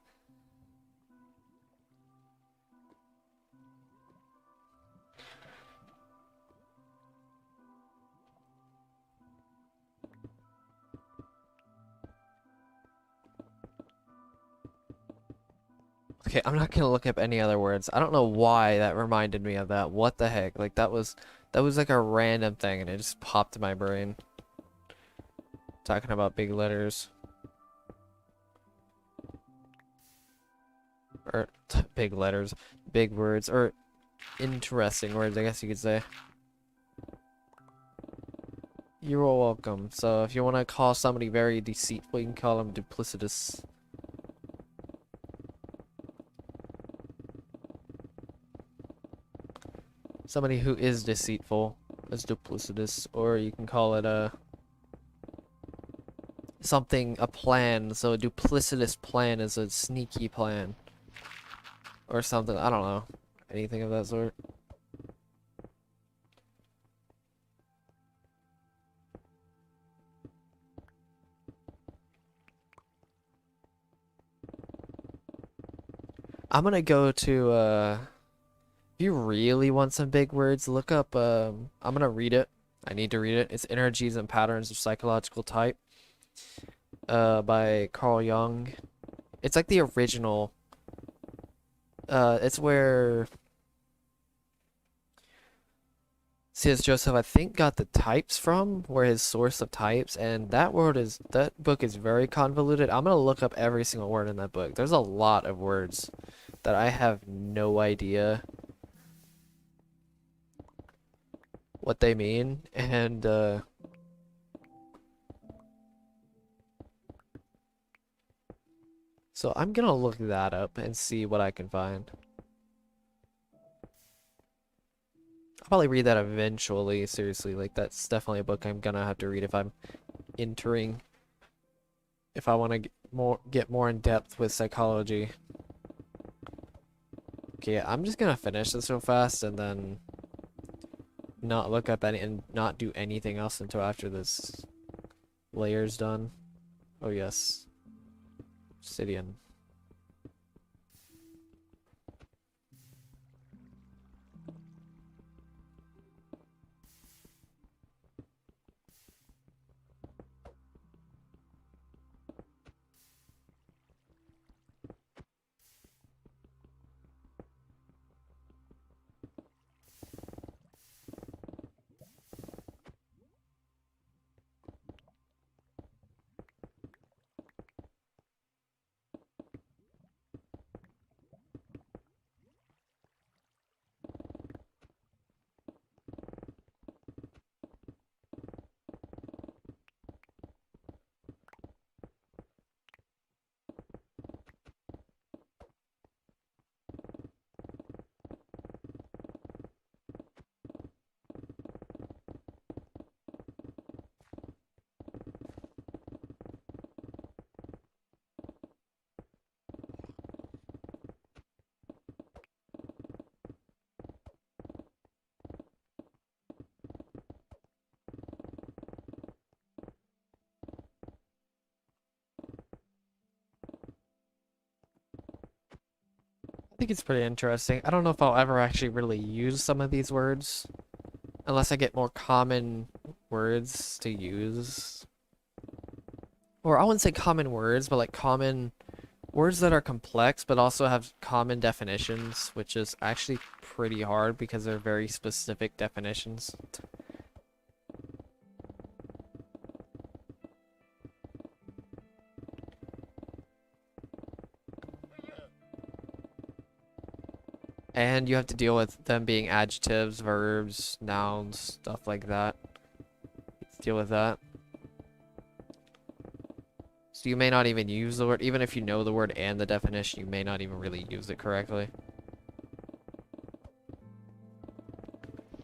Okay, I'm not gonna look up any other words. I don't know why that reminded me of that. What the heck? Like that was like a random thing and it just popped in my brain. Talking about big letters. Or big letters, big words, or interesting words, I guess you could say. You're all welcome. So if you want to call somebody very deceitful, you can call them duplicitous. Somebody who is deceitful is duplicitous, or you can call it a plan. So a duplicitous plan is a sneaky plan, or something. I don't know, anything of that sort. I'm gonna go to if you really want some big words, look up I'm gonna read it. I need to read it. It's Energies and Patterns of Psychological Type by Carl Jung. It's like the original. It's where C.S. Joseph, I think, got the types from, where his source of types, and that book is very convoluted. I'm gonna look up every single word in that book. There's a lot of words that I have no idea what they mean, and so I'm gonna look that up and see what I can find. I'll probably read that eventually, seriously. Like, that's definitely a book I'm gonna have to read if I'm entering, if I want to get more in depth with psychology. Okay, I'm just gonna finish this real fast and then not look up any and not do anything else until after this layer's done. Oh yes, obsidian. I think it's pretty interesting. I don't know if I'll ever actually really use some of these words unless I get more common words to use. Or I wouldn't say common words, but like common words that are complex but also have common definitions, which is actually pretty hard because they're very specific definitions. And you have to deal with them being adjectives, verbs, nouns, stuff like that. Deal with that. So you may not even use the word, even if you know the word and the definition, you may not even really use it correctly.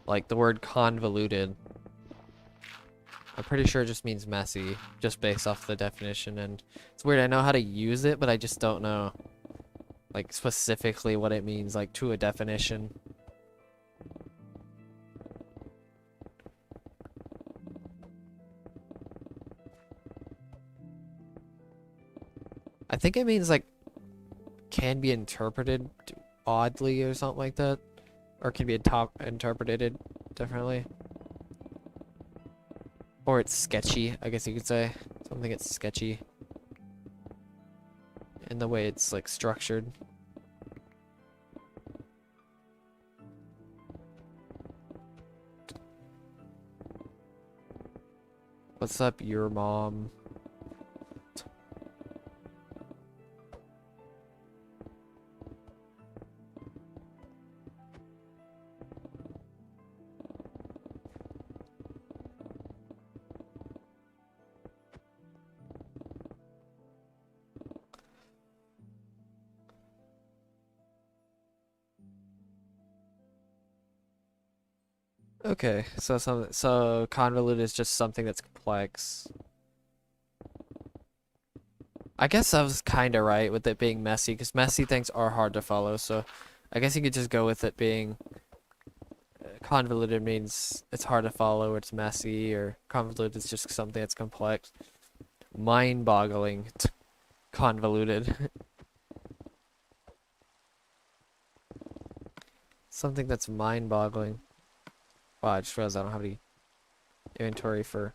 Like the word convoluted. I'm pretty sure it just means messy, just based off the definition, and it's weird, I know how to use it, but I just don't know, like, specifically what it means, like, to a definition. I think it means, like, can be interpreted oddly or something like that, or can be interpreted differently. Or it's sketchy, I guess you could say. Something that's sketchy. In the way it's, like, structured. What's up, your mom? Okay, so convoluted is just something that's complex. I guess I was kind of right with it being messy, because messy things are hard to follow, so I guess you could just go with it being convoluted means it's hard to follow, or it's messy, or convoluted is just something that's complex. Mind-boggling. Convoluted. Something that's mind-boggling. Wow, I just realized I don't have any inventory for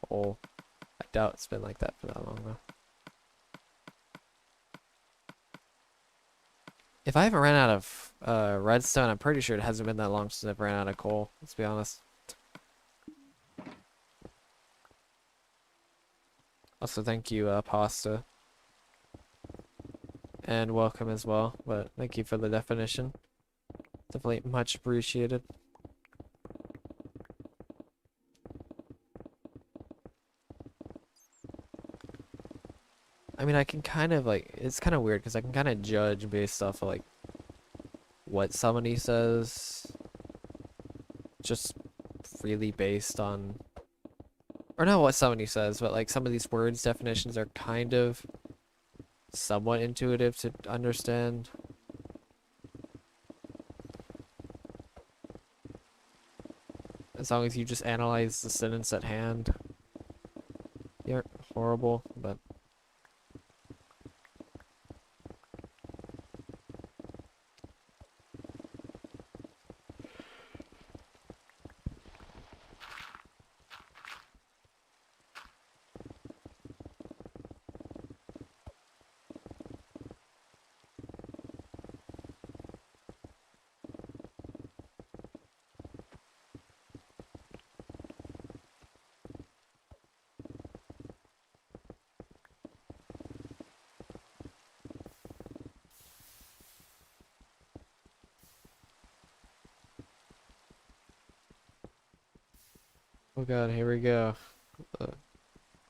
coal. I doubt it's been like that for that long, though. If I haven't ran out of redstone, I'm pretty sure it hasn't been that long since I've ran out of coal, let's be honest. Also, thank you, Pasta. And welcome as well, but thank you for the definition. Definitely much appreciated. I mean, I can kind of, like, it's kind of weird because I can kind of judge based off of, like, what somebody says. Just really based on, or not what somebody says, but, like, some of these words definitions are kind of somewhat intuitive to understand. As long as you just analyze the sentence at hand. They aren't horrible, but oh god, here we go.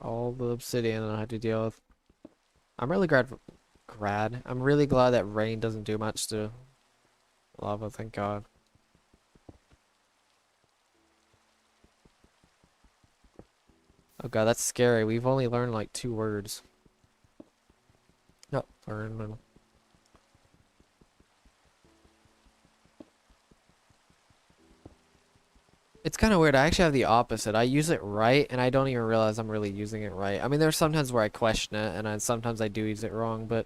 All the obsidian I had to deal with. I'm really glad. I'm really glad that rain doesn't do much to lava, thank god. Oh god, that's scary. We've only learned like 2 words. No, learn. It's kind of weird. I actually have the opposite. I use it right, and I don't even realize I'm really using it right. I mean, there's sometimes where I question it, and sometimes I do use it wrong, but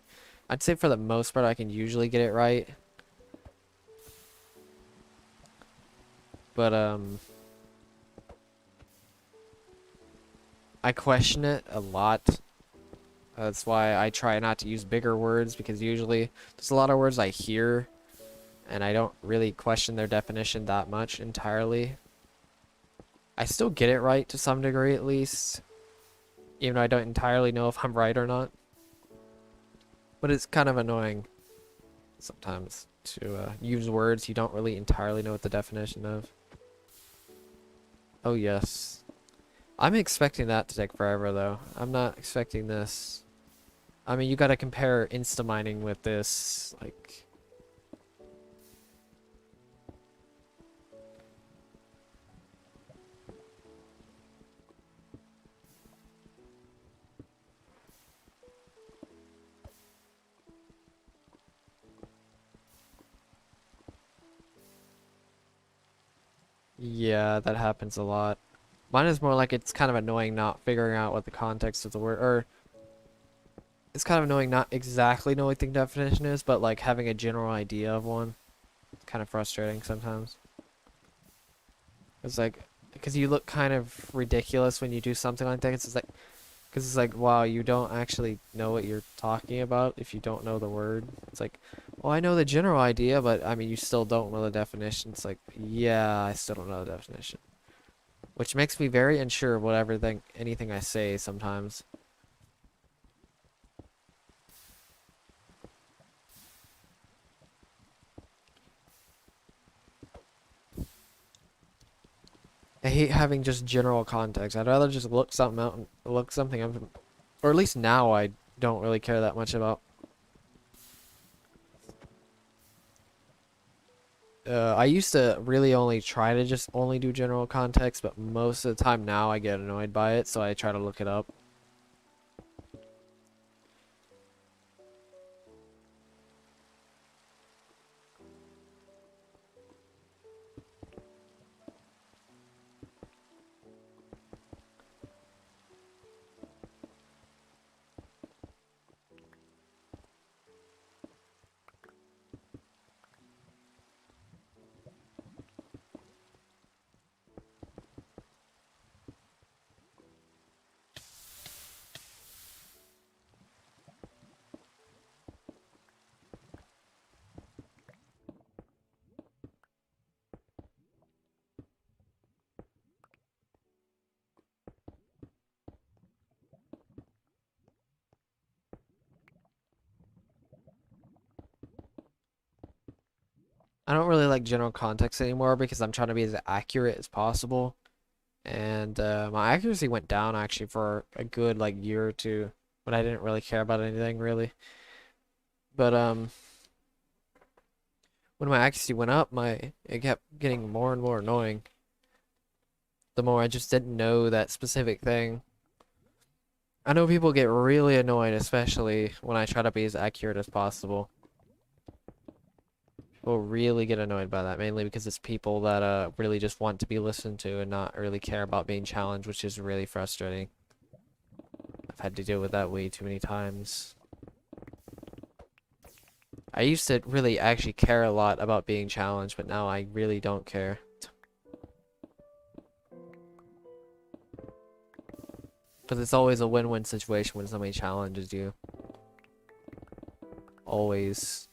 I'd say for the most part, I can usually get it right. But, I question it a lot. That's why I try not to use bigger words, because usually there's a lot of words I hear and I don't really question their definition that much entirely. I still get it right to some degree at least, even though I don't entirely know if I'm right or not. But it's kind of annoying sometimes to use words you don't really entirely know what the definition of. Oh yes. I'm expecting that to take forever though. I'm not expecting this. I mean, you gotta compare insta-mining with this, like... Yeah, that happens a lot. Mine is more like it's kind of annoying not figuring out what the context of the word, or it's kind of annoying not exactly knowing what the definition is, but like having a general idea of one. It's kind of frustrating sometimes. It's like, because you look kind of ridiculous when you do something like that. It's like, because it's like, wow, you don't actually know what you're talking about if you don't know the word. It's like, well, I know the general idea, but I mean, you still don't know the definition. It's like, yeah, I still don't know the definition. Which makes me very unsure of anything I say sometimes. I hate having just general context. I'd rather just look something out and look something up, or at least now I don't really care that much about. I used to really only try to just only do general context, but most of the time now I get annoyed by it, so I try to look it up. I don't really like general context anymore because I'm trying to be as accurate as possible. And my accuracy went down actually for a good like year or two, but I didn't really care about anything really. But when my accuracy went up, it kept getting more and more annoying. The more I just didn't know that specific thing. I know people get really annoyed, especially when I try to be as accurate as possible. People really get annoyed by that, mainly because it's people that really just want to be listened to and not really care about being challenged, which is really frustrating. I've had to deal with that way too many times. I used to really actually care a lot about being challenged, but now I really don't care. Because it's always a win-win situation when somebody challenges you. Always.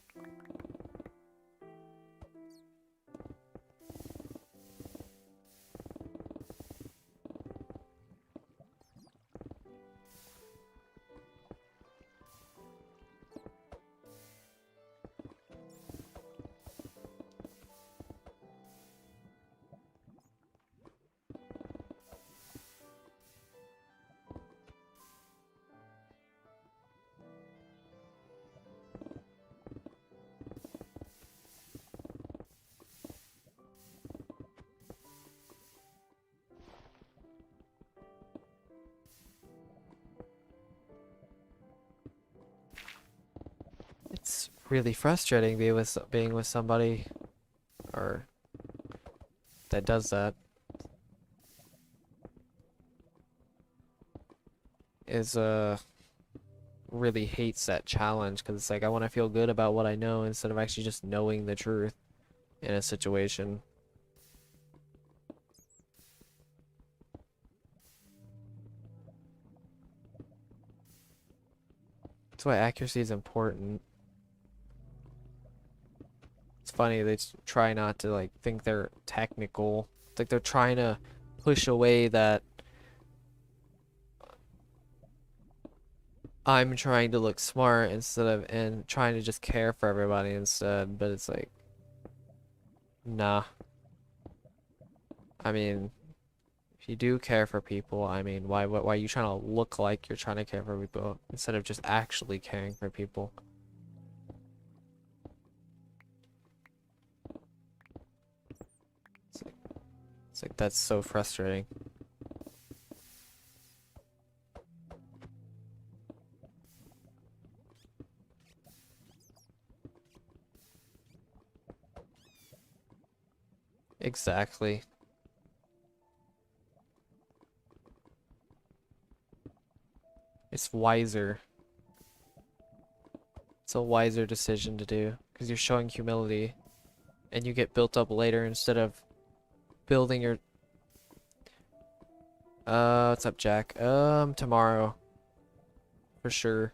It's really frustrating being with somebody or that does that. Is really hates that challenge because it's like I want to feel good about what I know instead of actually just knowing the truth in a situation. That's why accuracy is important. It's funny, they try not to like think they're technical. It's like they're trying to push away that I'm trying to look smart instead of and trying to just care for everybody instead, but it's like nah. I mean, if you do care for people, I mean, why are you trying to look like you're trying to care for people instead of just actually caring for people? It's like that's so frustrating. Exactly. It's wiser. It's a wiser decision to do because you're showing humility and you get built up later instead of building your what's up, Jack? Tomorrow for sure.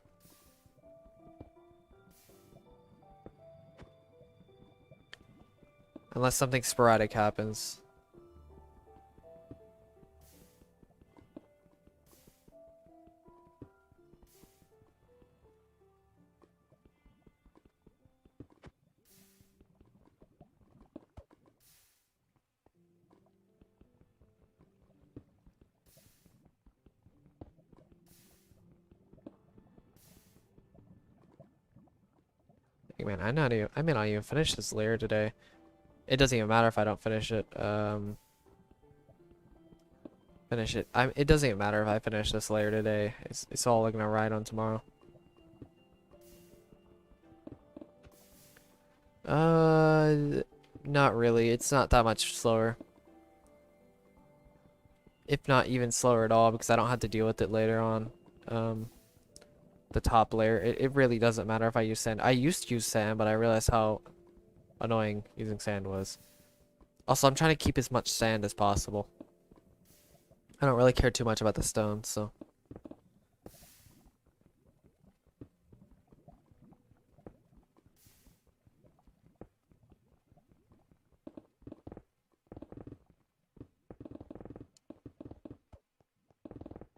Unless something sporadic happens. Hey man, I may not even finish this layer today. It doesn't even matter if I don't finish it. Finish it. It doesn't even matter if I finish this layer today. It's all gonna ride on tomorrow. Not really. It's not that much slower. If not even slower at all, because I don't have to deal with it later on. The top layer. It really doesn't matter if I use sand. I used to use sand, but I realized how annoying using sand was. Also, I'm trying to keep as much sand as possible. I don't really care too much about the stones, so.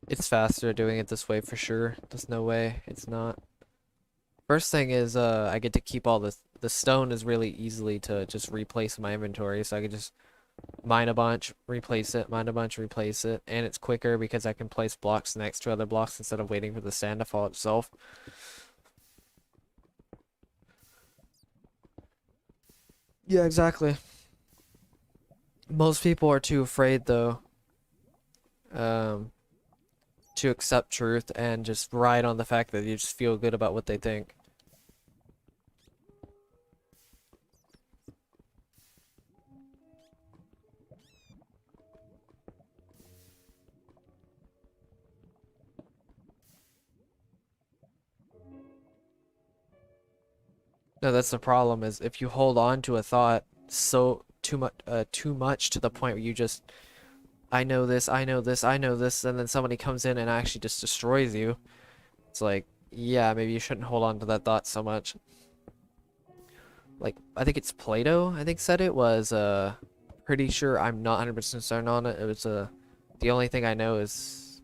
It's faster doing it this way for sure. There's no way it's not. First thing is, I get to keep all the stone is really easily to just replace in my inventory, so I can just mine a bunch, replace it, mine a bunch, replace it, and it's quicker because I can place blocks next to other blocks instead of waiting for the sand to fall itself. Yeah, exactly. Most people are too afraid though, um, to accept truth and just ride on the fact that you just feel good about what they think. No, that's the problem is if you hold on to a thought so too much to the point where you just I know this, I know this, I know this, and then somebody comes in and actually just destroys you. It's like, yeah, maybe you shouldn't hold on to that thought so much. Like, I think it's Plato, I think said it was, pretty sure I'm not 100% certain on it. It was, the only thing I know is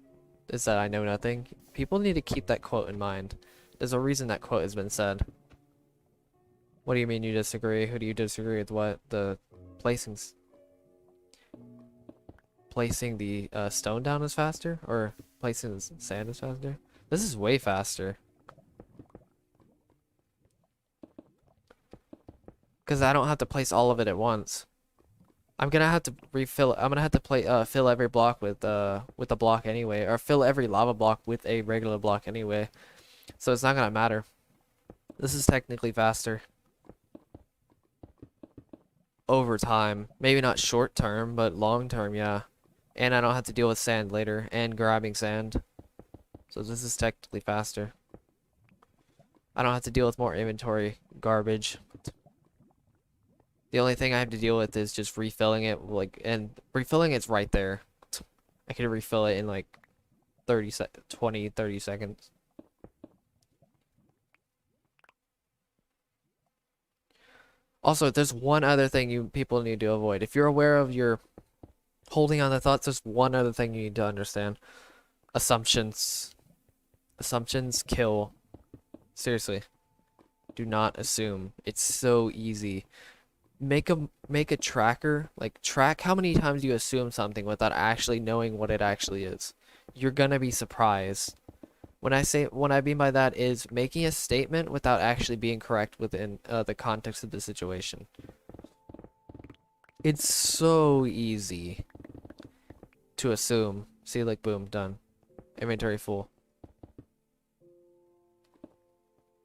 that I know nothing. People need to keep that quote in mind. There's a reason that quote has been said. What do you mean you disagree? Who do you disagree with what? The placings? Placing the stone down is faster? Or placing the sand is faster? This is way faster. Because I don't have to place all of it at once. I'm gonna have to refill. I'm gonna have to fill every block with a block anyway, or fill every lava block with a regular block anyway. So it's not gonna matter. This is technically faster. Over time, maybe not short term, but long term, yeah. And I don't have to deal with sand later and grabbing sand. So this is technically faster. I don't have to deal with more inventory garbage. The only thing I have to deal with is just refilling it, like, and refilling it's right there. I can refill it in like 30 seconds. Also, there's one other thing you people need to avoid. If you're aware of your holding on to thoughts, there's one other thing you need to understand. Assumptions. Assumptions kill. Seriously. Do not assume. It's so easy. Make a tracker, like track how many times you assume something without actually knowing what it actually is. You're gonna be surprised. What I mean by that is making a statement without actually being correct within the context of the situation. It's so easy to assume. See, like, boom, done. Inventory full.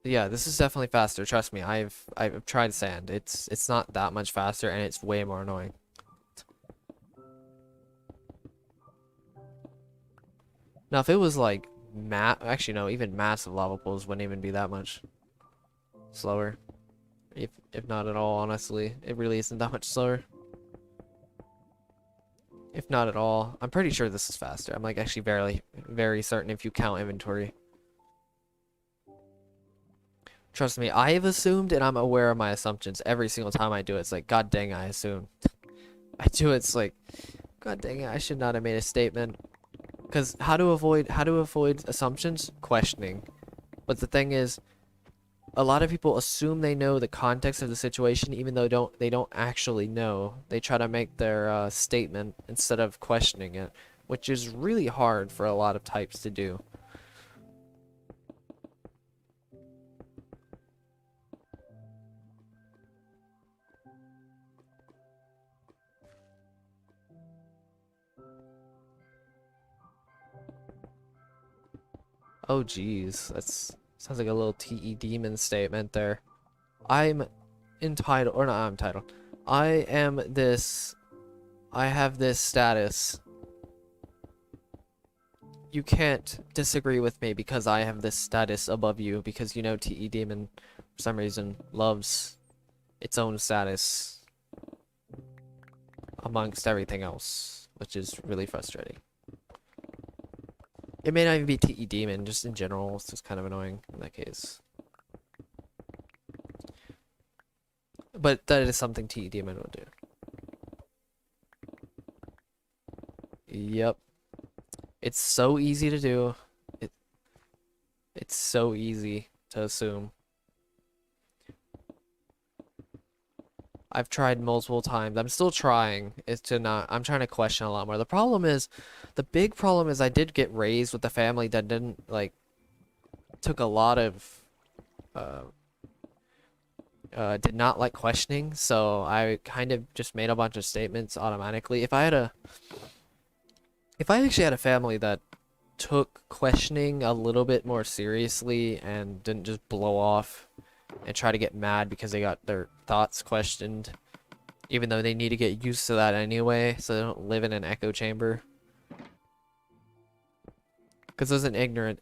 Yeah, this is definitely faster. Trust me. I've tried sand. It's not that much faster, and it's way more annoying. Now, if it was like actually no, even massive lava pools wouldn't even be that much slower. If not at all, honestly, it really isn't that much slower. If not at all, I'm pretty sure this is faster. I'm like actually very certain if you count inventory. Trust me, I have assumed and I'm aware of my assumptions every single time I do it. It's like, god dang, I assumed. I do it, it's like, god dang it, I should not have made a statement. Because how to avoid assumptions? Questioning. But the thing is, a lot of people assume they know the context of the situation, even though they don't actually know. They try to make their statement instead of questioning it, which is really hard for a lot of types to do. Oh geez, that's sounds like a little TE demon statement there. I'm entitled, or not I'm entitled. I am this, I have this status. You can't disagree with me because I have this status above you, because you know TE demon for some reason loves its own status amongst everything else, which is really frustrating. It may not even be TE demon, just in general, it's just kind of annoying in that case. But that is something TE demon will do. Yep. It's so easy to do. It's so easy to assume. I've tried multiple times. I'm still trying. I'm trying to question a lot more. The big problem is I did get raised with a family that didn't, like, took a lot of, did not like questioning. So I kind of just made a bunch of statements automatically. If I actually had a family that took questioning a little bit more seriously and didn't just blow off and try to get mad because they got their thoughts questioned, even though they need to get used to that anyway, so they don't live in an echo chamber. Because there's an ignorant,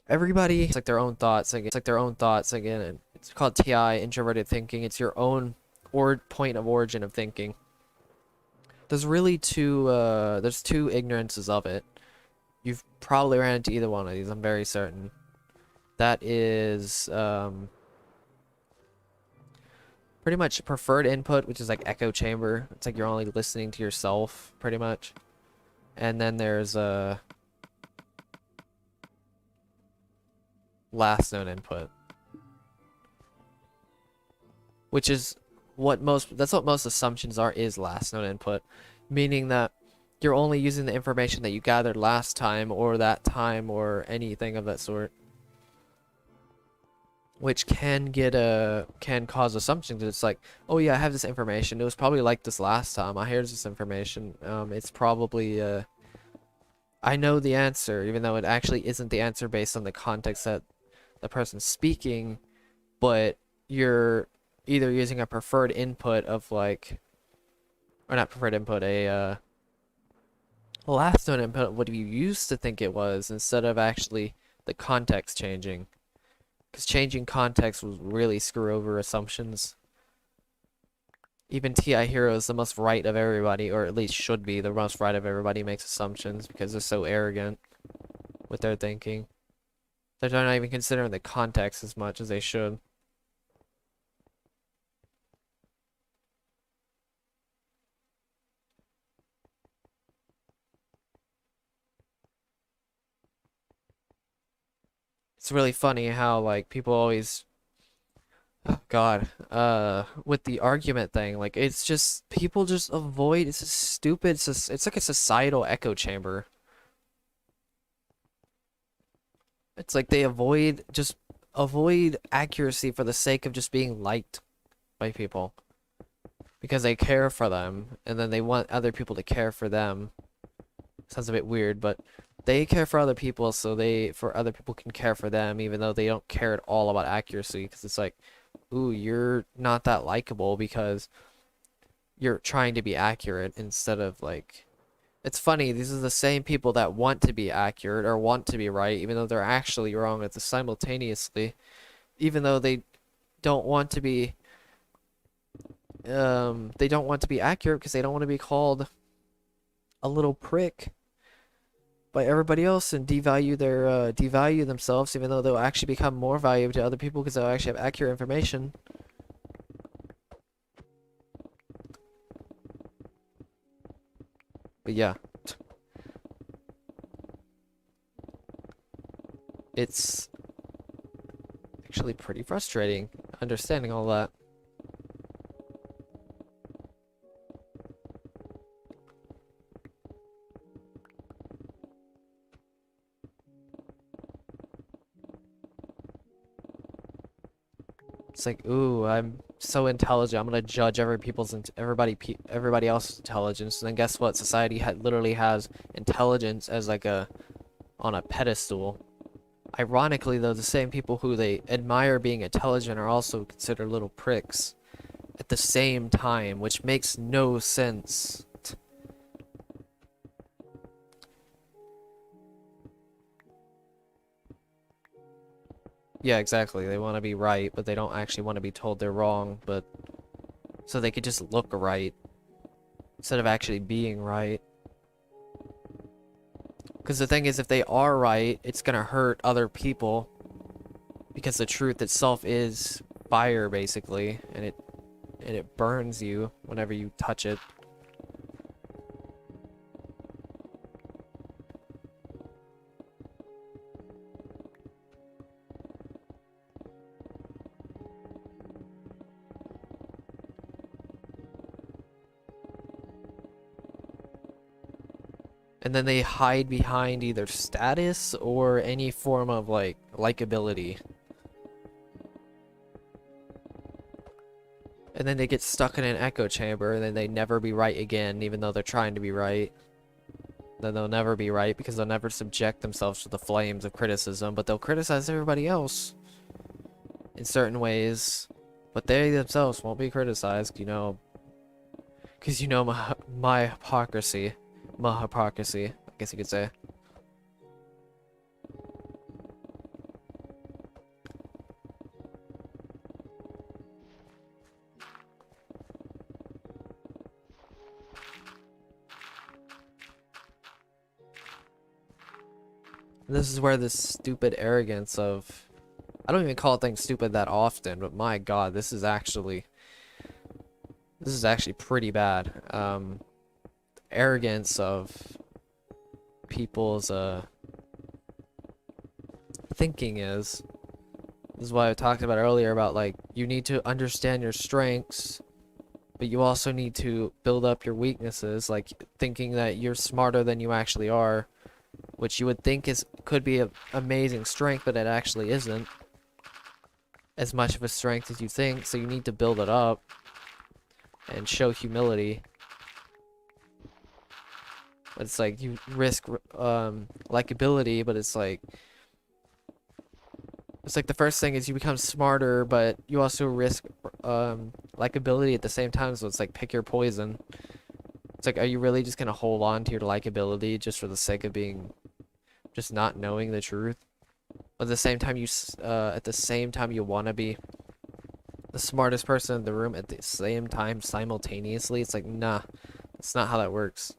everybody, it's like their own thoughts again, and it's called TI, introverted thinking. It's your own point of origin of thinking. There's really there's two ignorances of it. You've probably ran into either one of these, I'm very certain. That is pretty much preferred input, which is like echo chamber. It's like you're only listening to yourself, pretty much. And then there's last known input, which is that's what most assumptions are, is last known input, meaning that you're only using the information that you gathered last time or that time or anything of that sort, which can cause assumptions. It's like, oh yeah, I have this information, it was probably like this last time, here's this information, it's probably I know the answer, even though it actually isn't the answer based on the context that the person's speaking. But you're either using a preferred input of, like, or not preferred input, a last known input of what you used to think it was, instead of actually the context changing. Because changing context will really screw over assumptions. Even TI Hero is the most right of everybody, or at least should be the most right of everybody, makes assumptions because they're so arrogant with their thinking. They're not even considering the context as much as they should. It's really funny how like people always, oh God, with the argument thing, like it's just people just avoid. It's just stupid. It's like a societal echo chamber. It's like they avoid accuracy for the sake of just being liked by people because they care for them, and then they want other people to care for them. Sounds a bit weird, but they care for other people, so other people can care for them, even though they don't care at all about accuracy. Because it's like, ooh, you're not that likable because you're trying to be accurate instead of like. It's funny. These are the same people that want to be accurate or want to be right, even though they're actually wrong at the simultaneously. Even though don't want to be, they don't want to be accurate because they don't want to be called a little prick by everybody else and devalue themselves, even though they'll actually become more valuable to other people because they'll actually have accurate information. But yeah, it's actually pretty frustrating understanding all that. It's like, ooh, I'm so intelligent. I'm gonna judge everybody else's intelligence. And then guess what? Society literally has intelligence as like on a pedestal. Ironically, though, the same people who they admire being intelligent are also considered little pricks at the same time, which makes no sense. Yeah, exactly. They want to be right, but they don't actually want to be told they're wrong, but so they could just look right instead of actually being right. Because the thing is, if they are right, it's gonna hurt other people because the truth itself is fire, basically, and it burns you whenever you touch it. And then they hide behind either status or any form of like likability. And then they get stuck in an echo chamber and then they never be right again, even though they're trying to be right. Then they'll never be right because they'll never subject themselves to the flames of criticism, but they'll criticize everybody else in certain ways. But they themselves won't be criticized, you know, because you know my hypocrisy. My hypocrisy, I guess you could say. This is where this stupid arrogance of... I don't even call things stupid that often, but my god, this is actually pretty bad. Arrogance of people's thinking is. This is why I talked about earlier about like you need to understand your strengths, but you also need to build up your weaknesses, like thinking that you're smarter than you actually are, which you would think could be an amazing strength, but it actually isn't as much of a strength as you think, so you need to build it up and show humility. But it's like you risk likability, but it's like the first thing is you become smarter, but you also risk likability at the same time, so it's like pick your poison. It's like, are you really just gonna hold on to your likability just for the sake of being just not knowing the truth? But at the same time you want to be the smartest person in the room at the same time simultaneously. It's like, nah, that's not how that works.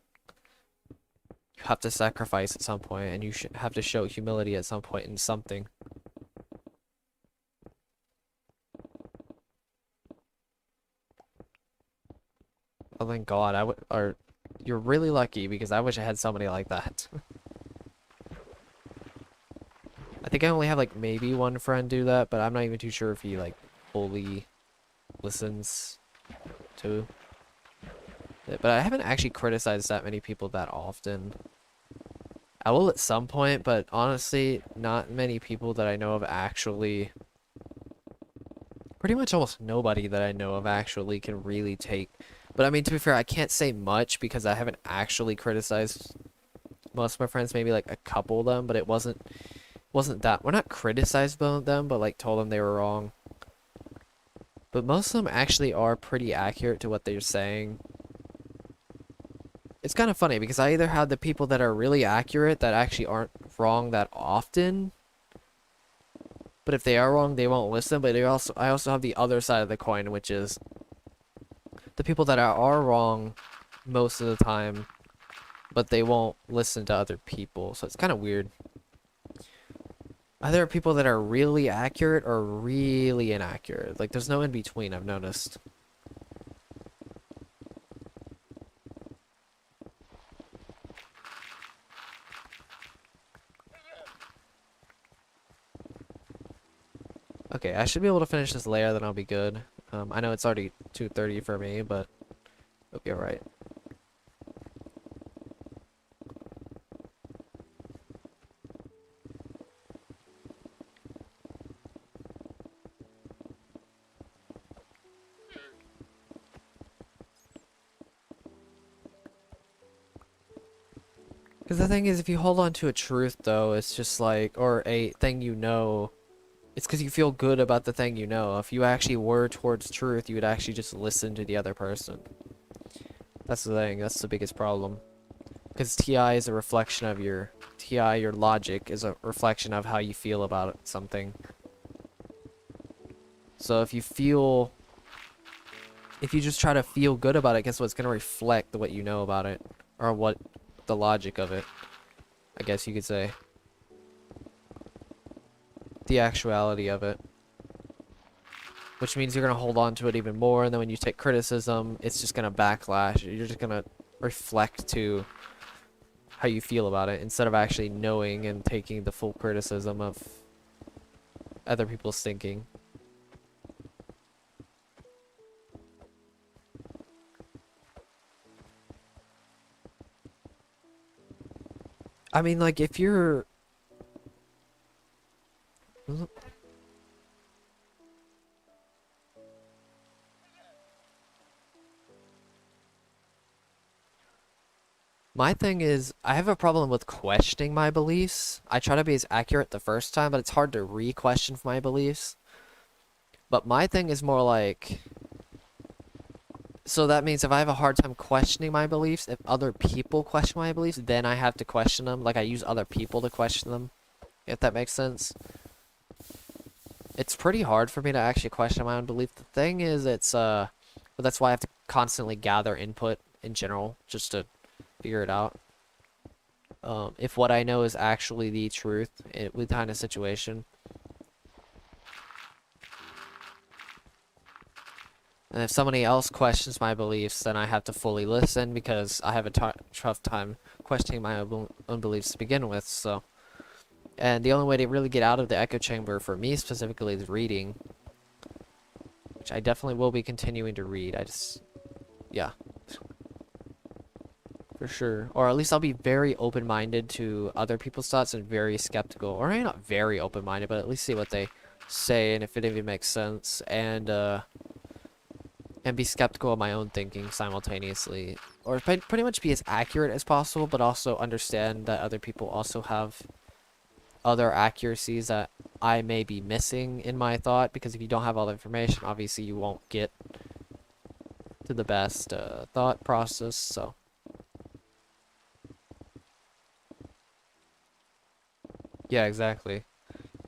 You have to sacrifice at some point, and you should have to show humility at some point in something. Oh, thank God. You're really lucky because I wish I had somebody like that. I think I only have like maybe one friend do that, but I'm not even too sure if he like fully listens to it. But I haven't actually criticized that many people that often. I will at some point, but honestly, not many people that I know of actually. Pretty much almost nobody that I know of actually can really take. But I mean, to be fair, I can't say much because I haven't actually criticized most of my friends, maybe like a couple of them, but it wasn't that. We're not criticized them, but like told them they were wrong. But most of them actually are pretty accurate to what they're saying. It's kind of funny because I either have the people that are really accurate that actually aren't wrong that often, but if they are wrong, they won't listen. But I also have the other side of the coin, which is the people that are wrong most of the time, but they won't listen to other people. So it's kind of weird. Either people that are really accurate or really inaccurate. Like there's no in between, I've noticed. Okay, I should be able to finish this layer, then I'll be good. I know it's already 2:30 for me, but it'll be alright. Because the thing is, if you hold on to a truth, though, it's just like, or a thing you know, it's because you feel good about the thing you know. If you actually were towards truth, you would actually just listen to the other person. That's the thing, that's the biggest problem. Because TI is a reflection of your logic is a reflection of how you feel about something. So if you just try to feel good about it, guess what? It's going to reflect what you know about it. Or what the logic of it, I guess you could say. The actuality of it. Which means you're going to hold on to it even more, and then when you take criticism, it's just going to backlash. You're just going to reflect to how you feel about it, instead of actually knowing and taking the full criticism of other people's thinking. I mean, like, if you're... My thing is, I have a problem with questioning my beliefs. I try to be as accurate the first time, but it's hard to re-question my beliefs. But my thing is more like... So that means if I have a hard time questioning my beliefs, if other people question my beliefs, then I have to question them. Like, I use other people to question them, if that makes sense. It's pretty hard for me to actually question my own belief. The thing is, but that's why I have to constantly gather input in general, just to figure it out. If what I know is actually the truth with kind of situation. And if somebody else questions my beliefs, then I have to fully listen because I have a tough time questioning my own beliefs to begin with, so. And the only way to really get out of the echo chamber for me specifically is reading. Which I definitely will be continuing to read. Yeah. For sure. Or at least I'll be very open-minded to other people's thoughts and very skeptical. Or maybe not very open-minded, but at least see what they say and if it even makes sense. And be skeptical of my own thinking simultaneously. Or pretty much be as accurate as possible, but also understand that other people also have other accuracies that I may be missing in my thought. Because if you don't have all the information, obviously you won't get to the best thought process, so. Yeah, exactly.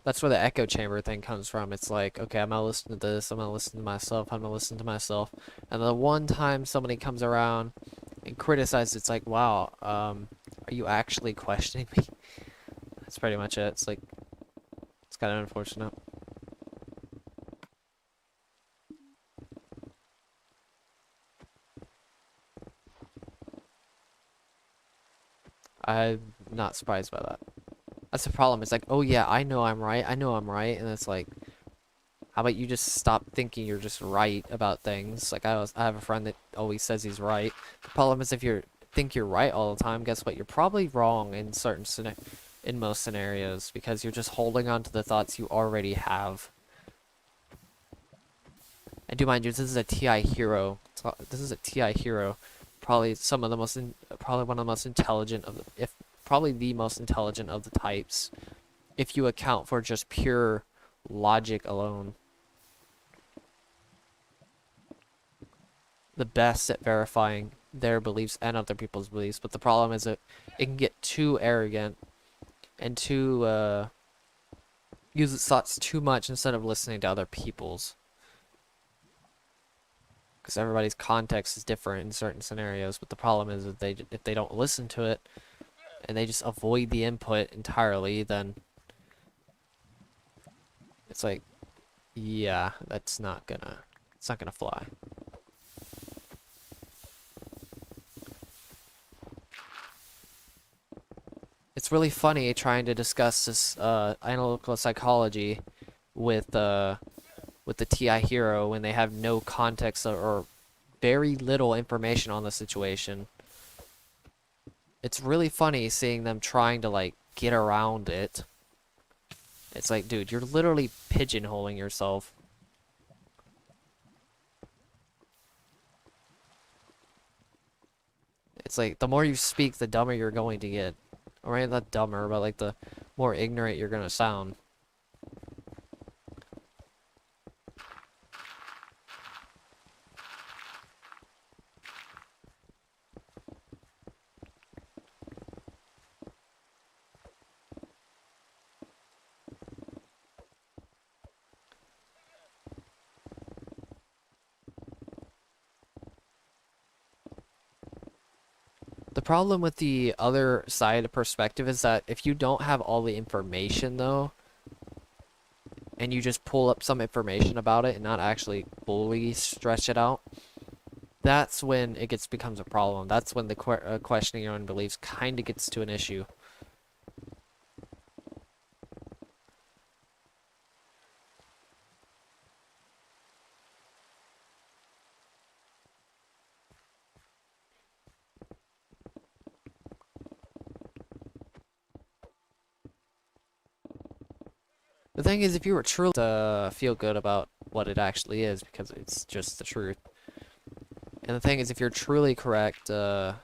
That's where the echo chamber thing comes from. It's like, okay, I'm gonna listen to this, I'm gonna listen to myself, I'm gonna listen to myself. And the one time somebody comes around and criticizes, it's like, wow, are you actually questioning me? That's pretty much it. It's like, it's kind of unfortunate. I'm not surprised by that. That's the problem. It's like, oh yeah, I know I'm right. I know I'm right. And it's like, how about you just stop thinking you're just right about things? Like I have a friend that always says he's right. The problem is if you think you're right all the time, guess what? You're probably wrong in in most scenarios because you're just holding on to the thoughts you already have. And do mind you, this is a TI hero. This is a TI hero. Probably some of the most, probably one of the most intelligent of the, if probably the most intelligent of the types, if you account for just pure logic alone. The best at verifying their beliefs and other people's beliefs, but the problem is that it can get too arrogant and too use its thoughts too much instead of listening to other people's. Because everybody's context is different in certain scenarios, but the problem is that if they don't listen to it and they just avoid the input entirely, then it's like, yeah, it's not gonna fly. It's really funny trying to discuss this analytical psychology with the TI hero when they have no context or very little information on the situation. It's really funny seeing them trying to like get around it. It's like, dude, you're literally pigeonholing yourself. It's like the more you speak, the dumber you're going to get. Or maybe not dumber, but like the more ignorant you're gonna sound. The problem with the other side perspective is that if you don't have all the information though, and you just pull up some information about it and not actually fully stretch it out, that's when it becomes a problem. That's when the questioning your own beliefs kind of gets to an issue. The thing is, if you were truly to feel good about what it actually is, because it's just the truth. And the thing is, if you're truly correct, you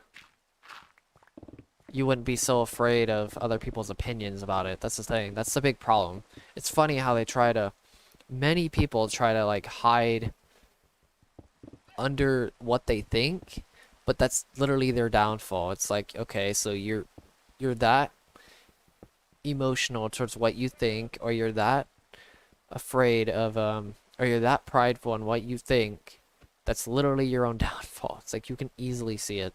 wouldn't be so afraid of other people's opinions about it. That's the thing. That's the big problem. It's funny how many people try to like hide under what they think, but that's literally their downfall. It's like, okay, so you're that emotional towards what you think, or you're that afraid of or you're that prideful in what you think. That's literally your own downfall. It's like you can easily see it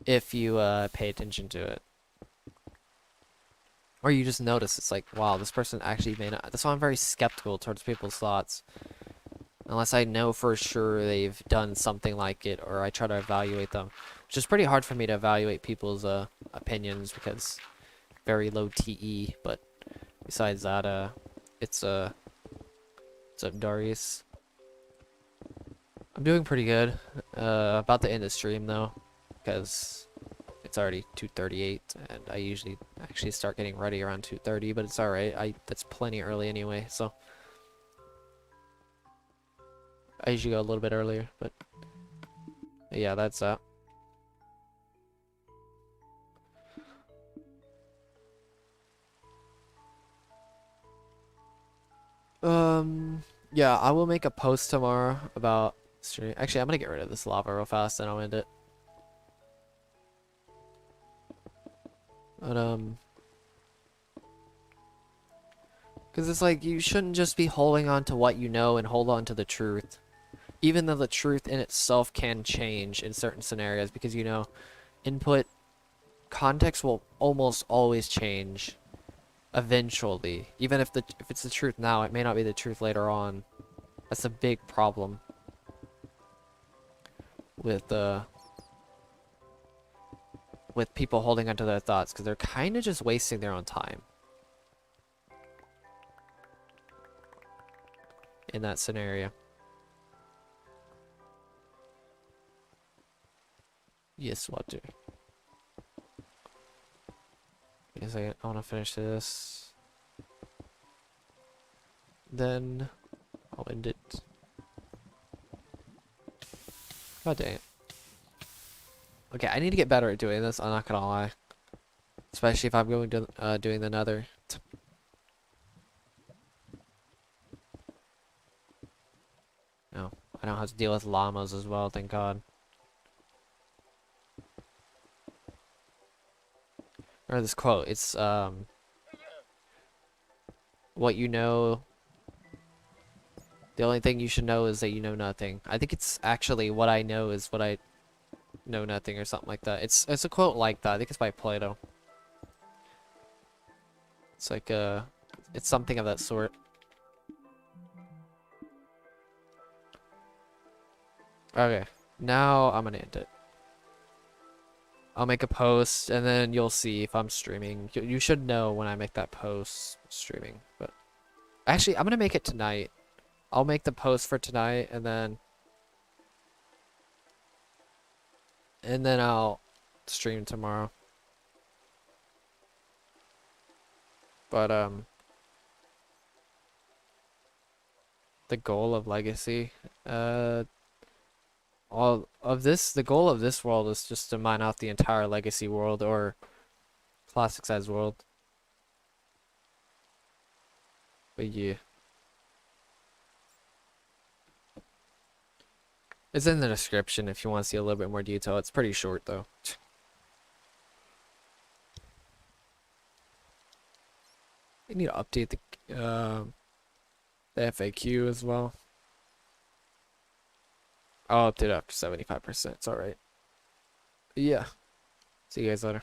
if you pay attention to it. Or you just notice it's like, wow, this person actually may not. That's why I'm very skeptical towards people's thoughts. Unless I know for sure they've done something like it, or I try to evaluate them. Which is pretty hard for me to evaluate people's opinions because very low TE, but besides that, it's what's up, Darius? I'm doing pretty good. About to end the stream though, because it's already 2:38, and I usually actually start getting ready around 2:30, but it's alright. That's plenty early anyway, so I usually go a little bit earlier, but yeah, that's that. Yeah, I will make a post tomorrow about stream. Actually, I'm gonna get rid of this lava real fast, and I'll end it. But because it's like you shouldn't just be holding on to what you know and hold on to the truth, even though the truth in itself can change in certain scenarios, because you know, input context will almost always change eventually. Even if it's the truth now, it may not be the truth later on. That's a big problem with with people holding onto their thoughts because they're kind of just wasting their own time in that scenario. Yes, what do? Yes, I want to finish this. Then I'll end it. God dang it. Okay, I need to get better at doing this, I'm not gonna lie. Especially if I'm going to doing the Nether. No, I don't have to deal with llamas as well, thank God. Or this quote, it's what you know, the only thing you should know is that you know nothing. I think it's actually what I know is what I know nothing or something like that. It's a quote like that. I think it's by Plato. It's like it's something of that sort. Okay, now I'm gonna end it. I'll make a post and then you'll see if I'm streaming. You should know when I make that post streaming, but actually I'm gonna make it tonight. I'll make the post for tonight and then I'll stream tomorrow. But the goal of Legacy, all of this, the goal of this world is just to mine out the entire Legacy world or classic size world. But yeah. It's in the description if you want to see a little bit more detail. It's pretty short though. I need to update the FAQ as well. I'll update it up to 75%. It's alright. Yeah. See you guys later.